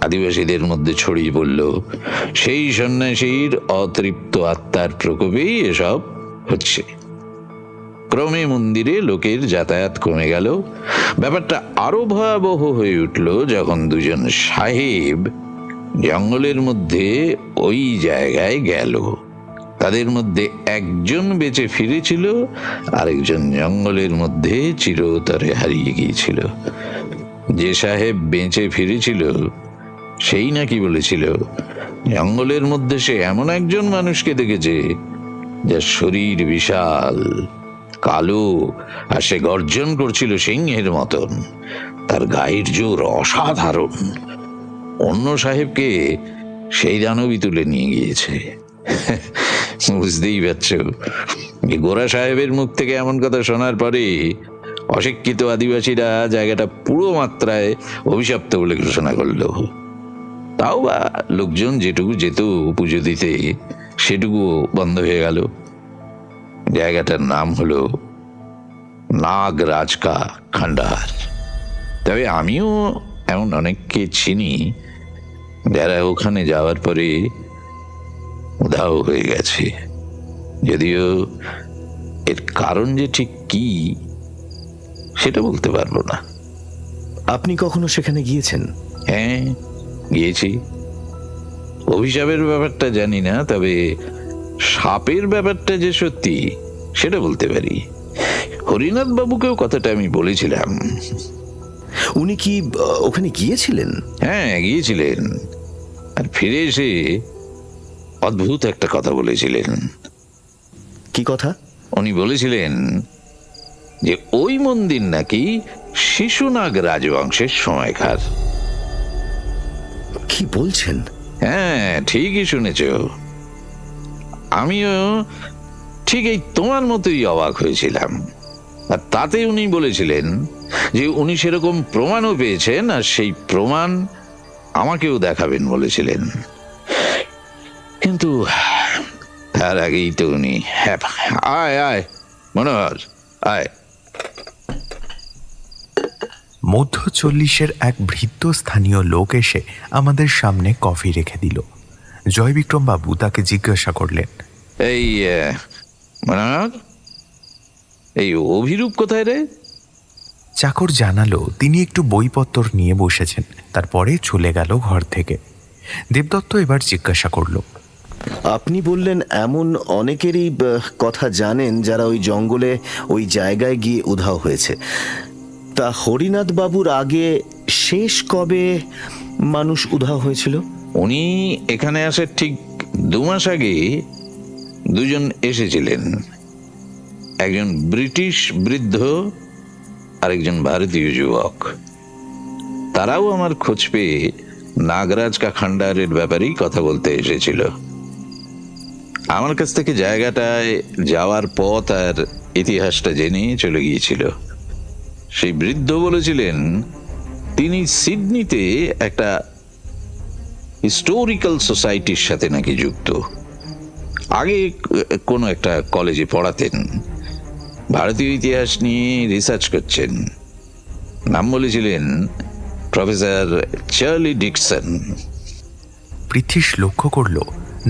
আদিবাসীদের মধ্যে ছড়িয়ে পড়ল সেই সন্ন্যাসীর অতৃপ্ত আত্মার প্রকোপেই এসব হচ্ছে। ক্রমে মন্দিরে লোকের যাতায়াত কমে গেল। ব্যাপারটা আরো ভয়াবহ হয়ে উঠল যখন দুজন সাহেব জঙ্গলের মধ্যে ওই জায়গায় গেল। তাদের মধ্যে একজন বেঁচে ফিরেছিল, আরেকজন জঙ্গলের মধ্যে চিরতরে হারিয়ে গিয়েছিল। যে সাহেব বেঁচে ফিরেছিল সেই নাকি বলেছিল জঙ্গলের মধ্যে সে এমন একজন মানুষকে দেখেছে যার শরীর বিশাল, কালো, আর সে গর্জন করছিল সিংহের মতন। তার গায়ের জোর অসাধারণ। অন্য সাহেবকে সেই দানবই তুলে নিয়ে গিয়েছে। বুঝতেই পারছ, গোরা সাহেবের মুখ থেকে এমন কথা শোনার পরে অশিক্ষিত আদিবাসীরা জায়গাটা পুরো মাত্রায় অভিশপ্ত বলে ঘোষণা করল। তাও বা লোকজন যেটুকু যেত পুজো দিতে সেটুকু বন্ধ হয়ে গেল। জায়গাটার নাম হলো নাগরাজকা খান্ডার। তবে আমিও এমন অনেককে চিনি যারা ওখানে যাওয়ার পরে উধাও হয়ে গেছে, যদিও এর কারণ যে ঠিক কি সেটা বলতে পারবো না। আপনি কখনো সেখানে গিয়েছেন? হ্যাঁ, গিয়েছি। অভিশাপের ব্যাপারটা জানি না, তবে সাপের ব্যাপারটা যে সত্যি সেটা বলতে পারি। হরিনাথ বাবুকেও কথাটা আমি বলেছিলাম। উনি কি ওখানে গিয়েছিলেন? হ্যাঁ, গিয়েছিলেন, আর ফিরে এসে অদ্ভুত একটা কথা বলেছিলেন। কি কথা? উনি বলেছিলেন যে ওই মন্দির নাকি শিশুনাগ রাজবংশের সময়কার। কি বলছেন? হ্যাঁ, ঠিকই শুনেছ। আমিও ঠিক এই তোমার মতোই অবাক হয়েছিলাম। আর তাতে উনি বলেছিলেন যে উনি সেরকম প্রমাণও পেয়েছেন, আর সেই প্রমাণ আমাকেও দেখাবেন বলেছিলেন। কিন্তু তার আগেই তো উনি আয় আয় মনোহর আয়। মধ্য 40-এর এক ভৃত্য স্থানীয় লোক এসে আমাদের সামনে কফি রেখে দিল। জয়বিক্রম বাবু তাকে জিজ্ঞাসা করলেন, এই মনোহর, এই অভিরূপ কোথায় রে? চাকর জানালো তিনি একটু বইপত্তর নিয়ে বসেছেন, তারপরে চলে গেল ঘর থেকে। দেবদত্ত এবার জিজ্ঞাসা করল, আপনি বললেন এমন অনেকেরই কথা জানেন যারা ওই জঙ্গলে ওই জায়গায় গিয়ে উধাও হয়েছে। তা হরিনাথ বাবুর আগে শেষ কবে মানুষ উধাও হয়েছিল? উনি এখানে আসার ঠিক 2 মাস আগে দুজন এসেছিলেন, একজন ব্রিটিশ বৃদ্ধ আর একজন ভারতীয় যুবক। তারাও আমার খোঁজ পেয়ে নাগরাজ কা খান্ডারের ব্যাপারেই কথা বলতে এসেছিল। আমার কাছ থেকে জায়গাটায় যাওয়ার পথ আর ইতিহাসটা জেনে চলে গিয়েছিল। সেই বৃদ্ধ বলেছিলেন তিনি সিডনিতে একটা হিস্টোরিক্যাল সোসাইটির সাথে নাকি যুক্ত। আগে কোনো একটা কলেজে পড়াতেন, ভারতীয় ইতিহাস নিয়ে রিসার্চ করছেন। নাম বলেছিলেন প্রফেসর চার্লি ডিকসন। পৃথ্বীশ লক্ষ্য করল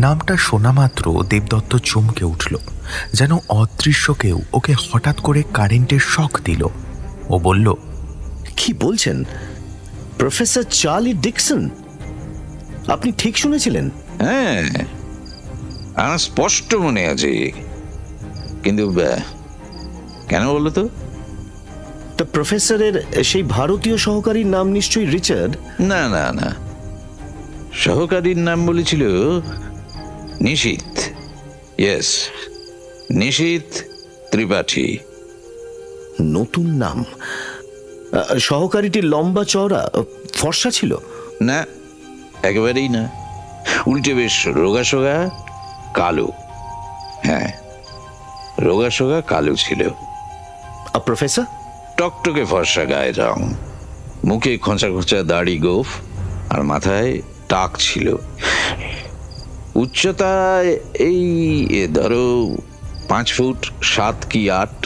নামটা শোনা মাত্র দেবদত্ত চমকে উঠল, যেন অদৃশ্য কেউ ওকে হঠাৎ করে কারেন্টের শক দিল। ও বলল, কি বলছেন? Professor Charlie Dickson? আপনি ঠিক শুনেছিলেন? হ্যাঁ, আমার স্পষ্ট মনে আছে। কিন্তু কেন বলো তো? তা প্রফেসরের সেই ভারতীয় সহকারীর নাম নিশ্চয়ই রিচার্ড? না না না, সহকারীর নাম বলেছিল নিশীথ। ইয়েস, নিশীথ ত্রিপাঠী। নতুন নাম। সহকারীটি লম্বা চওড়া ফর্সা ছিল? না, একেবারেই না, উল্টে বেশ রোগাসোগা কালো। হ্যাঁ, রোগাসোগা কালো ছিল। আর প্রফেসর? টকটকে ফর্সা গায়ের রং, মুখে খোঁচা খোঁচা দাড়ি গোফ, আর মাথায় টাক ছিল। উচ্চতায় এই ধরো 5 ফুট 7 কি 8,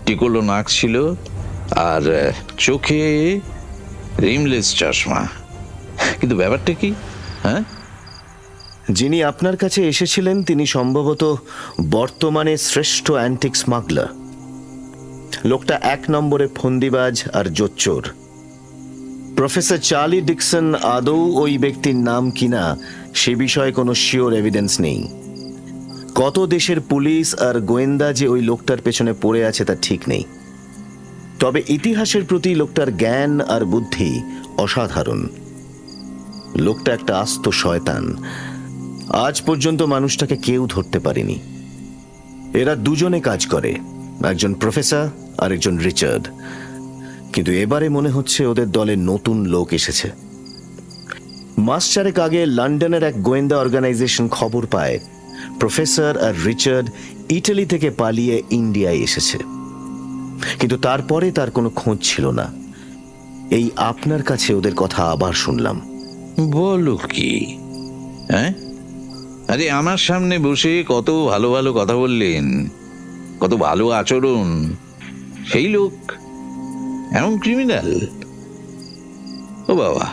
টিকলো নাক ছিল, আর চোখে রিমলেস চশমা। কিন্তু ব্যাপারটা কি? হ্যাঁ, যিনি আপনার কাছে এসেছিলেন তিনি সম্ভবত বর্তমানে শ্রেষ্ঠ অ্যান্টিক স্মাগলার। লোকটা 1 নম্বরে ফন্দিবাজ আর জোচ্চোর। প্রফেসর চার্লি ডিকসন আদৌ ওই ব্যক্তির নাম কিনা সে বিষয়ে কোনো শিওর এভিডেন্স নেই। কত দেশের পুলিশ আর গোয়েন্দা যে ওই লোকটার পেছনে পড়ে আছে তা ঠিক নেই। তবে ইতিহাসের প্রতি লোকটার জ্ঞান আর বুদ্ধি অসাধারণ। লোকটা একটা আস্ত শয়তান। আজ পর্যন্ত মানুষটাকে কেউ ধরতে পারেনি। এরা দুজনে কাজ করে, একজন প্রফেসর আর একজন রিচার্ড। কিন্তু এবারে মনে হচ্ছে ওদের দলে নতুন লোক এসেছে। মাস 4 আগে লন্ডনের এক গোয়েন্দা অর্গানাইজেশন খবর পায় প্রফেসর আর রিচার্ড ইটালি থেকে পালিয়ে ইন্ডিয়ায় এসেছে। কিন্তু তারপরে তার কোনো খোঁজ ছিল না। এই আপনার কাছে ওদের কথা আবার শুনলাম। বলো কি? হ্যাঁ, আরে আমার সামনে বসে কত ভালো ভালো কথা বললেন, কত ভালো আচরণ, সেই লোক এমন ক্রিমিনাল? ও বাবা,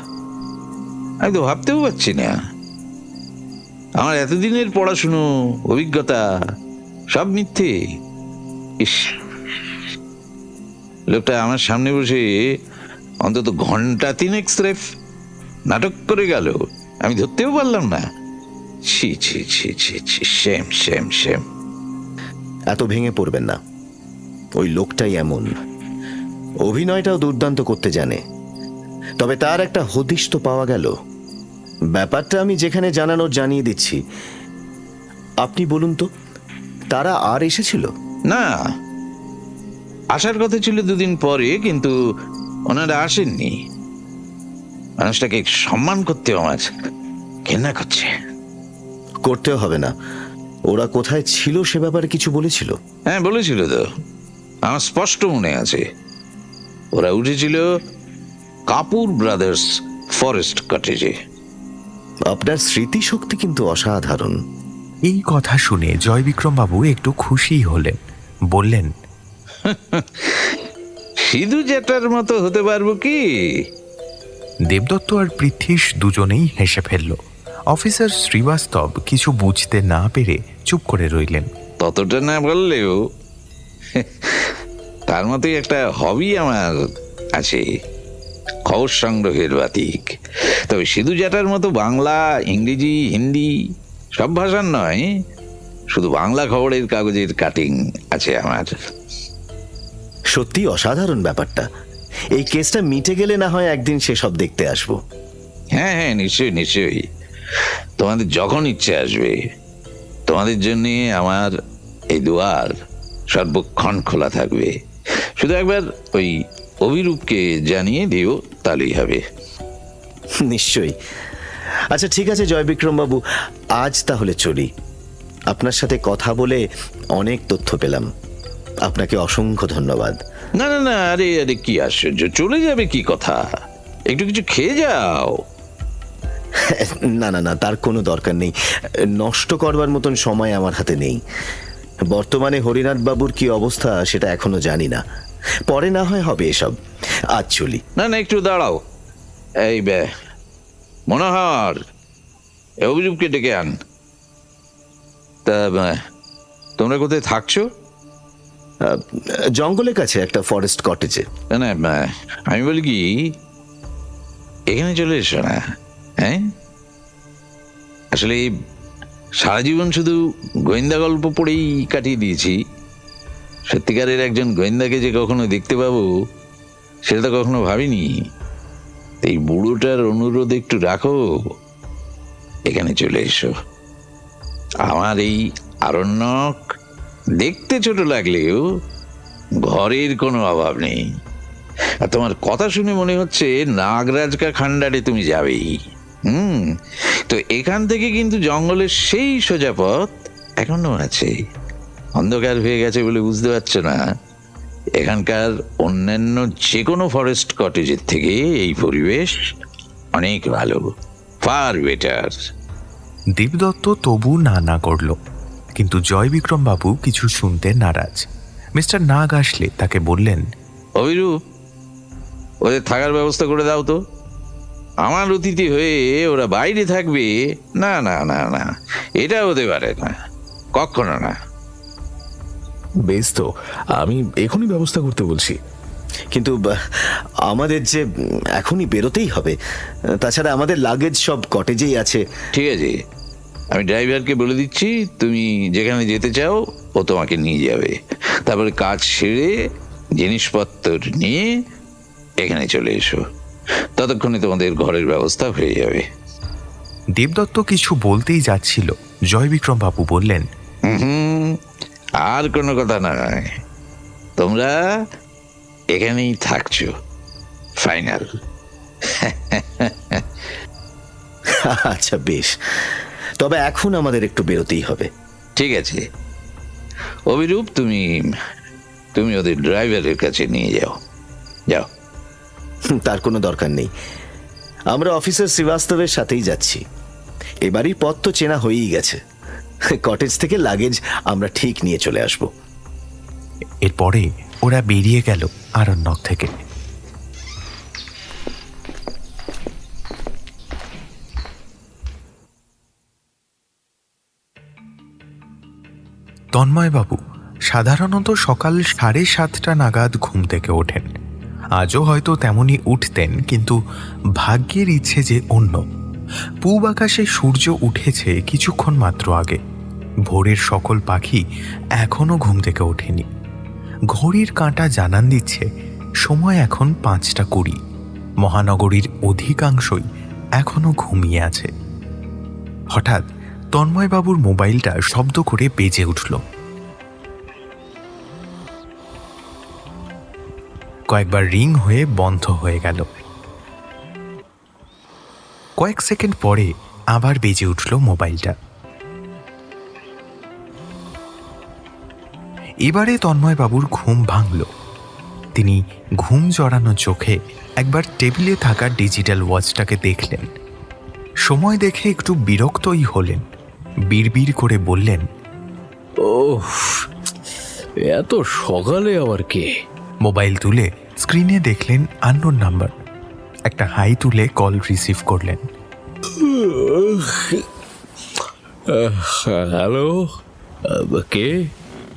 আমি তো ভাবতেও পারছি না। আমার এতদিনের পড়াশুনো, অভিজ্ঞতা সব মিথ্যে। ইস, লোকটা আমার সামনে বসে অন্তত ঘন্টা 3 স্রেফ নাটক করে গেল, আমি ধরতেও পারলাম না। ছি ছি ছি ছি ছি, শ্যাম শ্যাম শ্যাম। এত ভেঙে পড়বেন না, ওই লোকটাই এমন। অভিনয়টাও দুর্দান্ত করতে জানে। তবে তার একটা হদিশ তো পাওয়া গেল। ব্যাপারটা আমি যেখানে জানানোর জানিয়ে দিচ্ছি। আপনি বলুন তো, তারা আর এসেছিল? না, আসার কথা ছিল 2 দিন পরে, কিন্তু ওনারা আসেননি। মানুষটাকে সম্মান করতে আমার ঘেন্না করছে। করতেও হবে না। ওরা কোথায় ছিল সে ব্যাপারে কিছু বলেছিল? হ্যাঁ, বলেছিল তো, আমার স্পষ্ট মনে আছে। ওরা উঠেছিল কাপুর ব্রাদার্স ফরেস্ট কটেজে। আপনার স্মৃতিশক্তি কিন্তু অসাধারণ। এই কথা শুনে জয়বিক্রমবাবু একটু খুশি হলেন, বললেন, সিধু জ্যাঠার মতো হতে পারবো কি? দেবদত্ত আর পৃথ্বীশ দুজনেই হেসে ফেলল। অফিসার শ্রীবাস্তব কিছু বুঝতে না পেরে চুপ করে রইলেন। ততটা না বললেও তার মতোই একটা হবি আমার আছে, খবর সংগ্রহের বাতিক। তবে সিধু জাটার মতো বাংলা, ইংরেজি, হিন্দি সব ভাষার নয়, শুধু বাংলা খবরের কাগজের কাটিং আছে আমার। সত্যি অসাধারণ ব্যাপারটা। এই কেসটা মিটে গেলে না হয় একদিন সেসব দেখতে আসবো। হ্যাঁ হ্যাঁ, নিশ্চয়ই নিশ্চয়ই, তোমাদের যখন ইচ্ছে আসবে। তোমাদের জন্য আমার এই দুয়ার সর্বক্ষণ খোলা থাকবে। শুধু একবার ওই অভিরূপকে জানিয়ে দিও, তাহলেই হবে। নিশ্চয়ই। আচ্ছা ঠিক আছে জয় বিক্রম বাবু, আজ তাহলে চলি। আপনার সাথে কথা বলে অনেক তথ্য পেলাম। আপনাকে অসংখ্য ধন্যবাদ। না না না, আরে আরে কি আশ্চর্য, চলে যাবে কি কথা, একটু কিছু খেয়ে যাও। না না না, তার কোনো দরকার নেই। নষ্ট করবার মতন সময় আমার হাতে নেই। বর্তমানে হরিনাথ বাবুর কি অবস্থা সেটা এখনো জানি না, পরে না হয় হবে এসব। আজ চলি। না না, একটু দাঁড়াও। এই মনোহর, অভিরূপকে ডেকে আন। তা তোমরা কোথায় থাকছো? জঙ্গলের কাছে একটা ফরেস্ট কটেজে। না না, আমি বলি কি, এখানে চলে এসো না। হ্যাঁ, আসলে সারা জীবন শুধু গোয়েন্দা গল্প পড়েই কাটিয়ে দিয়েছি। সত্যিকারের একজন গোয়েন্দাকে যে কখনো দেখতে পাবো সেটা তো কখনো ভাবিনি। এই বুড়োটার অনুরোধ একটু রাখো, এখানে চলে এসো। আমার এই আরণ্যক দেখতে ছোট লাগলেও ঘরের কোনো অভাব নেই। আর তোমার কথা শুনে মনে হচ্ছে নাগরাজকা খান্ডারে তুমি যাবেই। তো এখান থেকে কিন্তু জঙ্গলের সেই সোজা পথ এখনো আছে। অন্ধকার হয়ে গেছে বলে বুঝতে পারছো না, এখানকার অন্যান্য যে কোনো ফরেস্ট কটেজের থেকে এই পরিবেশ অনেক ভালো, ফার বেটার। দীপদত্ত তবু না করল, কিন্তু জয় বিক্রম বাবু কিছু শুনতে নারাজ। মিস্টার নাগ আসলে তাকে বললেন, অভিরূপ, ওদের থাকার ব্যবস্থা করে দাও তো। আমার অতিথি হয়ে ওরা বাইরে থাকবে? না না না না, এটা হতে পারে না, কখনো না। বেশ, তো আমি এখনই ব্যবস্থা করতে বলছি। কিন্তু আমাদের যে এখনই বেরোতেই হবে, তাছাড়া আমাদের লাগেজ সব কটেজেই আছে। ঠিক আছে, আমি ড্রাইভারকে বলে দিচ্ছি, তুমি যেখানে যেতে চাও ও তোমাকে নিয়ে যাবে। তারপরে কাজ সেরে জিনিসপত্র নিয়ে এখানে চলে এসো, ততক্ষণে তোমাদের ঘরের ব্যবস্থা হয়ে যাবে। দেবদত্ত কিছু বলতেই যাচ্ছিল, জয় বিক্রম বাবু বললেন, আর কোনো কথা নয়, তোমরা এখানেই থাকছো, ফাইনাল। আচ্ছা বেশ, তবে এখন আমাদের একটু বেরোতেই হবে। ঠিক আছে অভিরূপ, তুমি ওদের ড্রাইভারের কাছে নিয়ে যাও। যাও। তার কোনো দরকার নেই, আমরা অফিসার শ্রীবাস্তবের সাথেই যাচ্ছি। এবারই পথ তো চেনা হয়েই গেছে। কটেজ থেকে লাগেজ আমরা ঠিক নিয়ে চলে আসব। এরপরে ওরা বেরিয়ে গেল আরণ্যক থেকে। তন্ময়বাবু সাধারণত সকাল 7:30 নাগাদ ঘুম থেকে ওঠেন। আজও হয়তো তেমনই উঠতেন, কিন্তু ভাগ্যের ইচ্ছে যে অন্য। পূব আকাশে সূর্য উঠেছে কিছুক্ষণ মাত্র আগে। ভোরের সকল পাখি এখনো ঘুম থেকে ওঠেনি। ঘড়ির কাঁটা জানান দিচ্ছে সময় এখন 5:20। মহানগরীর অধিকাংশই এখনো ঘুমিয়ে আছে। হঠাৎ তন্ময়বাবুর মোবাইলটা শব্দ করে বেজে উঠল। কয়েকবার রিং হয়ে বন্ধ হয়ে গেল। কয়েক সেকেন্ড পরে আবার বেজে উঠল মোবাইলটা। এবারে তন্ময়বাবুর ঘুম ভাঙল। তিনি ঘুম জড়ানো চোখে একবার টেবিলে থাকা ডিজিটাল ওয়াচটাকে দেখলেন। সময় দেখে একটু বিরক্তই হলেন। বিড়বিড় করে বললেন, ওহ, এত সকালে আবার কে? মোবাইল তুলে স্ক্রিনে দেখলেন আননোন নাম্বার। একটা হাই তুলে কল রিসিভ করলেন। হ্যালো, কে?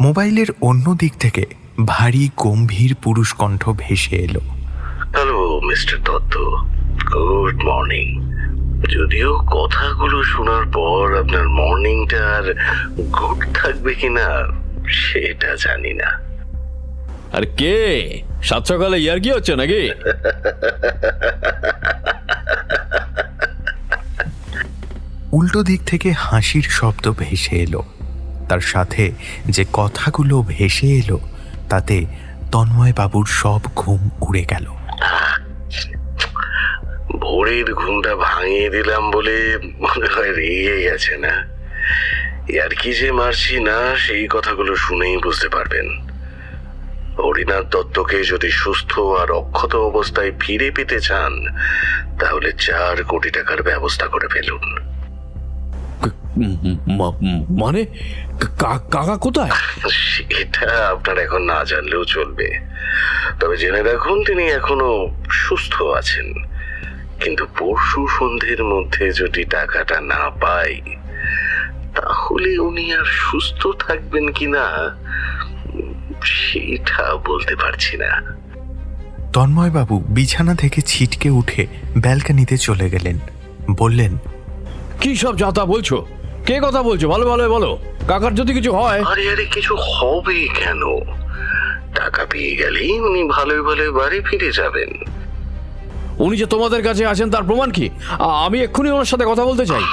মোবাইলের অন্য দিক থেকে ভারী গম্ভীর পুরুষ কণ্ঠ ভেসে এলো। Hello mister Dutta, good morning. যদিও কথাগুলো শোনার পর আপনার মর্নিংটা আর গুড থাকবে কিনা সেটা জানি না। আর কে? সাত সকালে ইয়ার কি হচ্ছে নাকি? উল্টো দিক থেকে হাসির শব্দ ভেসে এলো। তার সাথে যে কথাগুলো ভেসে এলো তাতে তন্ময়বাবুর সব ঘুম উড়ে গেল। ভোরের ঘুমটা ভাঙিয়ে দিলাম বলে মনে হয় রেগে গেছে না? আর কি যে মারছি না সেই কথাগুলো শুনেই বুঝতে পারবেন। হরিনাথ দত্তকে যদি সুস্থ আর অক্ষত অবস্থায় ফিরে পেতে চান তাহলে 4 কোটি টাকার ব্যবস্থা করে ফেলুন। মানে কাকা কোথায়? সেটা আপনার এখন না জানলেও চলবে, তবে জেনে রাখুন তিনি এখনো সুস্থ আছেন। কিন্তু পরশু সন্ধ্যের মধ্যে যদি টাকাটা না পাই তাহলে উনি আর সুস্থ থাকবেন কিনা সেটা বলতে পারছি না। তন্ময়বাবু বিছানা থেকে ছিটকে উঠে ব্যালকনিতে চলে গেলেন। বললেন, কি সব যাতা বলছো? কে কথা বলছো? ভালো ভালো বলো। কাকার যদি কিছু হয়। আরে আরে কিছু হবে কেন? টাকা পেয়ে গেলেই উনি ভালোই ভালোই বাড়ি ফিরে যাবেন। উনি যে তোমাদের কাছে আছেন তার প্রমাণ কি? আমি এক্ষুনি ওনার সাথে কথা বলতে চাই।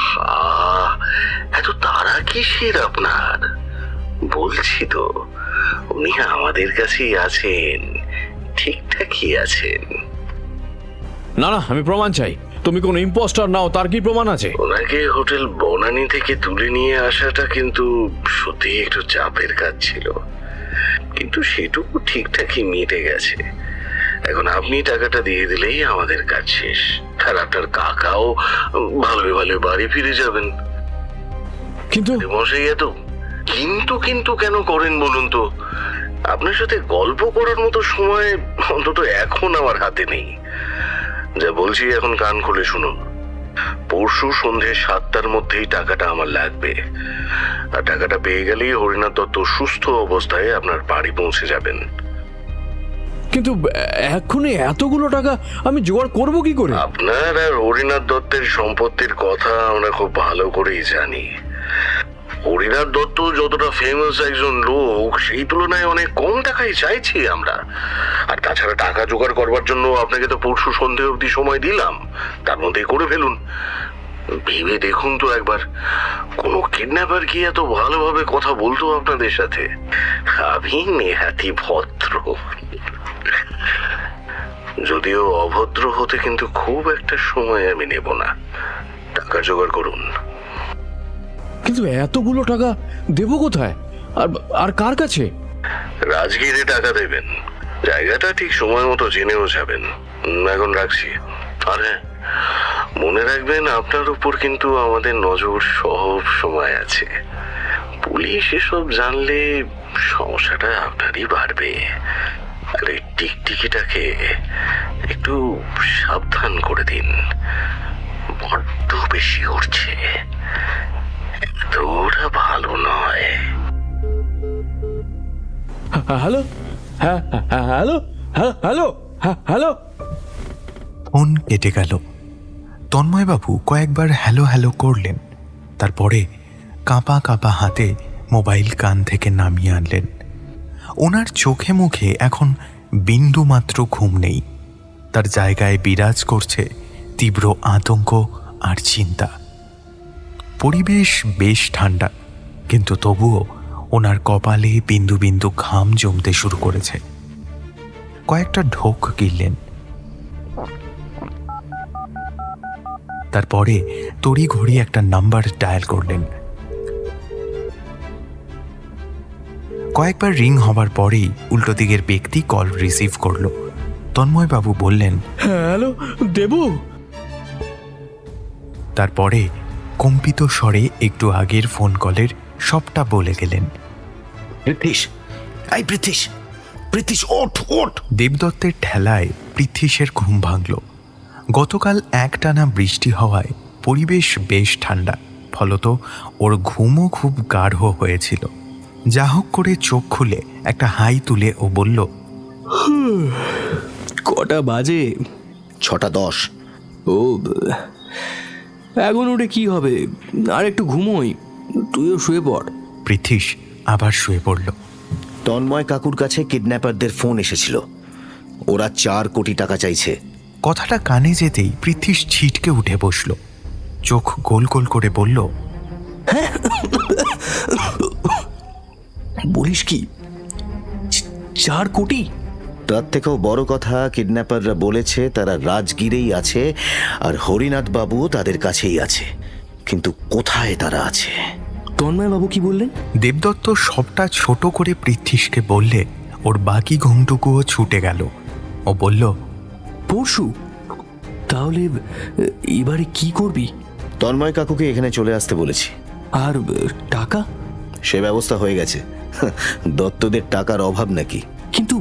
এত তারা কিসের আপনার? বলছি তো উনি আমাদের কাছেই আছেন, ঠিকঠাকই আছেন। না না, আমি প্রমাণ চাই। তুমি কোন ইম্পোস্টার নাও, তার কি প্রমাণ আছে? ওনাকে হোটেল বনানী থেকে তুলে নিয়ে আসাটা কিন্তু সত্যি একটু চাপের কাজ ছিল, কিন্তু সেটুকু ঠিকঠাকই মিটে গেছে। এখন আপনি টাকাটা দিয়ে দিলেই আমাদের কাজ শেষ, আর আপনার কাকাও ভালোই ভালো বাড়ি ফিরে যাবেন। কিন্তু মশাই এত কিন্তু কিন্তু কেন করেন বলুন তো? আপনার সাথে গল্প করার মতো সময় অন্তত এখন আমার হাতে নেই। যা বলছি এখন কান খুলে শুনুন। পরশু সন্ধে 7টার মধ্যেই টাকাটা আমার লাগবে, আর টাকাটা পেয়ে গেলেই হরিনাথ দত্ত সুস্থ অবস্থায় আপনার বাড়ি পৌঁছে যাবেন। কিন্তু এক্ষুনি এতগুলো টাকা আমি জোগাড় করব কি করে? আপনার আর হরিনাথ দত্তের সম্পত্তির কথা আমরা খুব ভালো করেই জানি। হরিনাথ দত্ত যতটা ফেমাস একজন লোক সেই তুলনায় অনেক কম টাকাই চাইছি আমরা। আর তাছাড়া টাকা জোগাড় করবার জন্য আপনাকে তো পরশু সন্ধে অবধি সময় দিলাম, তার মধ্যেই করে ফেলুন। ভেবে দেখুন তো একবার, কোনো কিডন্যাপার কি এত ভালোভাবে কথা বলতো আপনাদের সাথে? আমি নেহাতি ভদ্র, যদিও অভদ্র হতে কিন্তু খুব একটা সময় আমি নেব না। টাকা জোগাড় করুন। কিন্তু এতগুলো টাকা দেবো কোথায়, আর কার কাছে? রাজগীরে টাকা দেবেন, জায়গাটা ঠিক সময় মতো জেনেও যাবেন। এখন রাখছি। আরে মনে রাখবেন আপনার উপর কিন্তু আমাদের নজর সব সময় আছে। পুলিশ এসব জানলে সমস্যাটা আপনারই বাড়বে। আর এই টিকটিকিটাকে একটু সাবধান করে দিন, বড্ড বেশি উঠছে, এতটা ভালো নয়। হ্যালো, হ্যাঁ হ্যালো, হ্যালো, হ্যালো। ফোন কেটে গেল। তন্ময়বাবু কয়েকবার হ্যালো হ্যালো করলেন, তারপরে কাঁপা কাঁপা হাতে মোবাইল কান থেকে নামিয়ে আনলেন। ওনার চোখে মুখে এখন বিন্দুমাত্র ঘুম নেই। তার জায়গায় বিরাজ করছে তীব্র আতঙ্ক আর চিন্তা। পরিবেশ বেশ ঠান্ডা, কিন্তু তবুও ওনার কপালে বিন্দু বিন্দু ঘাম জমতে শুরু করেছে। কয়েকটা ঢোক গিললেন, তারপরে তড়িঘড়ি একটা নাম্বার ডায়াল করলেন। কয়েকবার রিং হবার পরেই উল্টো দিকের ব্যক্তি কল রিসিভ করল। তন্ময়বাবু বললেন, হ্যালো দেবু। তারপরে কম্পিত স্বরে একটু আগের ফোন কলের সবটা বলে গেলেন। পৃথিশ ওঠ ওঠ। দেবদত্তের ঠেলায় পৃথ্বীশের ঘুম ভাঙল। গতকাল একটানা বৃষ্টি হওয়ায় পরিবেশ বেশ ঠান্ডা, ফলত ওর ঘুমও খুব গাঢ় হয়েছিল। যা হোক করে চোখ খুলে একটা হাই তুলে ও বলল, কটা বাজে? 6:10। ও, এখন উঠে কি হবে? আর একটু ঘুমোই, তুইও শুয়ে পড়। পৃথিস আবার শুয়ে পড়ল। তন্ময় কাকুর কাছে কিডন্যাপারদের ফোন এসেছিল। ওরা 4 কোটি টাকা চাইছে। কথাটা কানে যেতেই পৃথিস ছিটকে উঠে বসল, চোখ গোল গোল করে বলল, বলিস কি? 4 কোটি? তার থেকেও বড় কথা, কিডন্যাপাররা বলেছে তারা রাজগীরেই আছে আর হরিনাথ বাবুও তাদের কাছেই আছে, কিন্তু কোথায় তারা আছে? তন্ময় বাবু কি বললেন? দেবদত্ত সবটা ছোট করে পৃথিসকে বললে ওর বাকি ঘুমটুকুও ছুটে গেল। ও বলল, পরশু? তাহলে এবারে কি করবি? তন্ময় কাকুকে এখানে চলে আসতে বলেছি। আর টাকা? সে ব্যবস্থা হয়ে গেছে। দত্তদের টাকার অভাব নাকি? কিন্তু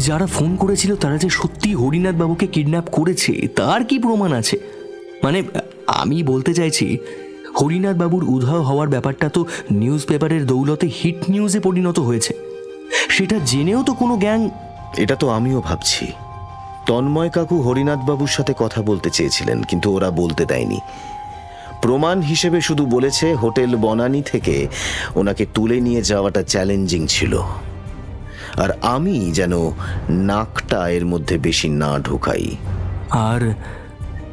যারা ফোন করেছিল তারা যে সত্যি হরিনাথ বাবুকে কিডন্যাপ করেছে তার কি প্রমাণ আছে? মানে আমি বলতে চাইছি, হরিনাথ বাবুর উধাও হওয়ার ব্যাপারটা তো নিউজ পেপারের দৌলতে হিট নিউজে পরিণত হয়েছে। সেটা জেনেও তো কোনো গ্যাং... এটা তো আমিও ভাবছি। তন্ময় কাকু হরিনাথ বাবুর সাথে কথা বলতে চেয়েছিলেন, কিন্তু ওরা বলতে দেয়নি। প্রমাণ হিসেবে শুধু বলেছে হোটেল বনানী থেকে ওনাকে তুলে নিয়ে যাওয়াটা চ্যালেঞ্জিং ছিল, আর আমি যেন নাকটা এর মধ্যে বেশি না ঢোকাই। আর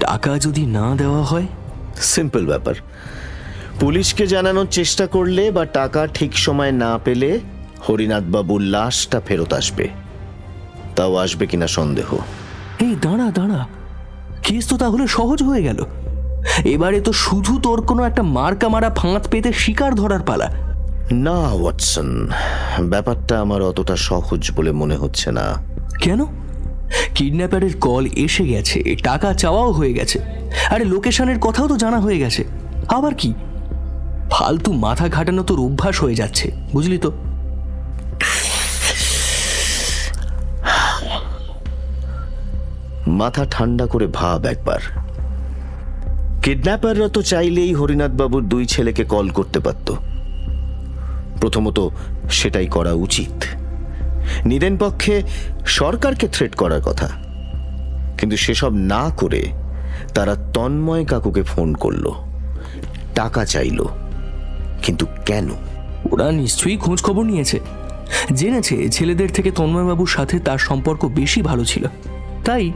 টাকা যদি না দেওয়া হয়? সিম্পল ব্যাপার। পুলিশকে জানানোর চেষ্টা করলে বা টাকা ঠিক সময় না পেলে হরিনাথ বাবুর লাশটা ফেরত আসবে। তাও আসবে কিনা সন্দেহ। এই দাঁড়া দাঁড়া, কেস তো তাহলে সহজ হয়ে গেল। এবারে তো শুধু তোর কোনো একটা মার্কা মারা ফাঁদ পেতে শিকার ধরার পালা। না ওয়াটসন, ব্যাপারটা আমার অতটা সহজ বলে মনে হচ্ছে না। কেন? কিডন্যাপারের কল এসে গেছে, টাকা চাওয়াও হয়ে গেছে, আরে লোকেশনের কথাও তো জানা হয়ে গেছে। আবার কি? ফালতু মাথা ঘাটানো তোর অভ্যাস হয়ে যাচ্ছে, বুঝলি তো? মাথা ঠান্ডা করে ভাব একবার। কিডন্যাপাররা তো চাইলেই হরিনাথ বাবুর 2 ছেলেকে কল করতে পারত। প্রথমত সেটাই করা উচিত। নিদেন পক্ষে সরকারকে থ্রেট করার কথা, কিন্তু সেসব না করে তারা তন্ময় কাকুকে ফোন করলো, টাকা চাইলো। কিন্তু কেন? ওরা নিশ্চয়ই খোঁজ খবর নিয়েছে, জেনেছে ছেলেদের থেকে তন্ময়বাবুর সাথে তার সম্পর্ক বেশি ভালো ছিল, তাই।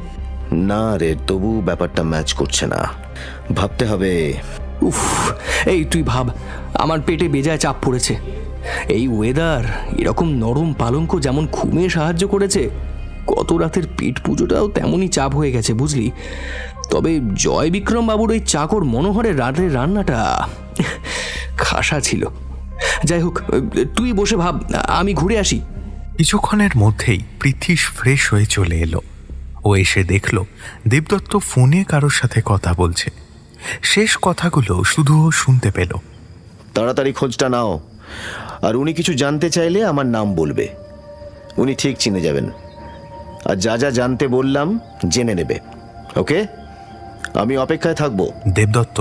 না রে, তবু ব্যাপারটা ম্যাচ করছে না। ভাবতে হবে। উফ, এই তুই ভাব, আমার পেটে বেজায় চাপ পড়েছে। এই ওয়েদার, এরকম নরম পালঙ্ক যেমন ঘুমে সাহায্য করেছে, গত রাতের পেট পুজোটাও তেমনই চাপ হয়ে গেছে, বুঝলি। তবে জয় বিক্রম বাবুর ওই চাকর মনোহরের রাতের রান্নাটা খাসা ছিল। যাই হোক, তুই বসে ভাব, আমি ঘুরে আসি। কিছুক্ষণের মধ্যেই পৃথিস ফ্রেশ হয়ে চলে এলো। ও এসে দেখল দেবদত্ত ফোনে কারোর সাথে কথা বলছে। শেষ কথাগুলো শুধু ও শুনতে পেল। তাড়াতাড়ি খোঁজটা নাও, আর উনি কিছু জানতে চাইলে আমার নাম বলবে। উনি ঠিক চিনে যাবেন, আর যা যা জানতে বললাম জেনে নেবে। ওকে, আমি অপেক্ষায় থাকবো। দেবদত্ত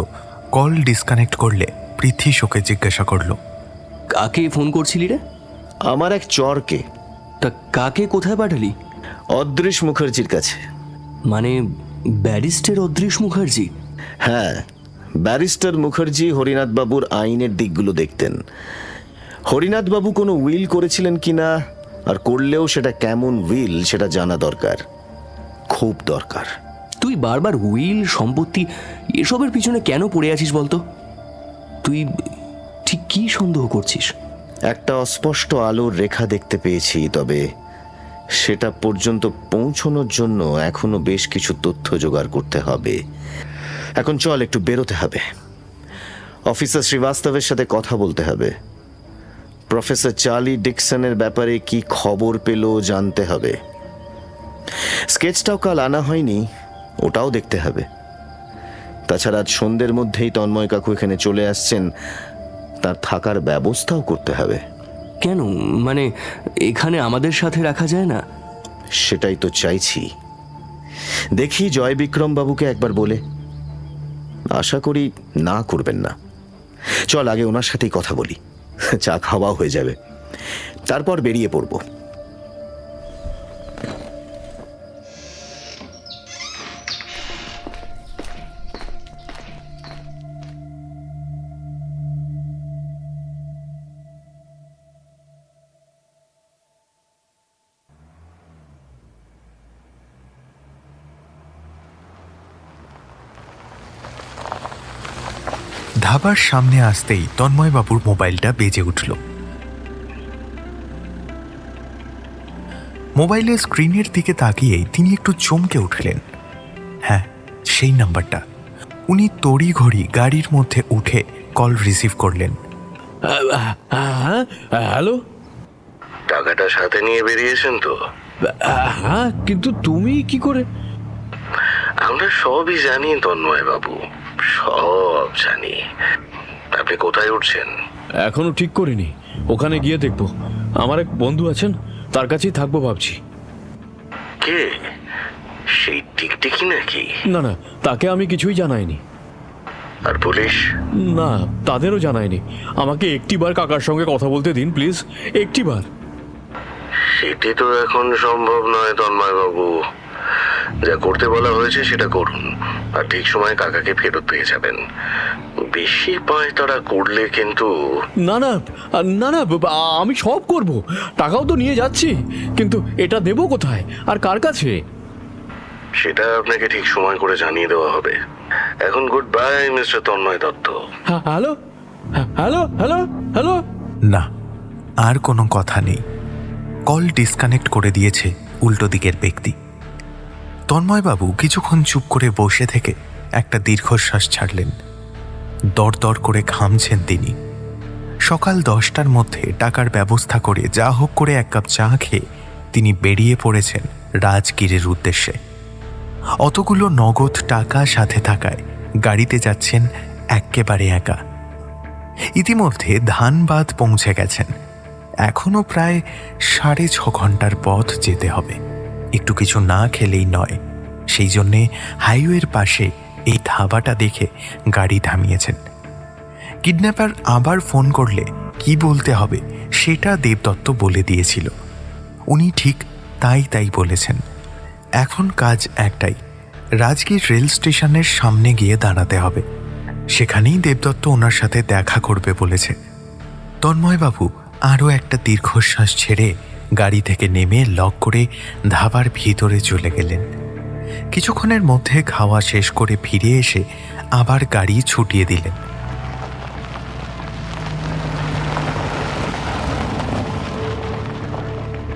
কল ডিসকানেক্ট করলে পৃথিস ওকে জিজ্ঞাসা করলো, কাকে ফোন করছিলি রে? আমার এক চরকে। তা কাকে কোথায় পাঠালি? অদৃশ মুখার্জির কাছে। মানে ব্যারিস্টার অদৃশ মুখার্জি? হ্যাঁ, ব্যারিস্টার মুখার্জি হরিনাথ বাবুর আইনের দিকগুলো দেখতেন। হরিনাথ বাবু কোনো উইল করেছিলেন কিনা, আর করলেও সেটা কেমন উইল সেটা জানা দরকার, খুব দরকার। তুই বারবার উইল, সম্পত্তি এসবের পিছনে কেন পড়ে আছিস বলতো? তুই ঠিক কি সন্দেহ করছিস? একটা অস্পষ্ট আলোর রেখা দেখতে পেয়েছি, তবে সেটা পর্যন্ত পৌঁছানোর জন্য এখনো বেশ কিছু তথ্য জোগাড় করতে হবে। এখন চল, একটু বেরোতে হবে। অফিসার শ্রীবাস্তবের সাথে কথা বলতে হবে। প্রফেসর চার্লি ডিকসনের ব্যাপারে কি খবর পেল জানতে হবে। স্কেচটাও কাল আনা হয়নি, ওটাও দেখতে হবে। তাছাড়া আজ সন্ধ্যের মধ্যেই তন্ময় কাকু এখানে চলে আসছেন, তার থাকার ব্যবস্থাও করতে হবে। কেন, মানে এখানে আমাদের সাথে রাখা যায় না? সেটাই তো চাইছি। দেখি জয় বিক্রম বাবুকে একবার বলে, আশা করি না করবেন না। চল আগে ওনার সাথেই কথা বলি, চা খাওয়াও হয়ে যাবে। তারপর বেরিয়ে পড়ব। ধাবার সামনে আসতেই তন্ময়বাবুর মোবাইলটা বেজে উঠল। মোবাইলের স্ক্রিনের দিকে তাকিয়েই তিনি একটু চমকে উঠলেন। হ্যাঁ, সেই নাম্বারটা। উনি তড়িঘড়ি গাড়ির মধ্যে উঠে কল রিসিভ করলেন। হ্যাঁ, হ্যালো। টাকাটা সাথে নিয়ে বেরিয়েছেন তো? হ্যাঁ, কিন্তু তুমি কি করে? আমরা সবই জানি তন্ময় বাবু, সব জানি। আপনি কোথায় উঠছেন? এখনো ঠিক করিনি, ওখানে গিয়ে দেখবো। আমার এক বন্ধু আছেন, তার কাছেই থাকবো ভাবছি। কে? সেই টিকটিকি নাকি? না না, তাকে আমি কিছুই জানাইনি। আর পুলিশ? না, তাদেরও জানাইনি। আমাকে একটিবার কাকার সঙ্গে কথা বলতে দিন প্লিজ, একটিবার। সেটি তো এখন সম্ভব নয় তন্ময় বাবু। যা করতে বলা হয়েছে সেটা করুন, আর ঠিক সময় কাকাকে ফেরত পেয়ে যাবেন। বেশি পায়তারা করলে কিন্তু। না না না না, আমি সব করব। টাকাও তো নিয়ে যাচ্ছি, কিন্তু এটা দেবো কোথায় আর কার কাছে? সেটা আপনাকে ঠিক সময় করে জানিয়ে দেওয়া হবে। এখন good bye mister Tanmoy Dutta. Hello hello hello hello. না, আর কোনো কথা নেই। কল ডিসকানেক্ট করে দিয়েছে উল্টো দিকের ব্যক্তি। তন্ময়বাবু কিছুক্ষণ চুপ করে বসে থেকে একটা দীর্ঘশ্বাস ছাড়লেন। দরদর করে ঘামছেন তিনি। সকাল 10টার মধ্যে টাকার ব্যবস্থা করে যা হোক করে এক কাপ চা খেয়ে তিনি বেরিয়ে পড়েছেন রাজগীরের উদ্দেশ্যে। অতগুলো নগদ টাকা সাথে থাকায় গাড়িতে যাচ্ছেন একেবারে একা। ইতিমধ্যে ধানবাদ পৌঁছে গেছেন। এখনো প্রায় 6.5 ঘন্টার পথ যেতে হবে। একটু কিছু না খেলেই নয়, সেই জন্যে হাইওয়ের পাশে এই ধাবাটা দেখে গাড়ি থামিয়েছেন। কিডন্যাপার আবার ফোন করলে কি বলতে হবে সেটা দেবদত্ত বলে দিয়েছিল। উনি ঠিক তাই বলেছেন। এখন কাজ একটাই, রাজগীর রেল স্টেশনের সামনে গিয়ে দাঁড়াতে হবে। সেখানেই দেবদত্ত ওনার সাথে দেখা করবে বলেছে। তন্ময়বাবু আরও একটা দীর্ঘশ্বাস ছেড়ে গাড়ি থেকে নেমে লক করে ধাবার ভিতরে চলে গেলেন। কিছুক্ষণের মধ্যে খাওয়া শেষ করে ফিরে এসে আবার গাড়ি ছুটিয়ে দিলেন।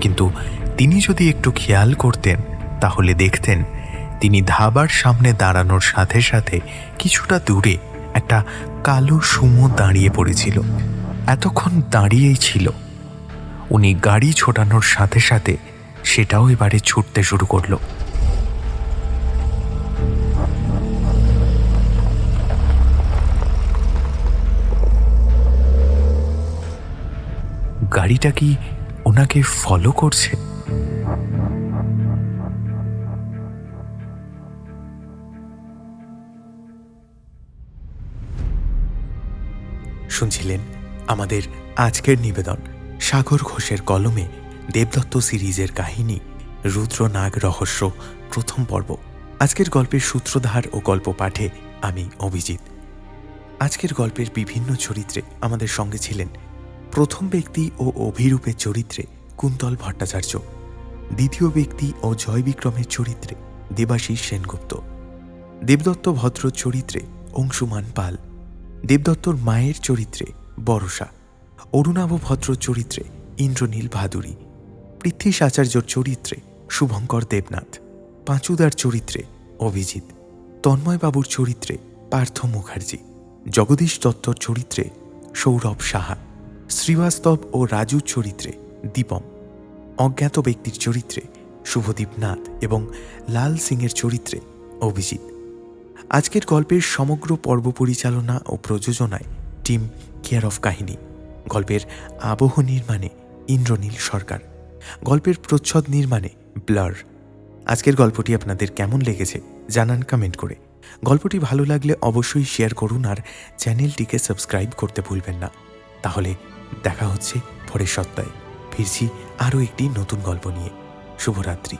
কিন্তু তিনি যদি একটু খেয়াল করতেন তাহলে দেখতেন তিনি ধাবার সামনে দাঁড়ানোর সাথে সাথে কিছুটা দূরে একটা কালো সুমো দাঁড়িয়ে পড়েছিল। এতক্ষণ দাঁড়িয়েই ছিল। উনি গাড়ি ছোটানোর সাথে সাথে সেটাও এবারে ছুটতে শুরু করলো। গাড়িটা কি ওনাকে ফলো করছে? শুনছিলেন আমাদের আজকের নিবেদন সাগর ঘোষের কলমে দেবদত্ত সিরিজের কাহিনী রুদ্রনাগ রহস্য প্রথম পর্ব। আজকের গল্পের সূত্রধার ও গল্প পাঠে আমি অভিজিৎ। আজকের গল্পের বিভিন্ন চরিত্রে আমাদের সঙ্গে ছিলেন প্রথম ব্যক্তি ও অভিরূপের চরিত্রে কুন্তল ভট্টাচার্য, দ্বিতীয় ব্যক্তি ও জয় বিক্রমের চরিত্রে দেবাশিস সেনগুপ্ত, দেবদত্ত ভদ্র চরিত্রে অংশুমান পাল, দেবদত্তর মায়ের চরিত্রে বরষা, অরুণাভ ভদ্র চরিত্রে ইন্দ্রনীল ভাদুরী, পৃথ্বীশ আচার্যর চরিত্রে শুভঙ্কর দেবনাথ, পাঁচুদার চরিত্রে অভিজিৎ, তন্ময়বাবুর চরিত্রে পার্থ মুখার্জি, জগদীশ দত্তর চরিত্রে সৌরভ সাহা, শ্রীবাস্তব ও রাজুর চরিত্রে দীপম, অজ্ঞাত ব্যক্তির চরিত্রে শুভদীপ নাথ এবং লাল সিংয়ের চরিত্রে অভিজিৎ। আজকের গল্পের সমগ্র পর্ব পরিচালনা ও প্রযোজনায় টিম কেয়ার অফ কাহিনী। গল্পের আবহ নির্মাণে ইন্দ্রনীল সরকার, গল্পের প্রচ্ছদ নির্মাণে ব্লার। আজকের গল্পটি আপনাদের কেমন লেগেছে জানান কমেন্ট করে। গল্পটি ভালো লাগলে অবশ্যই শেয়ার করুন আর চ্যানেলটিকে সাবস্ক্রাইব করতে ভুলবেন না। তাহলে দেখা হচ্ছে পরের সপ্তাহে। ফিরছি আরও একটি নতুন গল্প নিয়ে। শুভরাত্রি।